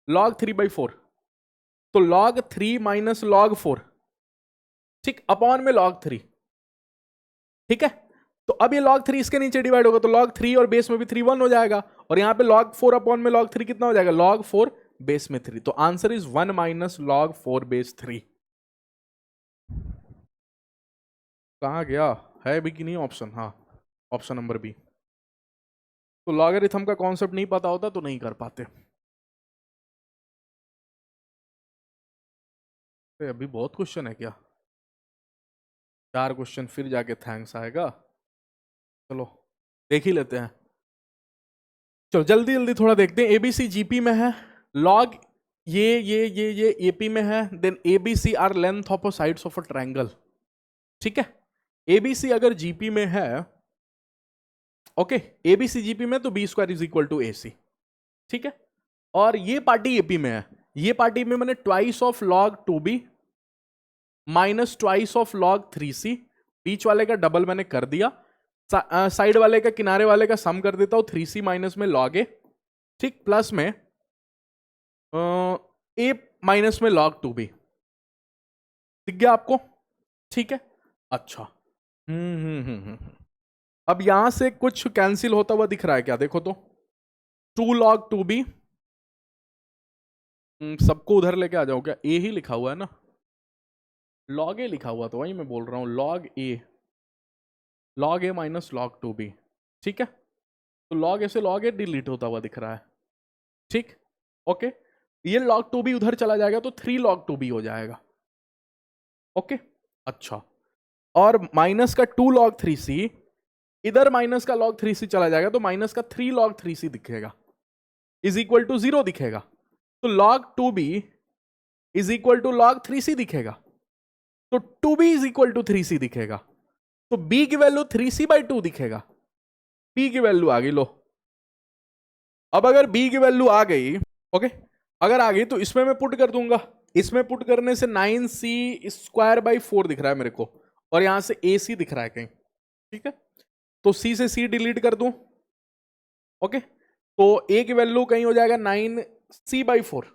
log 3/4, तो log 3 माइनस log 4, ठीक, अपॉन में log 3, ठीक है। तो अब ये log 3 इसके नीचे डिवाइड होगा, तो log 3 और बेस में भी 3 1 हो जाएगा, और यहां पे log 4 अपॉन में log 3 कितना हो जाएगा, log 4 बेस में 3, तो answer is 1 minus log 4 base 3। कहां गया है भी कि नहीं ऑप्शन, हाँ ऑप्शन नंबर बी। तो लॉगरिथम का कॉन्सेप्ट नहीं पता होता तो नहीं कर पाते। अभी बहुत क्वेश्चन है क्या, 4 क्वेश्चन फिर जाके थैंक्स आएगा। चलो देख ही लेते हैं, चलो जल्दी जल्दी थोड़ा देखते हैं। एबीसी जीपी में है, लॉग ये एपी में है, then ABC are length of sides of a triangle, ठीक है। एबीसी अगर जीपी में है, ओके, एबीसी जीपी में तो B square is equal to A C, ठीक है। और ये पार्टी एपी में है, ये पार्टी में मैंने twice of log 2b minus twice of log 3c, बीच वाले का डबल मैंने कर दिया, साइड वाले का किनारे वाले का सम कर देता हूं, 3c माइनस में log a, ठीक, प्लस में a माइनस में log 2b, दिख गया आपको, ठीक है। अच्छा अब यहां से कुछ कैंसिल होता हुआ दिख रहा है क्या, देखो तो 2 log 2b, सबको उधर लेके आ जाओ, क्या a ही लिखा हुआ है ना, log a लिखा हुआ, तो वही मैं बोल रहा हूं log a minus log 2b, ठीक है। तो log a से log a डिलीट होता हुआ दिख रहा है, ठीक, ओके। ये log 2b उधर चला जाएगा तो 3 log 2b हो जाएगा, ओके। अच्छा, और माइनस का 2 log 3c, इधर माइनस का log 3c चला जाएगा तो माइनस का 3 log 3c दिखेगा, इज इक्वल टू 0 दिखेगा, तो log 2b is equal to log 3c दिखेगा, तो 2b is equal to 3c दिखेगा, तो b की वैल्यू 3c/2 दिखेगा, b की वैल्यू आ गई, लो। अब अगर b की वैल्यू आ गई, ओके, अगर आ गई तो इसमें मैं पुट कर दूंगा, इसमें पुट करने से 9c²/4 दिख रहा है मेरे को, और यहां से ac दिख रहा है कहीं, ठीक है। तो c से c डिलीट कर दूं, ओके, तो a की वैल्यू कहीं हो जाएगा 9c/4,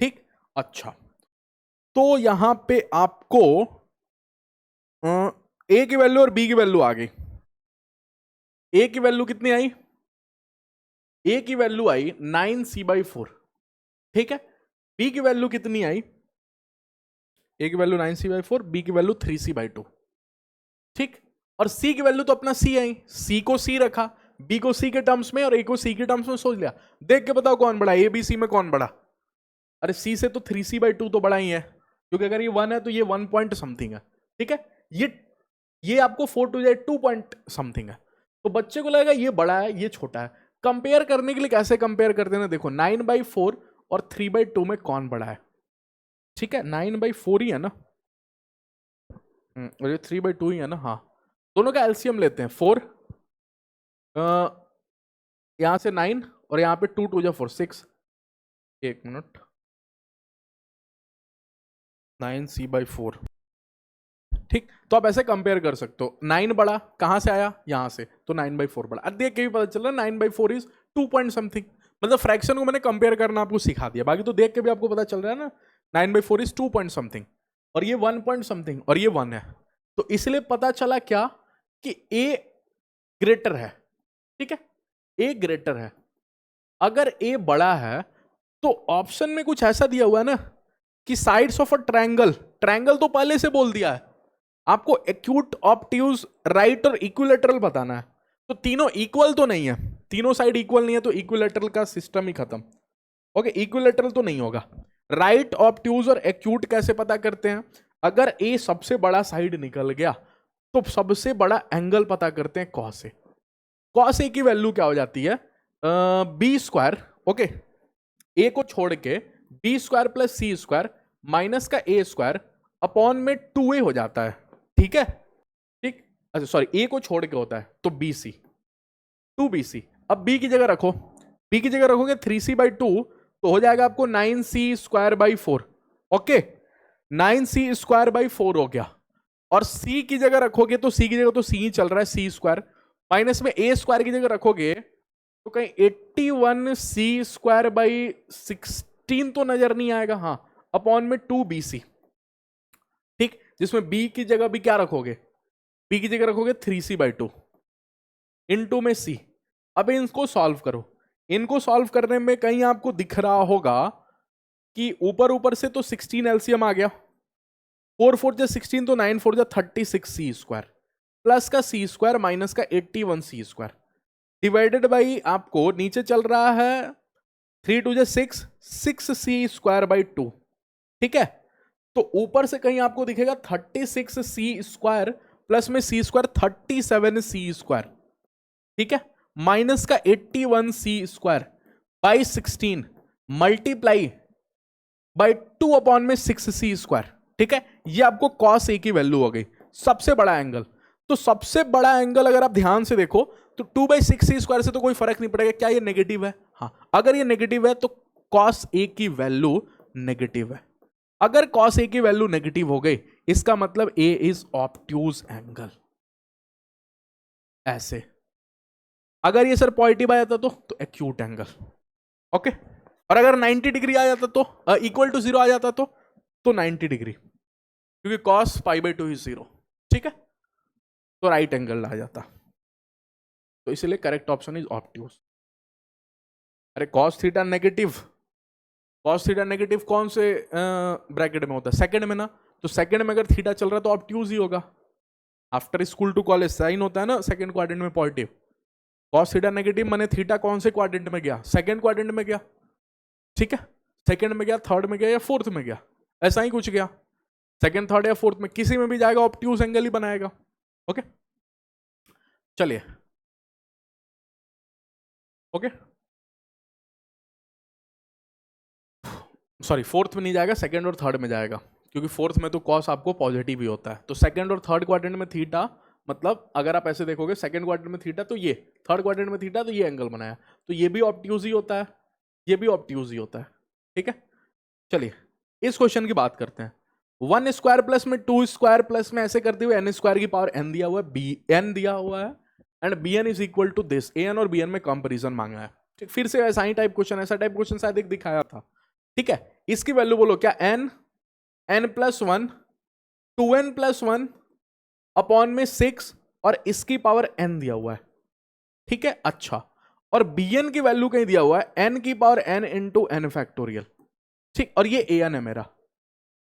ठीक। अच्छा, तो यहां पे आपको a की वैल्यू और b की वैल्यू आ गई, a की वैल्यू कितनी आई, a की वैल्यू आई 9c/4, ठीक है। b की वैल्यू कितनी आई, a की वैल्यू 9c/4, b की वैल्यू 3c/2, ठीक। और c की वैल्यू तो अपना c आई, c को c रखा, b को c के टर्म्स में और a को c के टर्म्स में सोच लिया, देख के बताओ कौन बड़ा, a b c में कौन बड़ा, अरे c से तो 3c/2 तो बड़ा ही है, क्योंकि अगर ये 1 है तो ये 1 पॉइंट समथिंग है, ठीक है। ये आपको 4 टू 2 पॉइंट समथिंग है, तो बच्चे को लगेगा ये बड़ा है ये छोटा है। कंपेयर करने के लिए कैसे कंपेयर करते हैं, देखो 9/4 और 3/2 में कौन बड़ा है, ठीक है। 9/4 ही है ना, और ये 3/2 ही है ना, हाँ, दोनों का एलसीएम लेते हैं, 4 यहां से 9 और यहां पे 2 2 4 6, एक मिनट, 9c/4, ठीक। तो आप ऐसे कंपेयर कर सकते हो, 9 बड़ा कहां से आया, यहां से, तो 9/4 बड़ा, अब देख के भी पता चल रहा है 9/4 इज 2 पॉइंट समथिंग, मतलब फ्रैक्शन को मैंने कंपेयर करना आपको सिखा दिया, बाकी तो देख के भी आपको पता चल रहा है ना 9/4 इज 2 पॉइंट समथिंग, और ये 1 पॉइंट समथिंग, और ये 1 है, तो इसलिए पता चला क्या कि a ग्रेटर है, ठीक है, a ग्रेटर है। अगर a बड़ा है तो ऑप्शन में कुछ ऐसा दिया हुआ है ना कि sides of a triangle, triangle तो पहले से बोल दिया है, आपको एक्यूट, ऑब्ट्यूज, राइट और इक्विलेटरल बताना है, तो तीनों इक्वल तो नहीं है, तीनों साइड इक्वल नहीं है, तो इक्विलेटरल का सिस्टम ही खत्म, ओके, इक्विलेटरल तो नहीं होगा। राइट, ऑब्ट्यूज और एक्यूट कैसे पता करते हैं, अगर ए सबसे बड़ा साइड निकल गया तो सबसे बड़ा एंगल पता करते हैं कॉस ए, कॉस ए की वैल्यू क्या हो जाती है, b², ओके, ए को छोड़ के b² प्लस c² माइनस का a² अपॉन में 2a हो जाता है, ठीक है, ठीक, अच्छा सॉरी, a को छोड़ के होता है तो bc, 2bc, अब b की जगह रखो, b की जगह रखोगे 3c/2 तो हो जाएगा आपको 9c²/4, ओके, 9c² बाई 4 हो गया, और c की जगह रखोगे तो c की जगह तो c ही चल रहा है, c² माइनस में a² की जगह रखोगे तो कहीं 81c² बाई 16 तो नजर नहीं आएगा, हाँ, अपॉन में 2bc, ठीक, जिसमें b की जगह भी क्या रखोगे, b की जगह रखोगे 3c/2 इनटू में c। अब इनको सॉल्व करो, इनको सॉल्व करने में कहीं आपको दिख रहा होगा कि ऊपर ऊपर से तो 16 एलसीएम आ गया, 4 4 जा 16 तो 9 4 जा 36c² प्लस का c² माइनस का 81c² डिवाइडेड बाई आपको नीचे चल रहा है 3 2 जा 6 6c² बाई 2, ठीक है। तो ऊपर से कहीं आपको दिखेगा 36c² प्लस में c² 37c², ठीक है, माइनस का 81c² by 16 multiply by 2 upon में 6c², ठीक है। ये आपको cos A की वैल्यू हो गई, सबसे बड़ा एंगल। तो सबसे बड़ा एंगल अगर आप ध्यान से देखो तो 2/6c² से तो कोई फर्क नहीं पड़ेगा, क्या ये नेगेटिव है, हाँ, अगर ये नेगेटिव है तो cos A की वैल्यू नेगेटिव है। अगर cos A की वैल्यू नेगेटिव हो गई इसका मतलब A इज ऑब्ट्यूज एंगल, ऐसे। अगर ये सर पॉजिटिव आ जाता तो एक्यूट एंगल, ओके। और अगर 90 डिग्री आ जाता तो इक्वल टू 0 आ जाता तो 90 डिग्री, क्योंकि cos π/2 इज 0, ठीक है, तो राइट एंगल आ जाता। तो इसलिए करेक्ट ऑप्शन इज ऑब्ट्यूज। अरे cos theta negative, cos theta negative कौन से ब्रैकेट में होता है, सेकंड में ना, तो सेकंड में अगर थीटा चल रहा है तो ऑब्ट्यूज ही होगा। After school to college sine होता है ना सेकंड क्वाड्रेंट में पॉजिटिव, cos थीटा नेगेटिव माने थीटा कौन से क्वाड्रेंट में गया, सेकंड क्वाड्रेंट में गया, ठीक है, सेकंड में गया, थर्ड में गया या फोर्थ में गया, ऐसा ही कुछ गया, सेकंड थर्ड या फोर्थ में किसी में भी जाएगा ऑब्ट्यूज एंगल ही बनाएगा, ओके। चलिए, ओके, सॉरी फोर्थ में नहीं जाएगा, सेकंड और थर्ड में जाएगा, क्योंकि फोर्थ में तो कॉस आपको पॉजिटिव ही होता है। तो सेकंड और थर्ड क्वाड्रेंट में थीटा, मतलब अगर आप ऐसे देखोगे सेकंड क्वाड्रेंट में थीटा तो ये, थर्ड क्वाड्रेंट में थीटा तो ये एंगल बनाया, तो ये भी ऑब्ट्यूज ही होता है, ये भी ऑब्ट्यूज ही होता है, ठीक है। चलिए इस क्वेश्चन की बात करते हैं। 1² प्लस में 2² प्लस में ऐसे करते हुए n² की पावर n दिया हुआ है, bn दिया हुआ है, and bn is equal to this, an और bn में कंपेरिजन मांगा है, ठीक। फिर से ऐसा ही टाइप क्वेश्चन, ऐसा टाइप क्वेश्चन शायद एक दिखाया था, ठीक है। इसकी वैल्यू बोलो क्या, n+1 2n+1 अपॉन में 6 और इसकी पावर n दिया हुआ है, ठीक है। अच्छा, और bn की वैल्यू कहीं दिया हुआ है n की power n into n factorial, ठीक, और ये an है मेरा।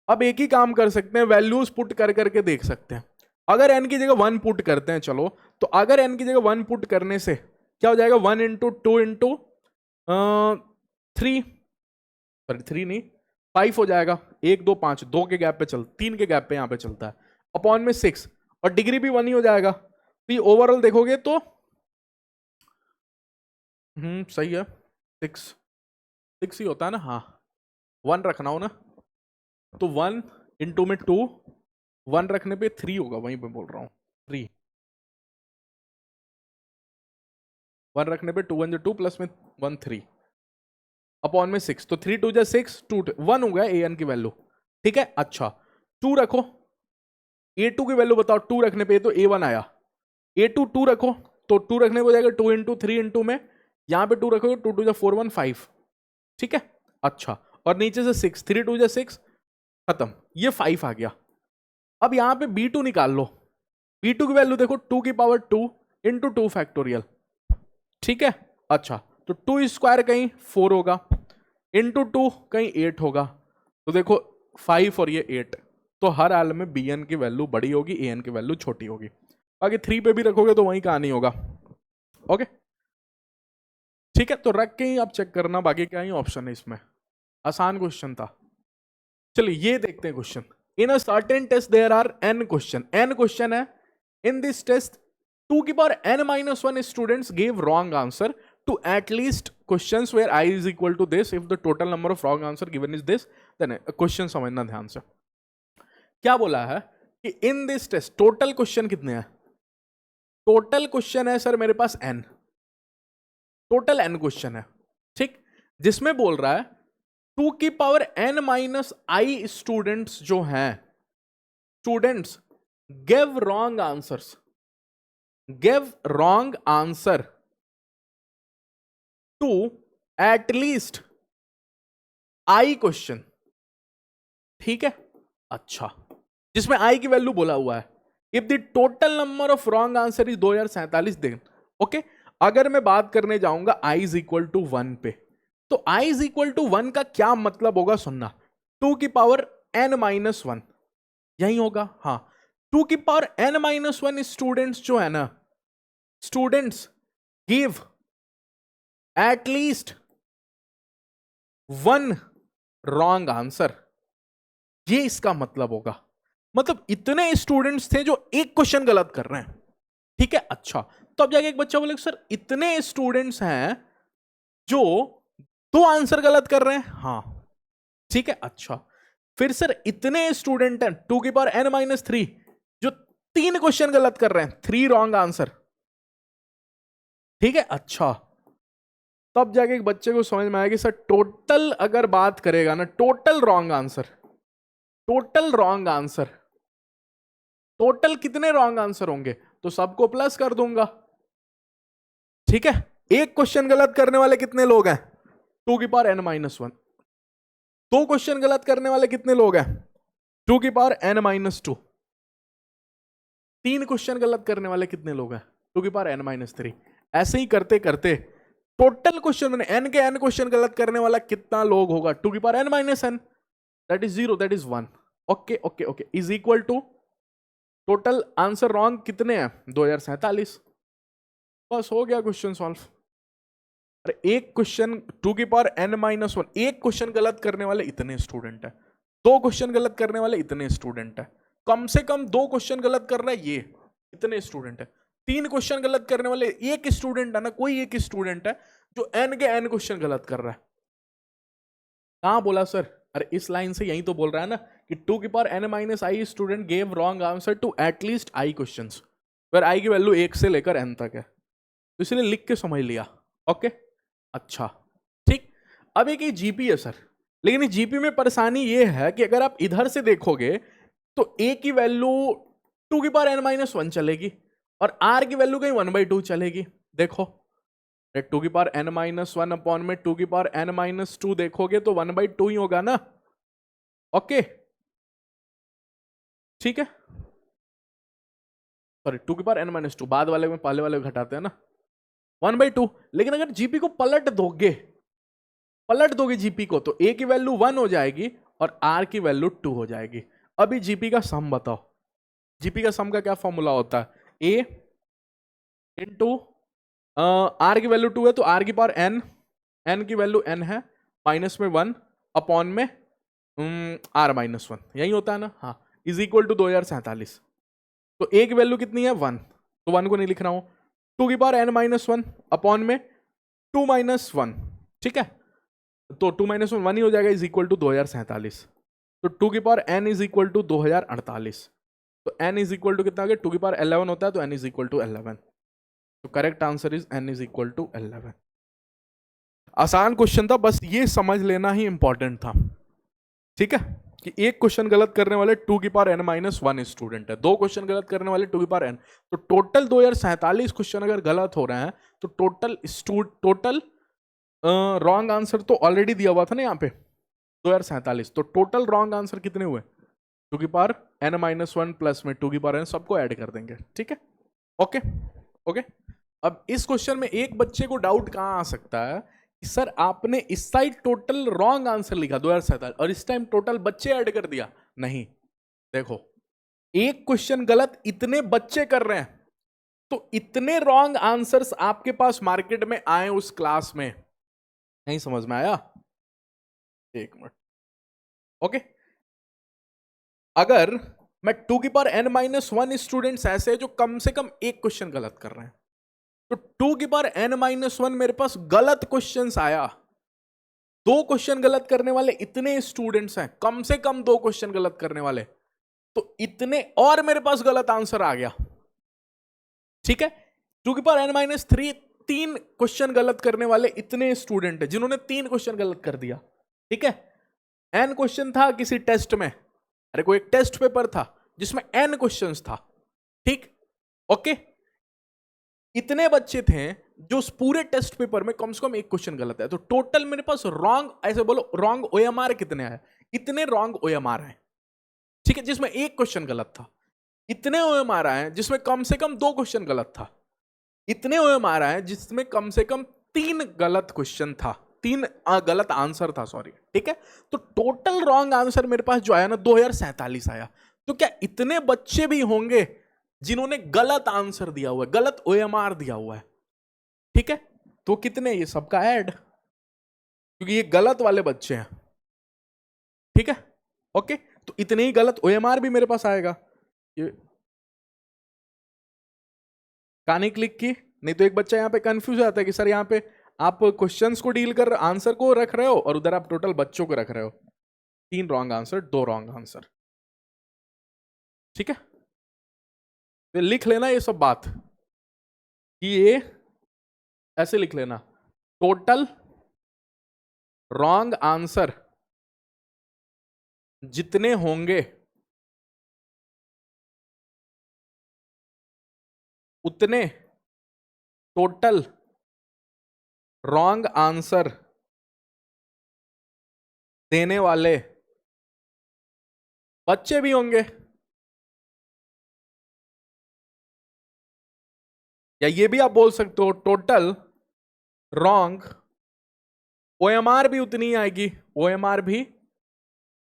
अब एक ही काम कर सकते हैं, वैल्यूज पुट कर करके देख सकते हैं। अगर n की जगह 1 पुट करते हैं, चलो, तो अगर n की जगह 1 पुट करने से क्या हो जाएगा, 1 इंटू 2 इंटू 3, सॉरी 3 नहीं 5 हो जाएगा, 1 2 5 2 के गैप पे 3 के गैप पे यहाँ पे चलता है, अपॉन में 6, और डिग्री भी 1 ही हो जाएगा। तो ये ओवरऑल देखोगे तो सही है, 6 ही होता है ना, हाँ 1 रखना हो ना, तो 1 इंटू में 2, 1 रखने पे 3 होगा, वहीं पे बोल रहा हूँ 3, 1 रखने पे 2 1 2 प्लस में 1 3 अपॉन में 6, तो 3 2 जा 6 2 1 हो गया an की वैल्यू, ठीक है। अच्छा 2 रखो, a2 की वैल्यू बताओ, 2 रखने पे तो a1 आया, a2 2 रखो, तो 2 रखने को जाएगा 2 इंटू 3 इंटू में, यहां पे 2 रखोगे 2 2 जा 4 1 5, ठीक है। अच्छा, और नीचे से 6, 3 2 जा 6 खत्म, ये 5 आ गया। अब यहां पे b2 निकाल लो, b2 की वैल्यू देखो 2 की पावर 2 इंटू 2 फैक्टोरियल, ठीक है। अच्छा, तो 2² कहीं 4 होगा, इंटू 2 कहीं 8 होगा, तो देखो 5 और ये 8, तो हर हाल में bn की वैल्यू बड़ी होगी, an की वैल्यू छोटी होगी। बाकी 3 पे भी रखोगे तो वही कहानी होगा, ओके, ठीक है। तो रख के ही आप चेक करना, बाकी क्या ही ऑप्शन है इसमें, आसान क्वेश्चन था। चलिए ये देखते हैं question. In a certain test there are n question है। इन दिस टेस्ट 2 की पावर n-1 students give wrong answer to at least questions where i is equal to this, if the total number of wrong answer given is this, then question समझना ध्यान से। क्या बोला है कि in this test total question कितने हैं, total question है सर मेरे पास n, टोटल n क्वेश्चन है, ठीक, जिसमें बोल रहा है टू की power n minus I students जो हैं, students give wrong answers, give wrong answer to at least I question. ठीक है, अच्छा, जिसमें आई की वैल्यू बोला हुआ है। If the total number of wrong answer is 2047 दिन। ओके, अगर मैं बात करने जाऊंगा आई इज इक्वल टू 1 पे, तो आई इज इक्वल टू 1 का क्या मतलब होगा सुनना, टू की पावर n माइनस 1, यही होगा। हाँ, टू की पावर n माइनस 1 स्टूडेंट्स जो है ना, students give at least 1 wrong answer, ये इसका मतलब होगा। मतलब इतने स्टूडेंट्स थे जो एक क्वेश्चन गलत कर रहे हैं। ठीक है, अच्छा, तो अब जाके एक बच्चा बोले सर इतने स्टूडेंट्स हैं जो 2 आंसर गलत कर रहे हैं। हाँ, ठीक है, अच्छा, फिर सर इतने स्टूडेंट हैं टू की पावर n माइनस 3 जो 3 क्वेश्चन गलत कर रहे हैं, 3 रॉन्ग आंसर। ठीक है, अच्छा, तब जाके एक बच्चे को समझ में आया कि सर टोटल अगर बात करेगा ना, total wrong answer, total wrong answer, total कितने रॉन्ग आंसर होंगे, तो सबको प्लस कर दूंगा। ठीक है, एक क्वेश्चन गलत करने वाले कितने लोग हैं, टू की पावर n माइनस 1। 2 क्वेश्चन गलत करने वाले कितने लोग हैं, टू की पावर n माइनस 2। 3 क्वेश्चन गलत करने वाले कितने लोग हैं, टू की पावर n माइनस 3। ऐसे ही करते करते टोटल क्वेश्चन में n के n क्वेश्चन गलत करने वाला कितना लोग होगा, टू की power n minus n, that is 0, that is 1। Okay okay okay, is equal to total answer wrong कितने हैं, 2047। बस हो गया क्वेश्चन सॉल्व। अरे एक क्वेश्चन टू की पावर n माइनस 1, एक क्वेश्चन गलत करने वाले इतने स्टूडेंट है, 2 क्वेश्चन गलत करने वाले इतने स्टूडेंट है, कम से कम 2 क्वेश्चन गलत कर रहा है ये, इतने स्टूडेंट है, 3 क्वेश्चन गलत करने वाले एक स्टूडेंट है ना, कोई एक स्टूडेंट है जो n के n क्वेश्चन गलत कर रहा है। कहां बोला सर, अरे इस लाइन से यही तो बोल रहा है ना कि टू की power n minus I student gave wrong answer to at least I question, फिर आई की वैल्यू 1 से लेकर n तक है, तो इसलिए लिख के समझ लिया। ओके, अच्छा, ठीक। अब एक जीपी है सर, लेकिन इस जीपी में परेशानी ये है कि अगर आप इधर से देखोगे तो a की वैल्यू टू की पावर n माइनस 1 चलेगी और r की वैल्यू कहीं 1/2 चलेगी। देखो, टू की पावर n माइनस 1 अपॉन में टू की पावर n माइनस 2 देखोगे तो 1/2 ही होगा ना। ओके, ठीक है, सॉरी, टू की पावर n माइनस 2 बाद वाले में पहले वाले घटाते हैं ना, 1/2। लेकिन अगर जीपी को पलट दोगे जीपी को, तो a की वैल्यू 1 हो जाएगी और r की वैल्यू 2 हो जाएगी। अभी जीपी का सम बताओ, जीपी का सम का क्या फॉर्मूला होता है, a इंटू r की वैल्यू 2 है तो r की पावर n की वैल्यू n है, माइनस में 1 अपॉन में r माइनस 1, यही होता है ना। हाँ, इज इक्वल टू 2047। तो a की वैल्यू कितनी है 1, तो 1 को नहीं लिख रहा हूं, टू की पावर n माइनस 1 अपॉन में 2 माइनस 1, ठीक है, तो 2 माइनस 1 1 ही हो जाएगा, इज इक्वल टू 2047। तो टू की power n is equal to 2048, तो n इज इक्वल टू कितना आ गया, टू की पावर 11 होता है तो n इज इक्वल टू 11, तो correct answer is n is equal to 11। आसान क्वेश्चन था, बस ये समझ लेना ही इंपॉर्टेंट था। ठीक है, कि एक क्वेश्चन गलत करने वाले टू की पावर n माइनस 1 स्टूडेंट है, 2 क्वेश्चन गलत करने वाले टू की पावर n, तो टोटल 2047 क्वेश्चन अगर गलत हो रहे हैं तो टोटल रॉन्ग आंसर तो ऑलरेडी दिया हुआ था ना यहाँ पे 2047, तो टोटल रॉन्ग आंसर कितने हुए, टू की पावर n माइनस 1 प्लस में टू की पावर n, सबको ऐड कर देंगे। ठीक है, ओके ओके। अब इस क्वेश्चन में एक बच्चे को डाउट कहां आ सकता है कि सर आपने इस साइड टोटल रॉन्ग आंसर लिखा 2047 और इस टाइम टोटल बच्चे ऐड कर दिया। नहीं, देखो, एक क्वेश्चन गलत इतने बच्चे कर रहे हैं तो इतने रॉन्ग आंसर्स आपके पास मार्केट में आए उस क्लास में, नहीं समझ में आया, एक मिनट। ओके, अगर मैं टू की पावर n माइनस 1 स्टूडेंट्स ऐसे हैं जो कम से कम एक क्वेश्चन गलत कर रहे हैं, तो टू की पावर n माइनस 1 मेरे पास गलत क्वेश्चन आया, 2 क्वेश्चन गलत करने वाले इतने स्टूडेंट्स हैं, कम से कम 2 क्वेश्चन गलत करने वाले, तो इतने और मेरे पास गलत आंसर आ गया। ठीक है, टू की पावर n माइनस 3 3 क्वेश्चन गलत करने वाले इतने स्टूडेंट हैं जिन्होंने 3 क्वेश्चन गलत कर दिया। ठीक है, एन क्वेश्चन था किसी टेस्ट में, अरे कोई एक टेस्ट पेपर था जिसमें एन क्वेश्चंस था, ठीक, ओके। इतने बच्चे थे जो उस पूरे टेस्ट पेपर में कम से कम एक क्वेश्चन गलत है, तो टोटल मेरे पास रॉन्ग, ऐसे बोलो रॉन्ग ओएमआर कितने आए, इतने रॉन्ग ओएमआर आए, ठीक है, जिसमें एक क्वेश्चन गलत था। इतने ओएमआर आए जिसमें कम से कम 2 क्वेश्चन गलत था। इतने ओएमआर आए जिसमें कम से कम 3 गलत क्वेश्चन था, 3 गलत आंसर था, सॉरी, ठीक है। तो टोटल रॉन्ग आंसर मेरे पास जो आया ना 2047 आया। तो क्या इतने बच्चे भी होंगे जिन्होंने गलत आंसर दिया हुआ है, गलत ओएमआर दिया हुआ है, ठीक है। तो कितने, ये सबका ऐड, क्योंकि ये गलत वाले बच्चे हैं, ठीक है, ओके। तो इतने ही गलत ओएमआर भी मेरे पास आएगा। ये कहानी क्लिक की, नहीं तो एक बच्चा यहां पे कंफ्यूज हो जाता है कि सर यहां पे आप क्वेश्चंस को डील कर, आंसर को रख रहे हो और उधर आप टोटल बच्चों को रख रहे हो। 3 रॉन्ग आंसर, 2 रॉन्ग आंसर, ठीक है। तो लिख लेना ये सब बात कि ये ऐसे लिख लेना, टोटल रॉन्ग आंसर जितने होंगे उतने टोटल रॉन्ग आंसर देने वाले बच्चे भी होंगे। या ये भी आप बोल सकते हो टोटल रॉन्ग ओएमआर भी उतनी आएगी, ओएमआर भी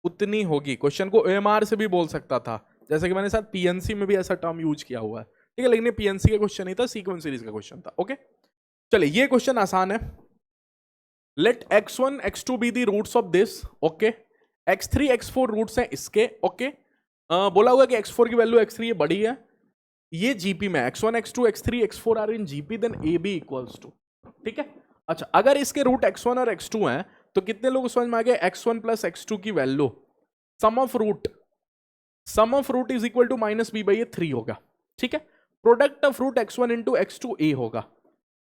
उतनी होगी। क्वेश्चन को ओएमआर से भी बोल सकता था, जैसे कि मैंने साथ पीएनसी में भी ऐसा टर्म यूज किया हुआ है, ठीक है, लेकिन ये पीएनसी का क्वेश्चन नहीं था, सीक्वेंस सीरीज का क्वेश्चन था, ओके। चलिए ये क्वेश्चन आसान है। Let x1 x2 be the roots of this, okay, x3 x4 roots हैं इसके, ओके। बोला हुआ कि x4 की वैल्यू x3 ये बड़ी है, ये जीपी में x1 x2 x3 x4 are in GP, then A B equals to, ठीक है। अच्छा, अगर इसके रूट x1 और x2 हैं तो कितने लोग समझ में आ गए, x1 प्लस x2 की value sum of root is equal to minus B by A 3 होगा, ठीक है। Product of root x1 into x2 A होगा,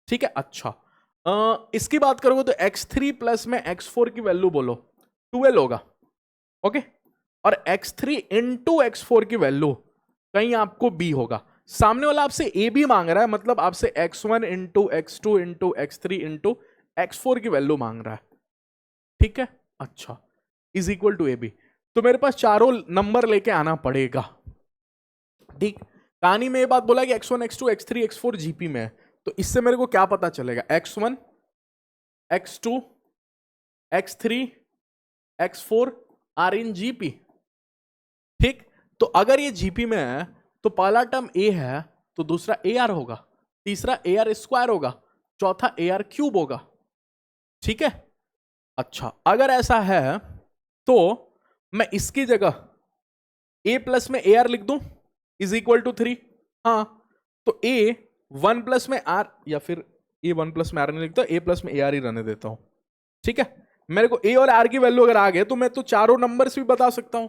ठीक है। अच्छा, इसकी बात करोगे तो x3 प्लस में x4 की वैल्यू बोलो 12 होगा, ओके। और x3 इंटू x4 की वैल्यू कहीं आपको b होगा। सामने वाला आपसे ए बी मांग रहा है, मतलब आपसे x1 into x2 into x3 into x4 की वैल्यू मांग रहा है, ठीक है। अच्छा, is equal to A B, तो मेरे पास चारों नंबर लेके आना पड़ेगा, ठीक। कहानी में ये बात बोला कि x1 x2 x3 x4 GP में है, तो इससे मेरे को क्या पता चलेगा, x1 x2 x3 x4 are in GP, ठीक। तो अगर ये जीपी में है तो पहला टर्म ए है तो दूसरा ए आर होगा, तीसरा ए आर स्क्वायर होगा, चौथा ए आर क्यूब होगा, ठीक है। अच्छा, अगर ऐसा है तो मैं इसकी जगह a प्लस में ए आर लिख दूं इज इक्वल टू 3, हाँ, तो a 1 प्लस में आर, या फिर a 1 प्लस में आर नहीं लिखता, a प्लस में ए आर ही रहने देता हूं, ठीक है। मेरे को a और r की वैल्यू अगर आ गए तो मैं तो चारों नंबर्स भी बता सकता हूं।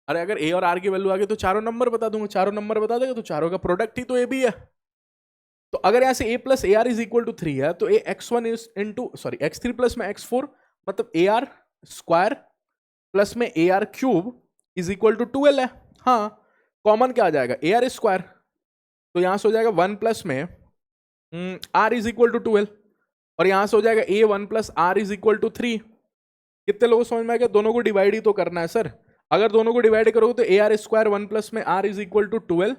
अरे अगर a और r की वैल्यू आ गई तो चारों नंबर बता दूंगा, चारों नंबर बता देगा तो चारों का प्रोडक्ट ही तो a भी है। तो अगर यहां से a plus A R is equal to 3 है तो x1 is into sorry x3 plus में x4 मतलब ए आर स्क्वायर प्लस में A R cube is equal to 12 है, हाँ। कॉमन क्या आ जाएगा, ए आर स्क्वायर, तो यहां से हो जाएगा 1 प्लस में r इज इक्वल टू 12, और यहां से हो जाएगा a 1 plus r is equal to 3। कितने लोगों को समझ में आ गया, दोनों को डिवाइड ही तो करना है सर। अगर दोनों को डिवाइड करोगे तो ए आर स्क्वायर 1 प्लस में r इज इक्वल टू 12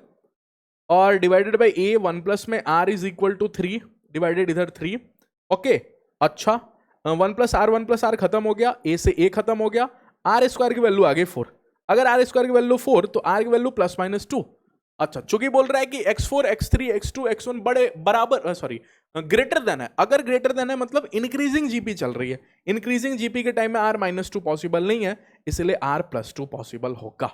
और डिवाइडेड बाई a 1 प्लस में r is equal to 3 divided इधर 3, ओके। अच्छा, 1 प्लस आर खत्म हो गया, a से a खत्म हो गया, आर स्क्वायर की वैल्यू आ गई 4। अगर आर स्क्वायर की वैल्यू 4 तो आर की वैल्यू प्लस माइनस 2। अच्छा, चूंकि बोल रहा है कि x4 x3 x2 x1 बड़े बराबर सॉरी ग्रेटर देन है, अगर ग्रेटर देन है मतलब इंक्रीजिंग जीपी चल रही है, इंक्रीजिंग जीपी के टाइम में r माइनस 2 पॉसिबल नहीं है, इसलिए r प्लस 2 पॉसिबल होगा,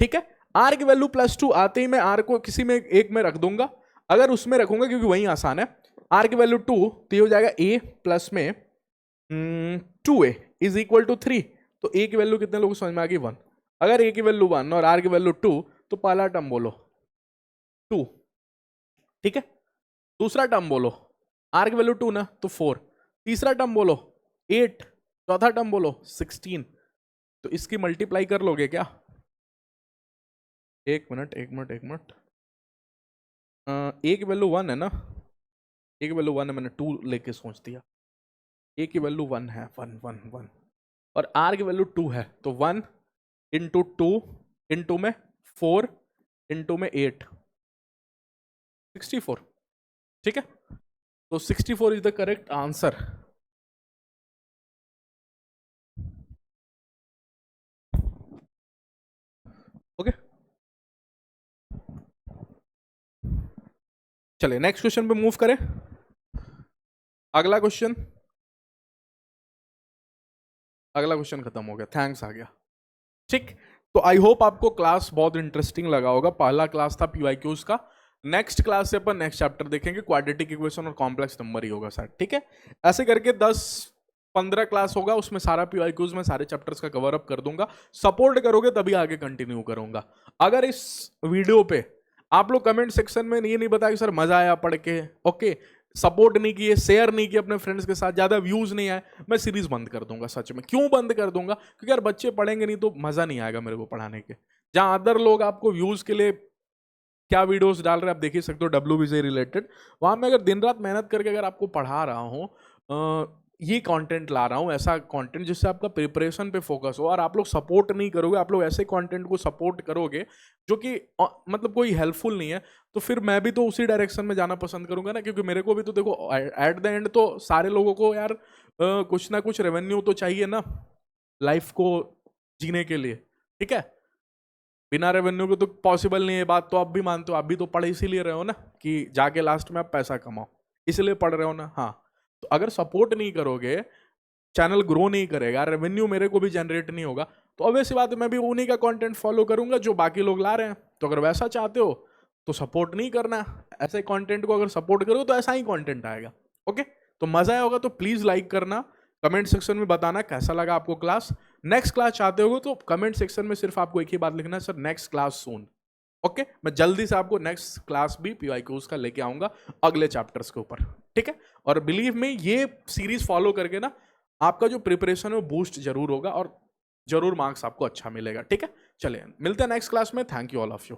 ठीक है। r की वैल्यू प्लस 2 आते ही मैं r को किसी में एक में रख दूंगा, अगर उसमें रखूंगा क्योंकि वही आसान है, r की वैल्यू 2 तो ये हो जाएगा a प्लस में 2a इज इक्वल टू 3, तो a की वैल्यू कितने लोगों को समझ में आ गई 1। अगर a की वैल्यू 1 और r की वैल्यू 2 तो पहला टर्म बोलो 2, ठीक है। दूसरा टर्म बोलो r की वैल्यू 2 ना तो 4, तीसरा टर्म बोलो 8, चौथा टर्म बोलो 16, तो इसकी मल्टीप्लाई कर लोगे क्या? एक मिनट एक मिनट एक मिनट, ए की वैल्यू 1 है ना, ए की वैल्यू 1 है, मैंने 2 लेके सोच दिया। ए की वैल्यू 1 है, 1 1 1, और आर की वैल्यू 2 है, तो 1 इंटू 2 इंटू में 4 इंटू में 8, 64, ठीक है। तो 64 is the correct answer. Okay, चलिए नेक्स्ट क्वेश्चन पे मूव करें। अगला क्वेश्चन, अगला क्वेश्चन खत्म हो गया, थैंक्स आ गया, ठीक। तो आई होप आपको क्लास बहुत इंटरेस्टिंग लगा होगा। पहला क्लास था पीवाईक्यूज का। नेक्स्ट क्लास से अपन नेक्स्ट चैप्टर देखेंगे, क्वाड्रेटिक इक्वेशन और कॉम्प्लेक्स नंबर ही होगा सर, ठीक है। ऐसे करके 10-15 क्लास होगा, उसमें सारा पीवाईक्यूज में सारे चैप्टर्स का कवर अप कर दूंगा। सपोर्ट करोगे तभी आगे कंटिन्यू करूंगा। अगर इस वीडियो पे आप लोग कमेंट सेक्शन में ये नहीं बताया कि सर मजा आया पढ़ के, ओके, सपोर्ट नहीं किए, शेयर नहीं किए अपने फ्रेंड्स के साथ, ज्यादा व्यूज नहीं आए, मैं सीरीज बंद कर दूंगा। सच में क्यों बंद कर दूंगा? क्योंकि यार बच्चे पढ़ेंगे नहीं तो मजा नहीं आएगा मेरे को पढ़ाने के। जहां अदर लोग आपको व्यूज के लिए क्या वीडियोस डाल रहे हैं आप देख ही सकते हो, डब्ल्यू से रिलेटेड। वहां मैं अगर दिन रात मेहनत करके अगर आपको पढ़ा रहा हूँ, ये कंटेंट ला रहा हूँ, ऐसा कंटेंट जिससे आपका प्रिपरेशन पे फोकस हो, और आप लोग सपोर्ट नहीं करोगे, आप लोग ऐसे कंटेंट को सपोर्ट करोगे जो कि मतलब कोई हेल्पफुल नहीं है, तो फिर मैं भी तो उसी डायरेक्शन में जाना पसंद करूंगा ना। क्योंकि मेरे को भी तो देखो एट द एंड तो सारे लोगों को यार कुछ ना कुछ रेवेन्यू तो चाहिए ना लाइफ को जीने के लिए, ठीक है। बिना रेवेन्यू के तो पॉसिबल नहीं है, बात तो आप भी मानते हो। आप भी तो पढ़ इसीलिए रहे हो ना कि जाके लास्ट में आप पैसा कमाओ, इसलिए पढ़ रहे हो ना। हाँ, तो अगर सपोर्ट नहीं करोगे, चैनल ग्रो नहीं करेगा, रेवेन्यू मेरे को भी जनरेट नहीं होगा, तो ऑब्वियस बात है मैं भी उन्हीं का कंटेंट फॉलो करूंगा जो बाकी लोग ला रहे हैं। तो अगर वैसा चाहते हो तो सपोर्ट नहीं करना, ऐसे कंटेंट को अगर सपोर्ट करो तो ऐसा ही कंटेंट आएगा। ओके, तो मजा आया होगा तो प्लीज लाइक करना, कमेंट सेक्शन में बताना कैसा लगा आपको क्लास। नेक्स्ट क्लास चाहते हो तो कमेंट सेक्शन में सिर्फ आपको एक ही बात लिखना है, सर नेक्स्ट क्लास सून। ओके, मैं जल्दी से आपको नेक्स्ट क्लास भी पीवाईक्यूज का लेके आऊंगा अगले चैप्टर्स के ऊपर, ठीक है। और बिलीव में ये सीरीज फॉलो करके ना आपका जो प्रिपरेशन है वो बूस्ट जरूर होगा और जरूर मार्क्स आपको अच्छा मिलेगा, ठीक है। चलिए मिलते हैं नेक्स्ट क्लास में। Thank you all of you.